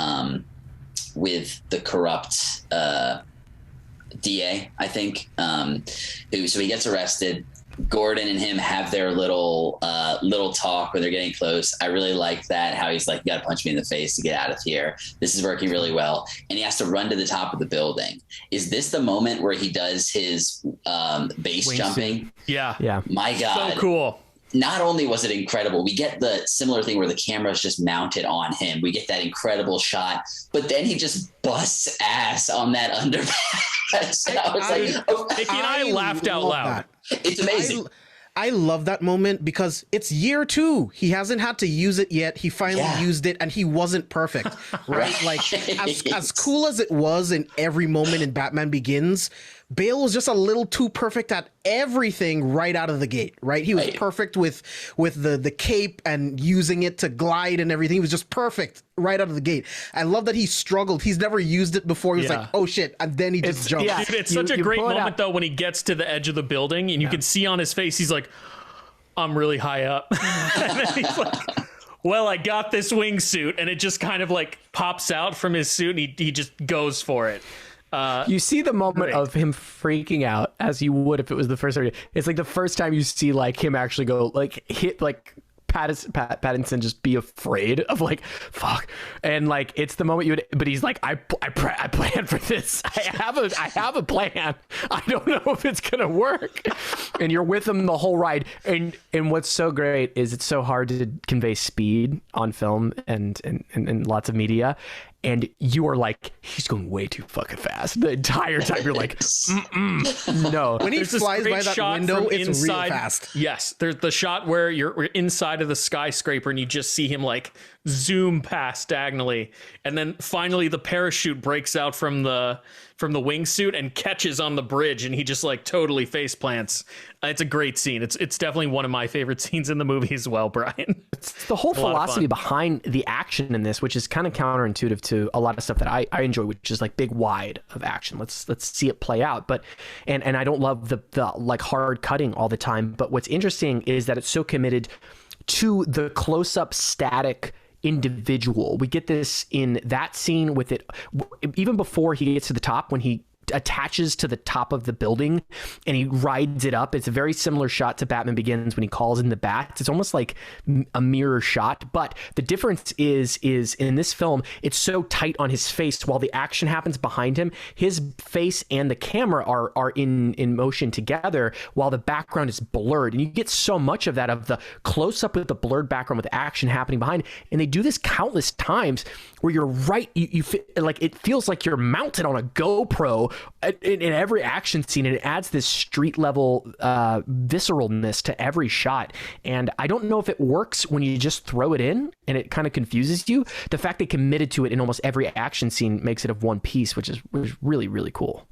with the corrupt DA, I think. So he gets arrested. Gordon and him have their little talk where they're getting close. I really like that, how he's like, you gotta punch me in the face to get out of here. This is working really well. And he has to run to the top of the building. Is this the moment where he does his base jumping? Yeah. My God. So cool. Not only was it incredible, we get the similar thing where the camera is just mounted on him. We get that incredible shot, but then he just busts ass on that underpass. Mickey and I laughed out loud. It's amazing. I love that moment because it's year 2. He hasn't had to use it yet. He finally used it, and he wasn't perfect, right? Like as cool as it was in every moment in Batman Begins, Bale was just a little too perfect at everything right out of the gate, right? He was perfect with the cape and using it to glide and everything. He was just perfect right out of the gate. I love that he struggled. He's never used it before. He was like, oh shit, and then he just jumped. Dude, it's such a great moment though when he gets to the edge of the building and you can see on his face he's like, I'm really high up. And then he's like, well, I got this wingsuit, and it just kind of like pops out from his suit and he just goes for it. You see the moment of him freaking out as you would if it was the first time. It's like the first time you see like him actually go like hit like Pattinson just be afraid of like fuck, and like it's the moment you would, but he's like I planned for this. I have a plan. I don't know if it's gonna work, and you're with him the whole ride. And what's so great is it's so hard to convey speed on film and lots of media. And you are like, he's going way too fucking fast. The entire time you're like, no. When he flies by that window, it's inside, real fast. Yes, there's the shot where we're inside of the skyscraper and you just see him like zoom past diagonally, and then finally the parachute breaks out from the wingsuit and catches on the bridge, and he just like totally face plants. It's a great scene. It's definitely one of my favorite scenes in the movie as well, Brian. It's the whole philosophy behind the action in this, which is kind of counterintuitive to a lot of stuff that I enjoy, which is like big wide of action. Let's see it play out. But and I don't love the like hard cutting all the time. But what's interesting is that it's so committed to the close-up static individual. We get this in that scene with it even before he gets to the top, when he attaches to the top of the building and he rides it up. It's a very similar shot to Batman Begins when he calls in the bats. It's almost like a mirror shot, but the difference is in this film it's so tight on his face while the action happens behind him. His face and the camera are in motion together while the background is blurred, and you get so much of that, of the close up with the blurred background with action happening behind. And they do this countless times where you're right, you feel like it feels like you're mounted on a GoPro in every action scene, and it adds this street level visceralness to every shot. And I don't know if it works when you just throw it in and it kind of confuses you. The fact they committed to it in almost every action scene makes it of one piece, which is really, really cool.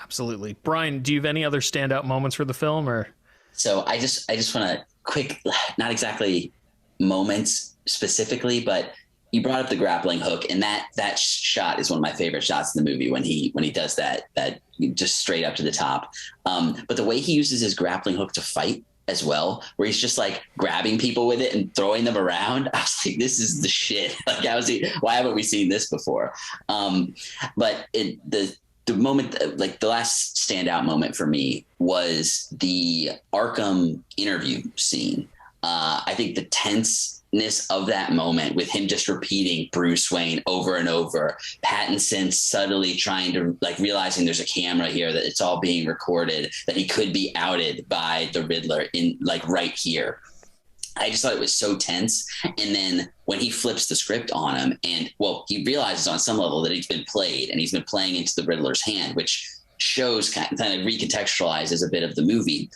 Absolutely. Brian, do you have any other standout moments for the film? Or so I just want to quick, not exactly moments specifically, but you brought up the grappling hook, and that shot is one of my favorite shots in the movie when he does that just straight up to the top. But the way he uses his grappling hook to fight as well, where he's just like grabbing people with it and throwing them around, I was like, this is the shit. Like, why haven't we seen this before? But the moment, like the last standout moment for me was the Arkham interview scene. I think the tenseness of that moment with him just repeating Bruce Wayne over and over, Pattinson subtly trying to like realizing there's a camera here, that it's all being recorded, that he could be outed by the Riddler in like right here. I just thought it was so tense. And then when he flips the script on him, and well, he realizes on some level that he's been played and he's been playing into the Riddler's hand, which shows kind of recontextualizes a bit of the movie.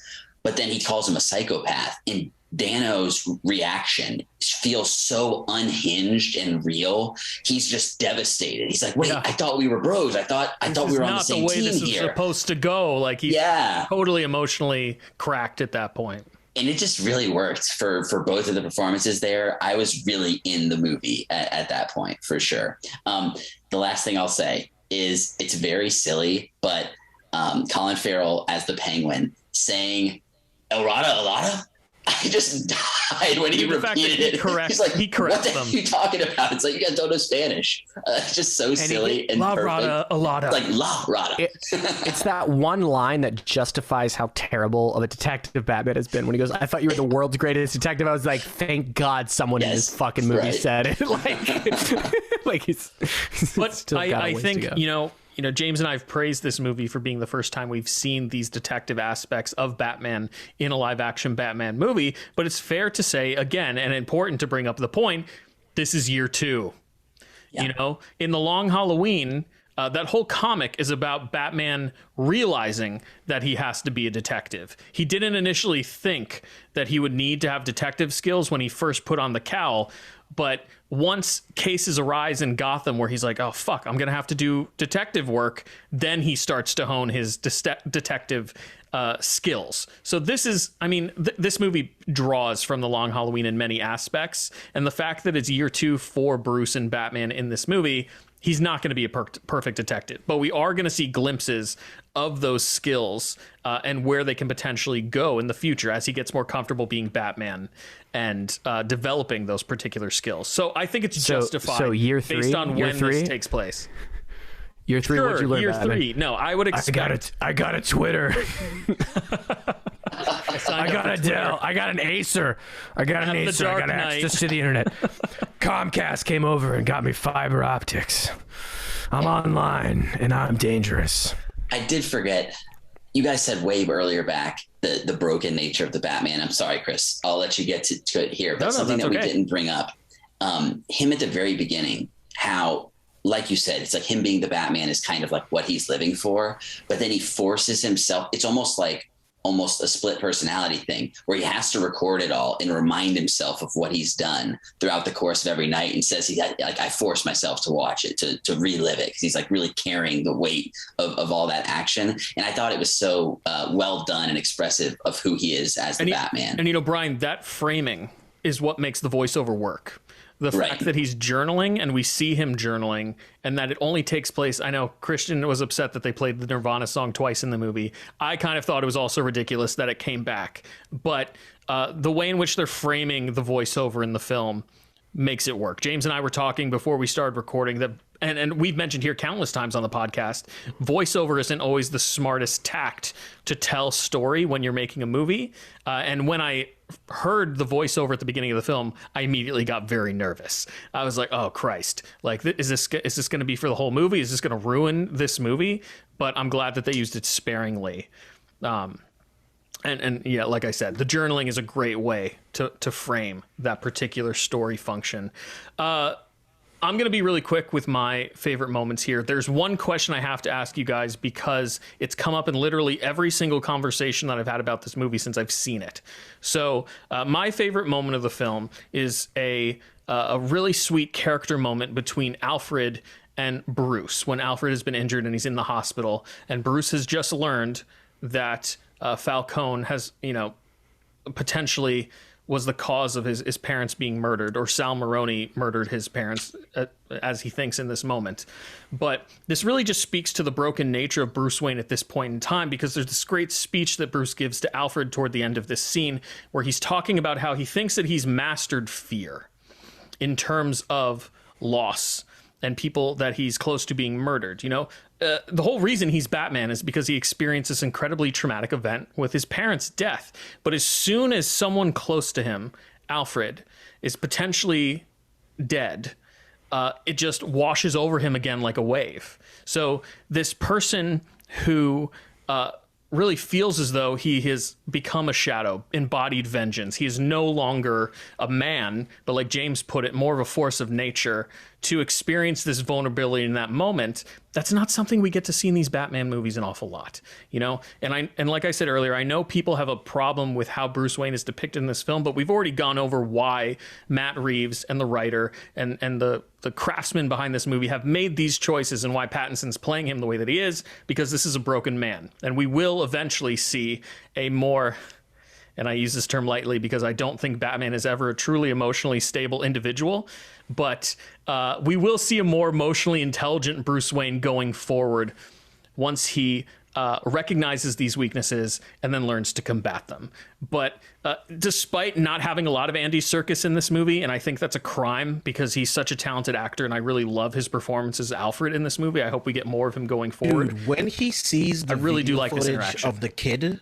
But then he calls him a psychopath, and Dano's reaction feels so unhinged and real. He's just devastated. He's like, wait, I thought we were bros. I thought we were on the same team here. This is supposed to go. Like he's totally emotionally cracked at that point. and it just really worked for both of the performances there. I was really in the movie at that point, for sure. The last thing I'll say is it's very silly, but Colin Farrell as the Penguin saying Elrata, I just died when he repeated it. He's like, he corrects what the them. Are you talking about? It's like, you guys don't know Spanish. It's just so silly and La perfect. Rada, Alada. Like La Rada. It's that one line that justifies how terrible of a detective Batman has been when he goes, I thought you were the world's greatest detective. I was like, thank God someone in this fucking movie said it. Like he's but still got a I ways think, to go. James and I have praised this movie for being the first time we've seen these detective aspects of Batman in a live action Batman movie. But it's fair to say, again, and important to bring up the point, this is year 2. Yeah. In The Long Halloween, that whole comic is about Batman realizing that he has to be a detective. He didn't initially think that he would need to have detective skills when he first put on the cowl. But once cases arise in Gotham where he's like, oh, fuck, I'm going to have to do detective work, then he starts to hone his detective skills. So this is, this movie draws from The Long Halloween in many aspects. And the fact that it's year 2 for Bruce and Batman in this movie, he's not going to be a perfect detective. But we are going to see glimpses of those skills and where they can potentially go in the future as he gets more comfortable being Batman and developing those particular skills. So I think it's justified year 3, based on year when 3? this takes place. Year 3, Sure, what'd you learn, year Batman? 3. No, I would expect... I got a Twitter. I got a Dell. I got an Acer. I got an Acer. I got access to the internet. Comcast came over and got me fiber optics. I'm online and I'm dangerous. I did forget. You guys said way earlier back the broken nature of the Batman. I'm sorry, Chris. I'll let you get to it here. But something that we didn't bring up, him at the very beginning, how, like you said, it's like him being the Batman is kind of like what he's living for. But then he forces himself. It's almost a split personality thing where he has to record it all and remind himself of what he's done throughout the course of every night, and says I forced myself to watch it, to relive it, because he's like really carrying the weight of all that action. And I thought it was so well done and expressive of who he is as the Batman. And Brian, that framing is what makes the voiceover work. The fact that he's journaling and we see him journaling, and that it only takes place. I know Christian was upset that they played the Nirvana song twice in the movie. I kind of thought it was also ridiculous that it came back. But the way in which they're framing the voiceover in the film makes it work. James and I were talking before we started recording that, and we've mentioned here countless times on the podcast, voiceover isn't always the smartest tact to tell story when you're making a movie. And when I heard the voiceover at the beginning of the film, I immediately got very nervous. I was like, oh Christ, like is this going to be for the whole movie? Is this going to ruin this movie? But I'm glad that they used it sparingly. And yeah, like I said, the journaling is a great way to frame that particular story function. I'm going to be really quick with my favorite moments here. There's one question I have to ask you guys because it's come up in literally every single conversation that I've had about this movie since I've seen it. So my favorite moment of the film is a really sweet character moment between Alfred and Bruce, when Alfred has been injured and he's in the hospital, and Bruce has just learned that Falcone has, potentially was the cause of his parents being murdered, or Sal Maroni murdered his parents, as he thinks in this moment. But this really just speaks to the broken nature of Bruce Wayne at this point in time, because there's this great speech that Bruce gives to Alfred toward the end of this scene, where he's talking about how he thinks that he's mastered fear in terms of loss and people that he's close to being murdered. The whole reason he's Batman is because he experienced this incredibly traumatic event with his parents' death. But as soon as someone close to him, Alfred, is potentially dead, it just washes over him again like a wave. So this person who really feels as though he has become a shadow, embodied vengeance. He is no longer a man, but like James put it, more of a force of nature. To experience this vulnerability in that moment, that's not something we get to see in these Batman movies an awful lot, And like I said earlier, I know people have a problem with how Bruce Wayne is depicted in this film, but we've already gone over why Matt Reeves and the writer and the craftsman behind this movie have made these choices, and why Pattinson's playing him the way that he is, because this is a broken man, and we will eventually see a more and I use this term lightly because I don't think Batman is ever a truly emotionally stable individual, but we will see a more emotionally intelligent Bruce Wayne going forward once he recognizes these weaknesses and then learns to combat them. But despite not having a lot of Andy Serkis in this movie, and I think that's a crime because he's such a talented actor and I really love his performance as Alfred in this movie. I hope we get more of him going forward. Dude, when he sees the I really do video like this footage interaction of the kid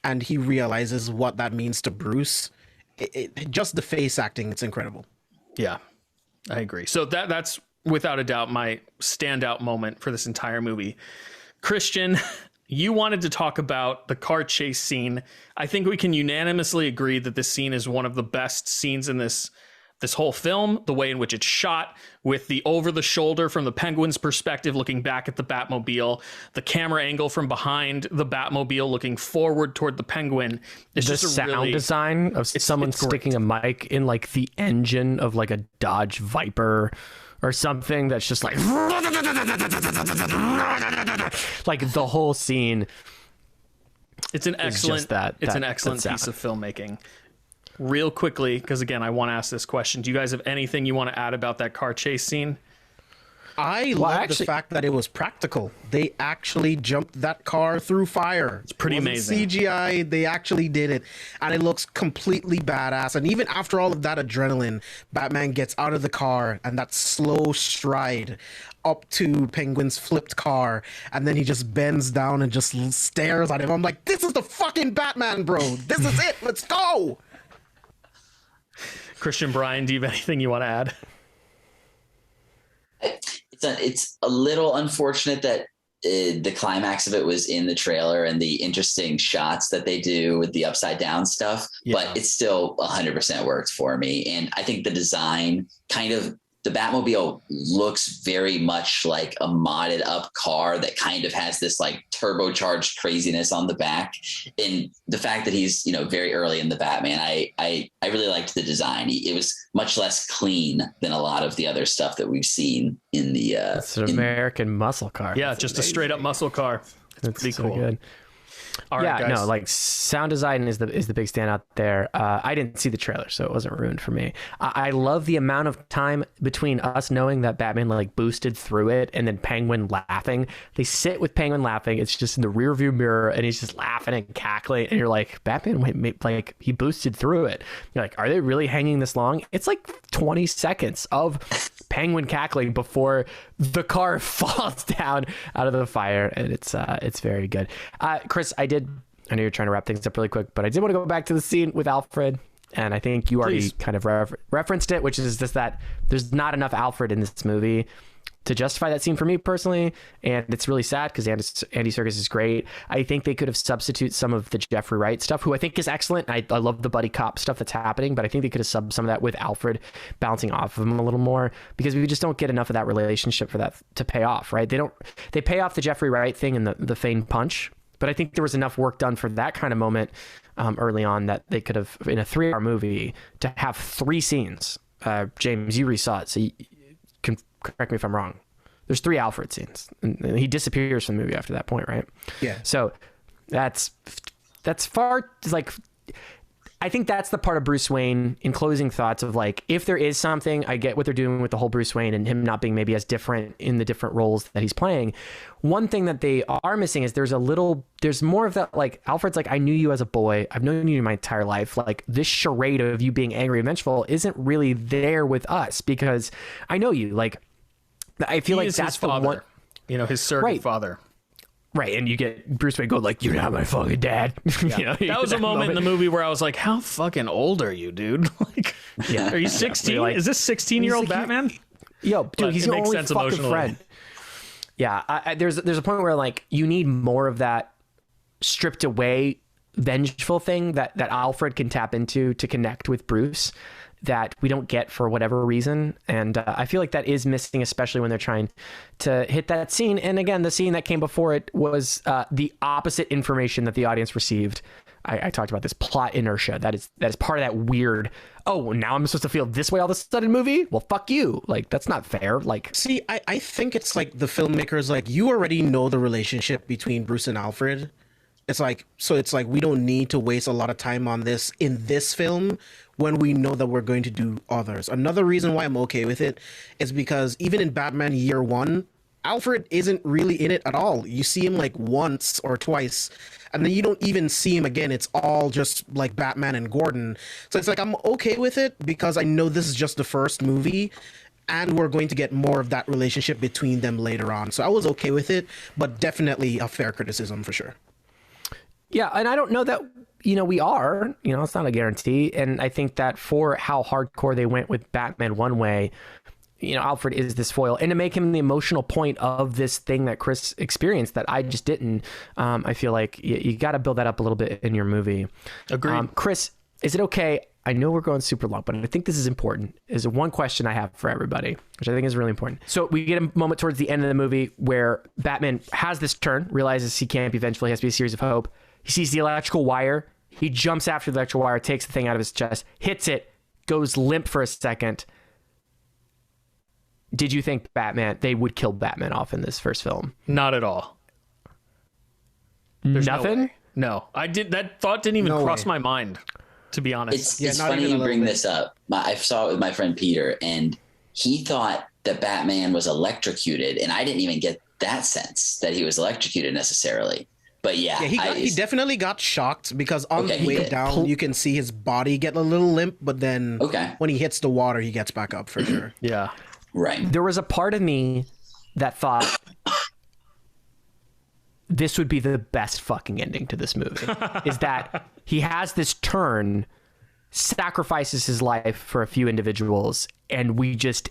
and he realizes what that means to Bruce, just the face acting, it's incredible. Yeah, I agree. So that's without a doubt my standout moment for this entire movie. Christian, you wanted to talk about the car chase scene. I think we can unanimously agree that this scene is one of the best scenes in this whole film. The way in which it's shot, with the over the shoulder from the Penguin's perspective looking back at the Batmobile, the camera angle from behind the Batmobile looking forward toward the Penguin. It's The just a sound really, design of someone it's great. sticking a mic in like the engine of like a Dodge Viper or something that's just like the whole scene. It's an excellent just an excellent that piece of filmmaking. Real quickly, because again, I want to ask this question. Do you guys have anything you want to add about that car chase scene? I love the fact that it was practical. They actually jumped that car through fire. It's pretty amazing. CGI, they actually did it. And it looks completely badass. And even after all of that adrenaline, Batman gets out of the car and that slow stride up to Penguin's flipped car. And then he just bends down and just stares at him. I'm like, this is the fucking Batman, bro. This is it. Let's go. Christian, Brian, do you have anything you want to add? It's a little unfortunate that the climax of it was in the trailer and the interesting shots that they do with the upside down stuff, but it still 100% worked for me. And I think the design the Batmobile looks very much like a modded up car that kind of has this like turbocharged craziness on the back. And the fact that he's, very early in the Batman, I really liked the design. It was much less clean than a lot of the other stuff that we've seen in the it's an American muscle car. Yeah, just a straight up muscle car. It's pretty so cool. Good. All right, guys. No, like sound design is the big standout there. I didn't see the trailer, so it wasn't ruined for me. I love the amount of time between us knowing that Batman like boosted through it and then Penguin laughing. They sit with Penguin laughing. It's just in the rear view mirror, and he's just laughing and cackling. And you're like, Batman, like he boosted through it. You're like, are they really hanging this long? It's like 20 seconds of Penguin cackling before the car falls down out of the fire, and it's very good. Chris, I know you're trying to wrap things up really quick, but I did want to go back to the scene with Alfred, and I think you already kind of referenced it, which is just that there's not enough Alfred in this movie to justify that scene for me personally, and it's really sad because Andy Serkis is great. I think they could have substituted some of the Jeffrey Wright stuff, who I think is excellent. I love the buddy cop stuff that's happening, but I think they could have subbed some of that with Alfred bouncing off of him a little more, because we just don't get enough of that relationship for that to pay off, right? They pay off the Jeffrey Wright thing and the feigned punch, but I think there was enough work done for that kind of moment early on that they could have, in a 3-hour movie, to have 3 scenes. James, you resaw it, so you can correct me if I'm wrong. There's 3 Alfred scenes, and he disappears from the movie after that point, right? Yeah. So that's far, like, I think that's the part of Bruce Wayne, in closing thoughts, of like, if there is something, I get what they're doing with the whole Bruce Wayne and him not being maybe as different in the different roles that he's playing. One thing that they are missing is there's more of that, like, Alfred's like, I knew you as a boy. I've known you my entire life. Like, this charade of you being angry and vengeful isn't really there with us because I know you. Like, I feel like that's his father, his surrogate father. Right, and you get Bruce Wayne go like, "You're not my fucking dad." Yeah. That was a moment in the movie where I was like, "How fucking old are you, dude? Like, are you 16? Like, is this 16-year-old like, Batman?" Yo, dude, But he's it your makes only sense fucking emotionally. friend. Yeah, there's a point where like you need more of that stripped away vengeful thing that Alfred can tap into to connect with Bruce, that we don't get for whatever reason. And I feel like that is missing, especially when they're trying to hit that scene. And again, the scene that came before it was the opposite information that the audience received. I talked about this plot inertia. That is part of that weird, oh, now I'm supposed to feel this way all of a sudden movie? Well, fuck you. Like, that's not fair. Like, see, I think it's like the filmmakers, like, you already know the relationship between Bruce and Alfred. It's like we don't need to waste a lot of time on this in this film when we know that we're going to do others. Another reason why I'm okay with it is because even in Batman Year One, Alfred isn't really in it at all. You see him like once or twice, and then you don't even see him again. It's all just like Batman and Gordon. So it's like I'm okay with it because I know this is just the first movie, and we're going to get more of that relationship between them later on. So I was okay with it, but definitely a fair criticism for sure. Yeah, and I don't know that, we are, it's not a guarantee. And I think that for how hardcore they went with Batman one way, Alfred is this foil. And to make him the emotional point of this thing that Chris experienced that I just didn't, I feel like you got to build that up a little bit in your movie. Agreed. Chris, is it okay? I know we're going super long, but I think this is important. Is one question I have for everybody, which I think is really important. So we get a moment towards the end of the movie where Batman has this turn, realizes he can't be vengeful, he has to be a series of hope. He sees the electrical wire. He jumps after the electrical wire, takes the thing out of his chest, hits it, goes limp for a second. Did you think they would kill Batman off in this first film? Not at all. There's nothing? No, I did. That thought didn't even cross my mind, to be honest. It's funny you bring this up. I saw it with my friend Peter, and he thought that Batman was electrocuted, and I didn't even get that sense that he was electrocuted necessarily. But yeah, he definitely got shocked because on the way down, you can see his body get a little limp, but then when he hits the water, he gets back up for sure. Yeah. Right. There was a part of me that thought this would be the best fucking ending to this movie, is that he has this turn, sacrifices his life for a few individuals, and we just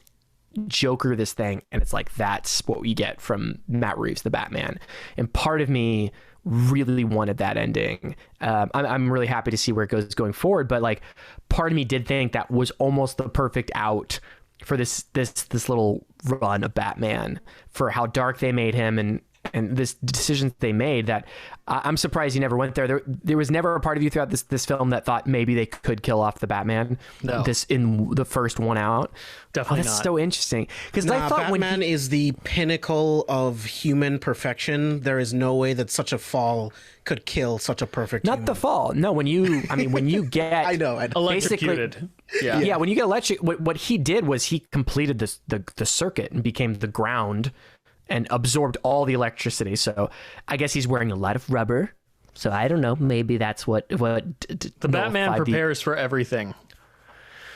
Joker this thing, and it's like that's what we get from Matt Reeves, the Batman. And part of me really wanted that ending. I'm really happy to see where it goes going forward, but like part of me did think that was almost the perfect out for this little run of Batman, for how dark they made him and this decisions they made. That I'm surprised you never went there. There was never a part of you throughout this film that thought maybe they could kill off the Batman. No. This in the first one out. Definitely that's not. so interesting because I thought Batman is the pinnacle of human perfection. There is no way that such a fall could kill such a perfect. Not human. the fall. No, when you get I know. Electrocuted. Yeah, when you get electric, what he did was he completed the circuit and became the ground and absorbed all the electricity. So I guess he's wearing a lot of rubber. So I don't know. Maybe that's what the Batman prepares for everything.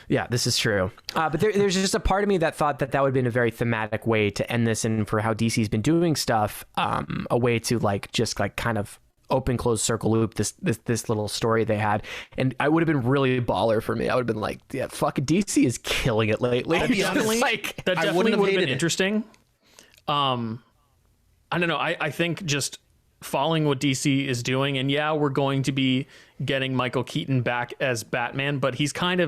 Yeah, this is true. But there's just a part of me that thought that would have been a very thematic way to end this, and for how DC's been doing stuff, a way to just kind of open closed circle loop this little story they had. And I would have been really baller for me. I would have been like, yeah, fucking DC is killing it lately. That definitely would have been interesting. I don't know. I think just following what DC is doing, and yeah, we're going to be getting Michael Keaton back as Batman, but he's going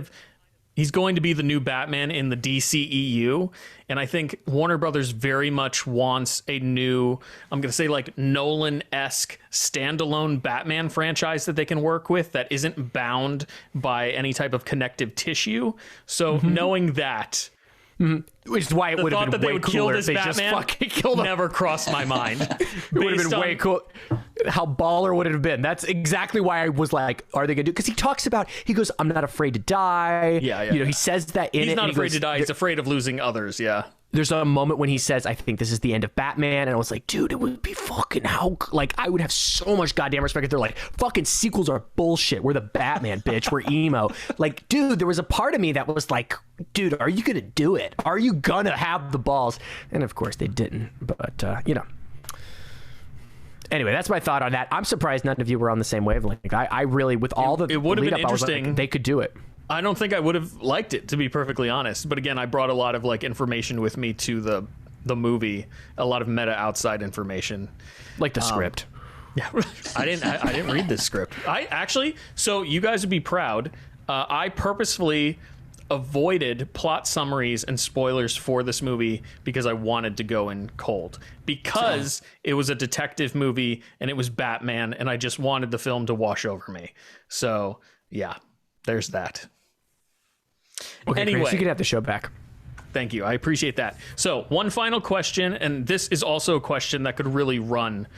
to be the new Batman in the DCEU. And I think Warner Brothers very much wants a new, I'm going to say like Nolan-esque standalone Batman franchise that they can work with that isn't bound by any type of connective tissue. So knowing that, which is why it would have been way cooler if they just fucking killed him. Never crossed my mind. It would have been way cool. How baller would it have been? That's exactly why I was like, are they gonna do? Because he goes, I'm not afraid to die. Yeah. He says that he's not afraid to die. He's afraid of losing others. Yeah. There's a moment when he says, I think this is the end of Batman. And I was like, dude, it would be fucking I would have so much goddamn respect if they're like, fucking sequels are bullshit. We're the Batman, bitch. We're emo. Like, dude, there was a part of me that was like, dude, are you going to do it? Are you going to have the balls? And of course they didn't. But, Anyway, that's my thought on that. I'm surprised none of you were on the same wavelength. I really, with all the it would have been interesting. Like, they could do it. I don't think I would have liked it, to be perfectly honest. But again, I brought a lot of information with me to the movie, a lot of meta outside information, like the script. Yeah, I didn't read this script. So you guys would be proud. I purposefully avoided plot summaries and spoilers for this movie because I wanted to go in cold, because it was a detective movie and it was Batman, and I just wanted the film to wash over me. So yeah, there's that. Okay, anyway, Chris, you can have the show back. Thank you. I appreciate that. So one final question, and this is also a question that could really run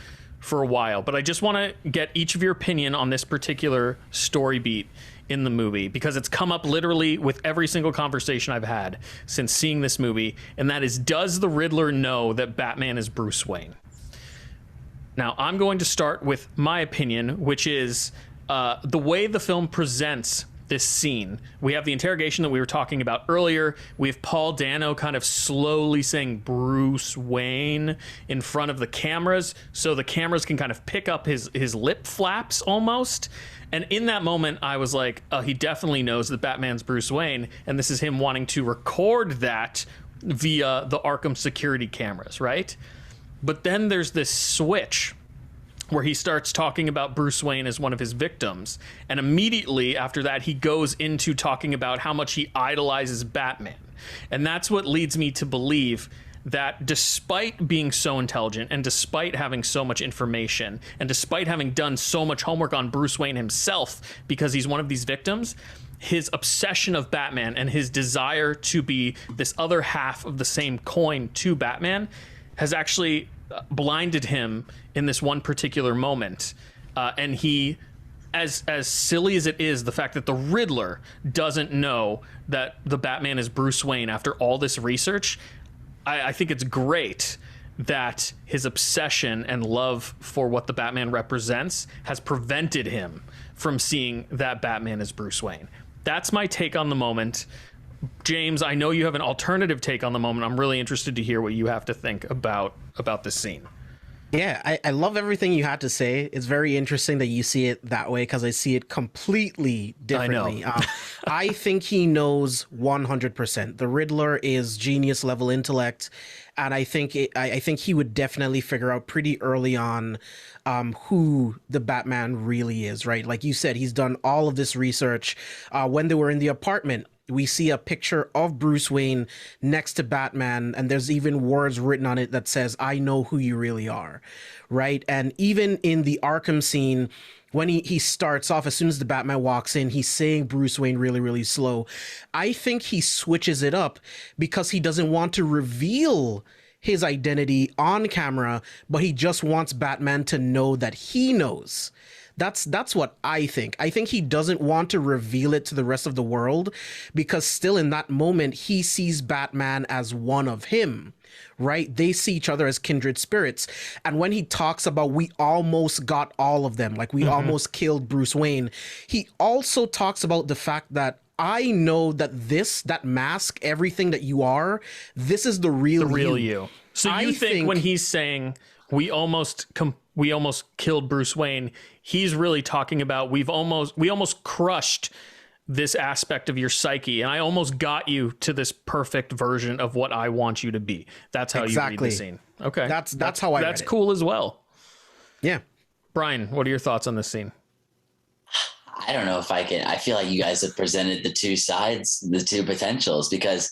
for a while, but I just want to get each of your opinion on this particular story beat in the movie, because it's come up literally with every single conversation I've had since seeing this movie, and that is, does the Riddler know that Batman is Bruce Wayne? Now, I'm going to start with my opinion, which is the way the film presents this scene. We have the interrogation that we were talking about earlier. We have Paul Dano kind of slowly saying Bruce Wayne in front of the cameras, so the cameras can kind of pick up his lip flaps almost. And in that moment, I was like, oh, he definitely knows that Batman's Bruce Wayne, and this is him wanting to record that via the Arkham security cameras, right? But then there's this switch where he starts talking about Bruce Wayne as one of his victims. And immediately after that, he goes into talking about how much he idolizes Batman. And that's what leads me to believe that despite being so intelligent, and despite having so much information, and despite having done so much homework on Bruce Wayne himself, because he's one of these victims, his obsession of Batman and his desire to be this other half of the same coin to Batman has actually blinded him in this one particular moment. And he, as silly as it is, the fact that the Riddler doesn't know that the Batman is Bruce Wayne after all this research, I think it's great that his obsession and love for what the Batman represents has prevented him from seeing that Batman is Bruce Wayne. That's my take on the moment. James, I know you have an alternative take on the moment. I'm really interested to hear what you have to think about this scene. Yeah, I love everything you had to say. It's very interesting that you see it that way, because I see it completely differently. I know. I think he knows 100%. The Riddler is genius level intellect, and I think he would definitely figure out pretty early on who the Batman really is, right? Like you said, he's done all of this research. When they were in the apartment, we see a picture of Bruce Wayne next to Batman, and there's even words written on it that says, I know who you really are, right? And even in the Arkham scene, when he starts off, as soon as the Batman walks in, he's saying Bruce Wayne really, really slow. I think he switches it up because he doesn't want to reveal his identity on camera, but he just wants Batman to know that he knows. That's what I think. I think he doesn't want to reveal it to the rest of the world, because still in that moment, he sees Batman as one of him, right? They see each other as kindred spirits. And when he talks about, we almost got all of them, like we almost killed Bruce Wayne, he also talks about the fact that I know that that mask, everything that you are, this is the real you. So you think when he's saying we almost killed Bruce Wayne, he's really talking about we almost crushed this aspect of your psyche, and I almost got you to this perfect version of what I want you to be. That's how you read the scene. Okay. That's how I read it. That's cool as well. Yeah. Brian, what are your thoughts on this scene? I don't know if I can. I feel like you guys have presented the two sides, the two potentials, because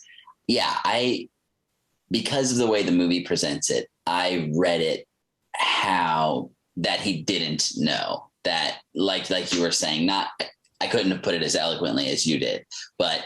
because of the way the movie presents it, I read it how that he didn't know that, like you were saying, I couldn't have put it as eloquently as you did, but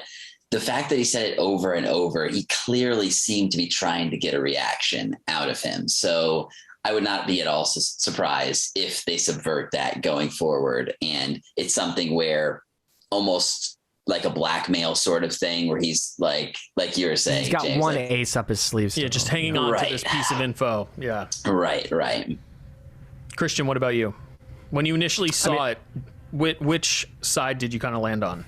the fact that he said it over and over, he clearly seemed to be trying to get a reaction out of him. So I would not be at all surprised if they subvert that going forward. And it's something where almost like a blackmail sort of thing, where he's like you were saying, he's got James, one ace up his sleeve. Yeah, just hanging on to this piece of info. Yeah. Right. Christian, what about you? When you initially saw it, which side did you kind of land on?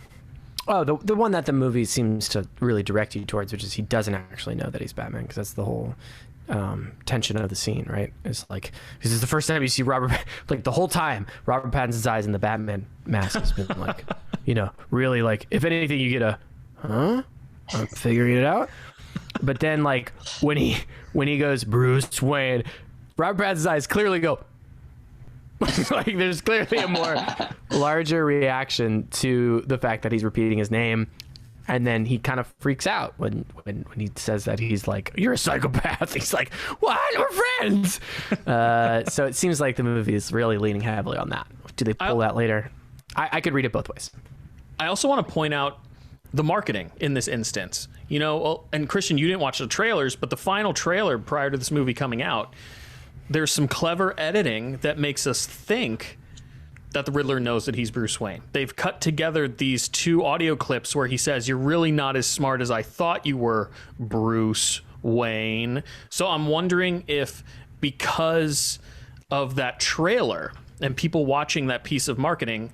Oh, the one that the movie seems to really direct you towards, which is he doesn't actually know that he's Batman, because that's the whole tension of the scene, right? It's like, this is the first time you see Robert, like the whole time, Robert Pattinson's eyes in the Batman mask has been like, really, like, if anything, you get a, huh? I'm figuring it out. But then, like, when he goes, Bruce Wayne, Robert Pattinson's eyes clearly go, like, there's clearly a more larger reaction to the fact that he's repeating his name. And then he kind of freaks out when he says that he's like, you're a psychopath. He's like, what? We're friends. So it seems like the movie is really leaning heavily on that. Do they pull that later? I could read it both ways. I also want to point out the marketing in this instance. And Christian, you didn't watch the trailers, but the final trailer prior to this movie coming out there's some clever editing that makes us think that the Riddler knows that he's Bruce Wayne. They've cut together these two audio clips where he says, "You're really not as smart as I thought you were, Bruce Wayne." So I'm wondering if, because of that trailer and people watching that piece of marketing,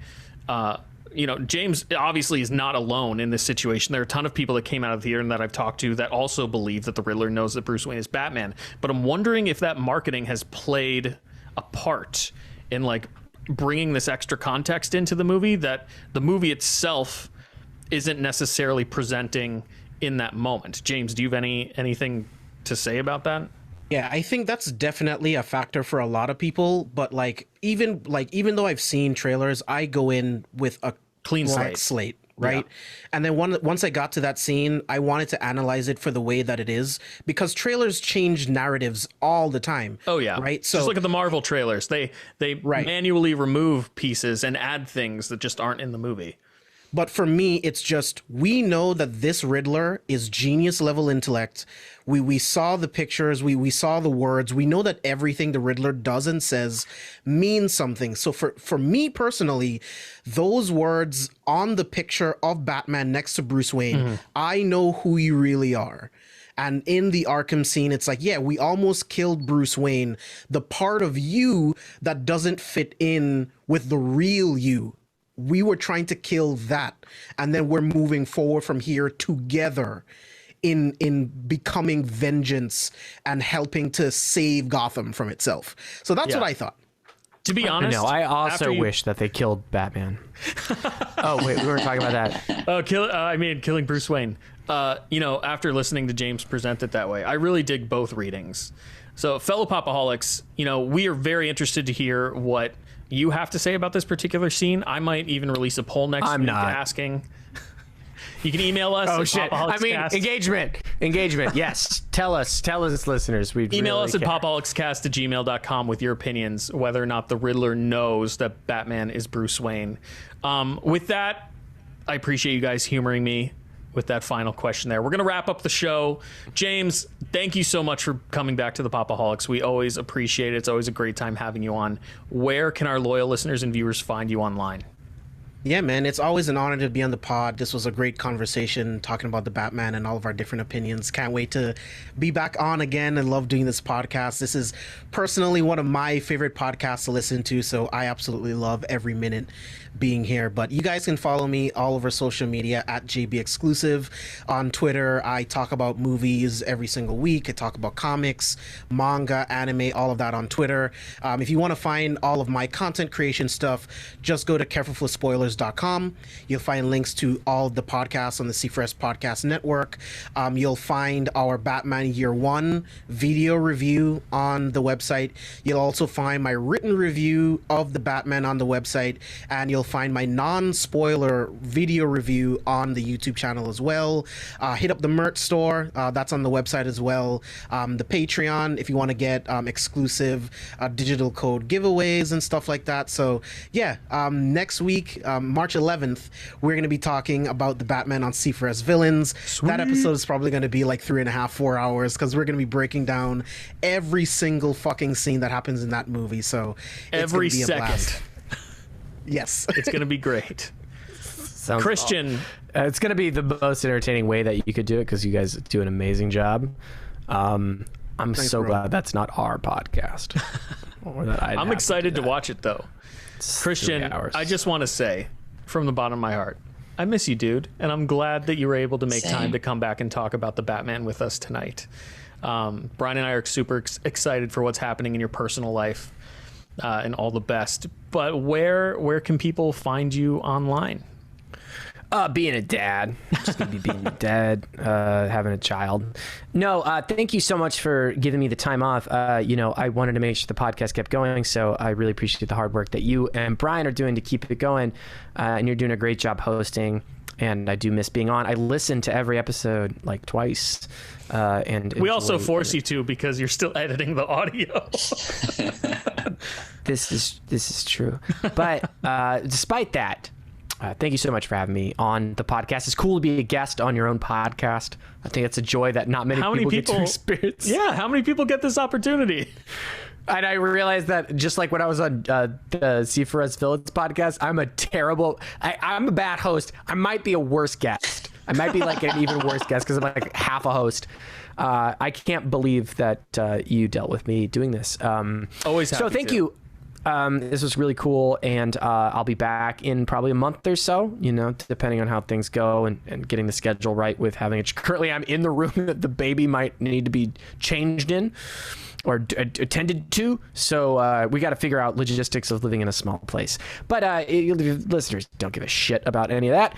James obviously is not alone in this situation. There are a ton of people that came out of the theater and that I've talked to that also believe that the Riddler knows that Bruce Wayne is Batman. But I'm wondering if that marketing has played a part in like bringing this extra context into the movie that the movie itself isn't necessarily presenting in that moment. James, do you have anything to say about that? Yeah, I think that's definitely a factor for a lot of people. But even though I've seen trailers, I go in with a clean slate, right? Yeah. And then once I got to that scene, I wanted to analyze it for the way that it is, because trailers change narratives all the time. Oh yeah, right. So just look at the Marvel trailers. They manually remove pieces and add things that just aren't in the movie. But for me, it's just, we know that this Riddler is genius level intellect. We saw the pictures, we saw the words. We know that everything the Riddler does and says means something. So for me personally, those words on the picture of Batman next to Bruce Wayne, I know who you really are. And in the Arkham scene, it's like, yeah, we almost killed Bruce Wayne, the part of you that doesn't fit in with the real you. We were trying to kill that, and then we're moving forward from here together in becoming vengeance and helping to save Gotham from itself. So that's what I thought. To be honest, no, I also wish that they killed Batman. Oh wait, we were talking about that. Oh, killing Bruce Wayne. After listening to James present it that way, I really dig both readings. So, fellow Pop-O-Holics, we are very interested to hear what you have to say about this particular scene. I might even release a poll next week asking. You can email us. Oh shit! I mean, engagement. Yes, tell us, listeners. We email really us at popholicscast@gmail.com with your opinions, whether or not the Riddler knows that Batman is Bruce Wayne. With that, I appreciate you guys humoring me with that final question there. We're going to wrap up the show. James, thank you so much for coming back to the Pop-O-Holics. We always appreciate it. It's always a great time having you on. Where can our loyal listeners and viewers find you online? Yeah, man, it's always an honor to be on the pod. This was a great conversation talking about the Batman and all of our different opinions. Can't wait to be back on again and love doing this podcast. This is personally one of my favorite podcasts to listen to, so I absolutely love every minute being here. But you guys can follow me all over social media at JB Exclusive. On Twitter, I talk about movies every single week. I talk about comics, manga, anime, all of that on Twitter. If you want to find all of my content creation stuff, just go to carefulforspoilers.com. You'll find links to all of the podcasts on the C4S Podcast Network. You'll find our Batman Year One video review on the website. You'll also find my written review of the Batman on the website, and you'll find my non-spoiler video review on the YouTube channel as well. Hit up the merch store. That's on the website as well. The Patreon, if you want to get exclusive digital code giveaways and stuff like that. So yeah, next week, March 11th, we're going to be talking about the Batman on C4S Villains. Sweet. That episode is probably going to be like 3.5, 4 hours, because we're going to be breaking down every single fucking scene that happens in that movie. So it's every gonna be a second. blast. Yes. It's going to be great. Sounds Christian. It's going to be the most entertaining way that you could do it, because you guys do an amazing job. Thanks, so glad that's not our podcast. Or that I'm excited to watch it, though. Christian, I just want to say from the bottom of my heart, I miss you, dude. And I'm glad that you were able to make time to come back and talk about the Batman with us tonight. Brian and I are super excited for what's happening in your personal life. And all the best. But where can people find you online? Being a dad. Just gonna be being a dad, having a child. No, thank you so much for giving me the time off. I wanted to make sure the podcast kept going, so I really appreciate the hard work that you and Brian are doing to keep it going. And you're doing a great job hosting, and I do miss being on. I listened to every episode like twice. And we also force you to, because you're still editing the audio. This is true. But despite that, thank you so much for having me on the podcast. It's cool to be a guest on your own podcast. I think it's a joy that not many people get to experience. Yeah, how many people get this opportunity? And I realized that just like when I was on the Seaforth Phillips podcast, I'm a bad host. I might be a worse guest. I might be like an even worse guest because I'm like half a host. I can't believe that you dealt with me doing this. Always happy So thank to. you. This was really cool, and I'll be back in probably a month or so, depending on how things go and getting the schedule right with having it. Currently, I'm in the room that the baby might need to be changed in or attended to, so we got to figure out logistics of living in a small place. But listeners don't give a shit about any of that.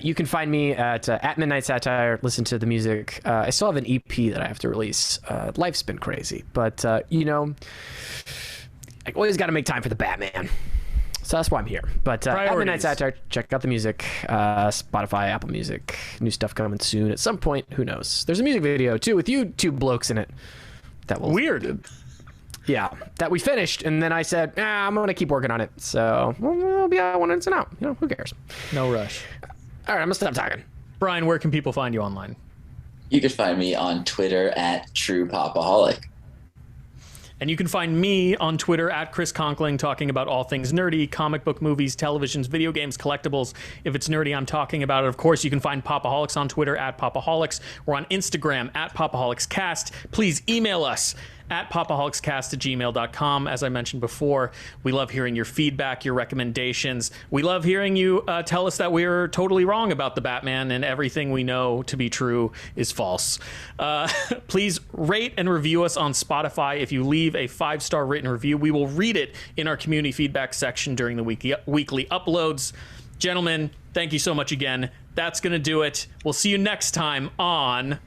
You can find me at Midnight Satire, listen to the music. I still have an EP that I have to release. Life's been crazy, but I always got to make time for the Batman. So that's why I'm here. But at Midnight Satire, check out the music. Spotify, Apple Music. New stuff coming soon. At some point, who knows? There's a music video, too, with you two blokes in it. That was Weird. Yeah, that we finished. And then I said, I'm going to keep working on it. So we'll be out when it's out. Who cares? No rush. All right, I'm going to stop talking. Brian, where can people find you online? You can find me on Twitter at True Pop-O-Holic. And you can find me on Twitter at Chris Conkling, talking about all things nerdy, comic book, movies, televisions, video games, collectibles. If it's nerdy, I'm talking about it. Of course, you can find Pop-O-Holics on Twitter at Pop-O-Holics. We're on Instagram at Pop-O-Holicscast. Please email us at popaholicscast@gmail.com. As I mentioned before, we love hearing your feedback, your recommendations. We love hearing you tell us that we're totally wrong about the Batman and everything we know to be true is false. Please rate and review us on Spotify. If you leave a 5-star written review, we will read it in our community feedback section during the weekly uploads. Gentlemen, thank you so much again. That's going to do it. We'll see you next time on...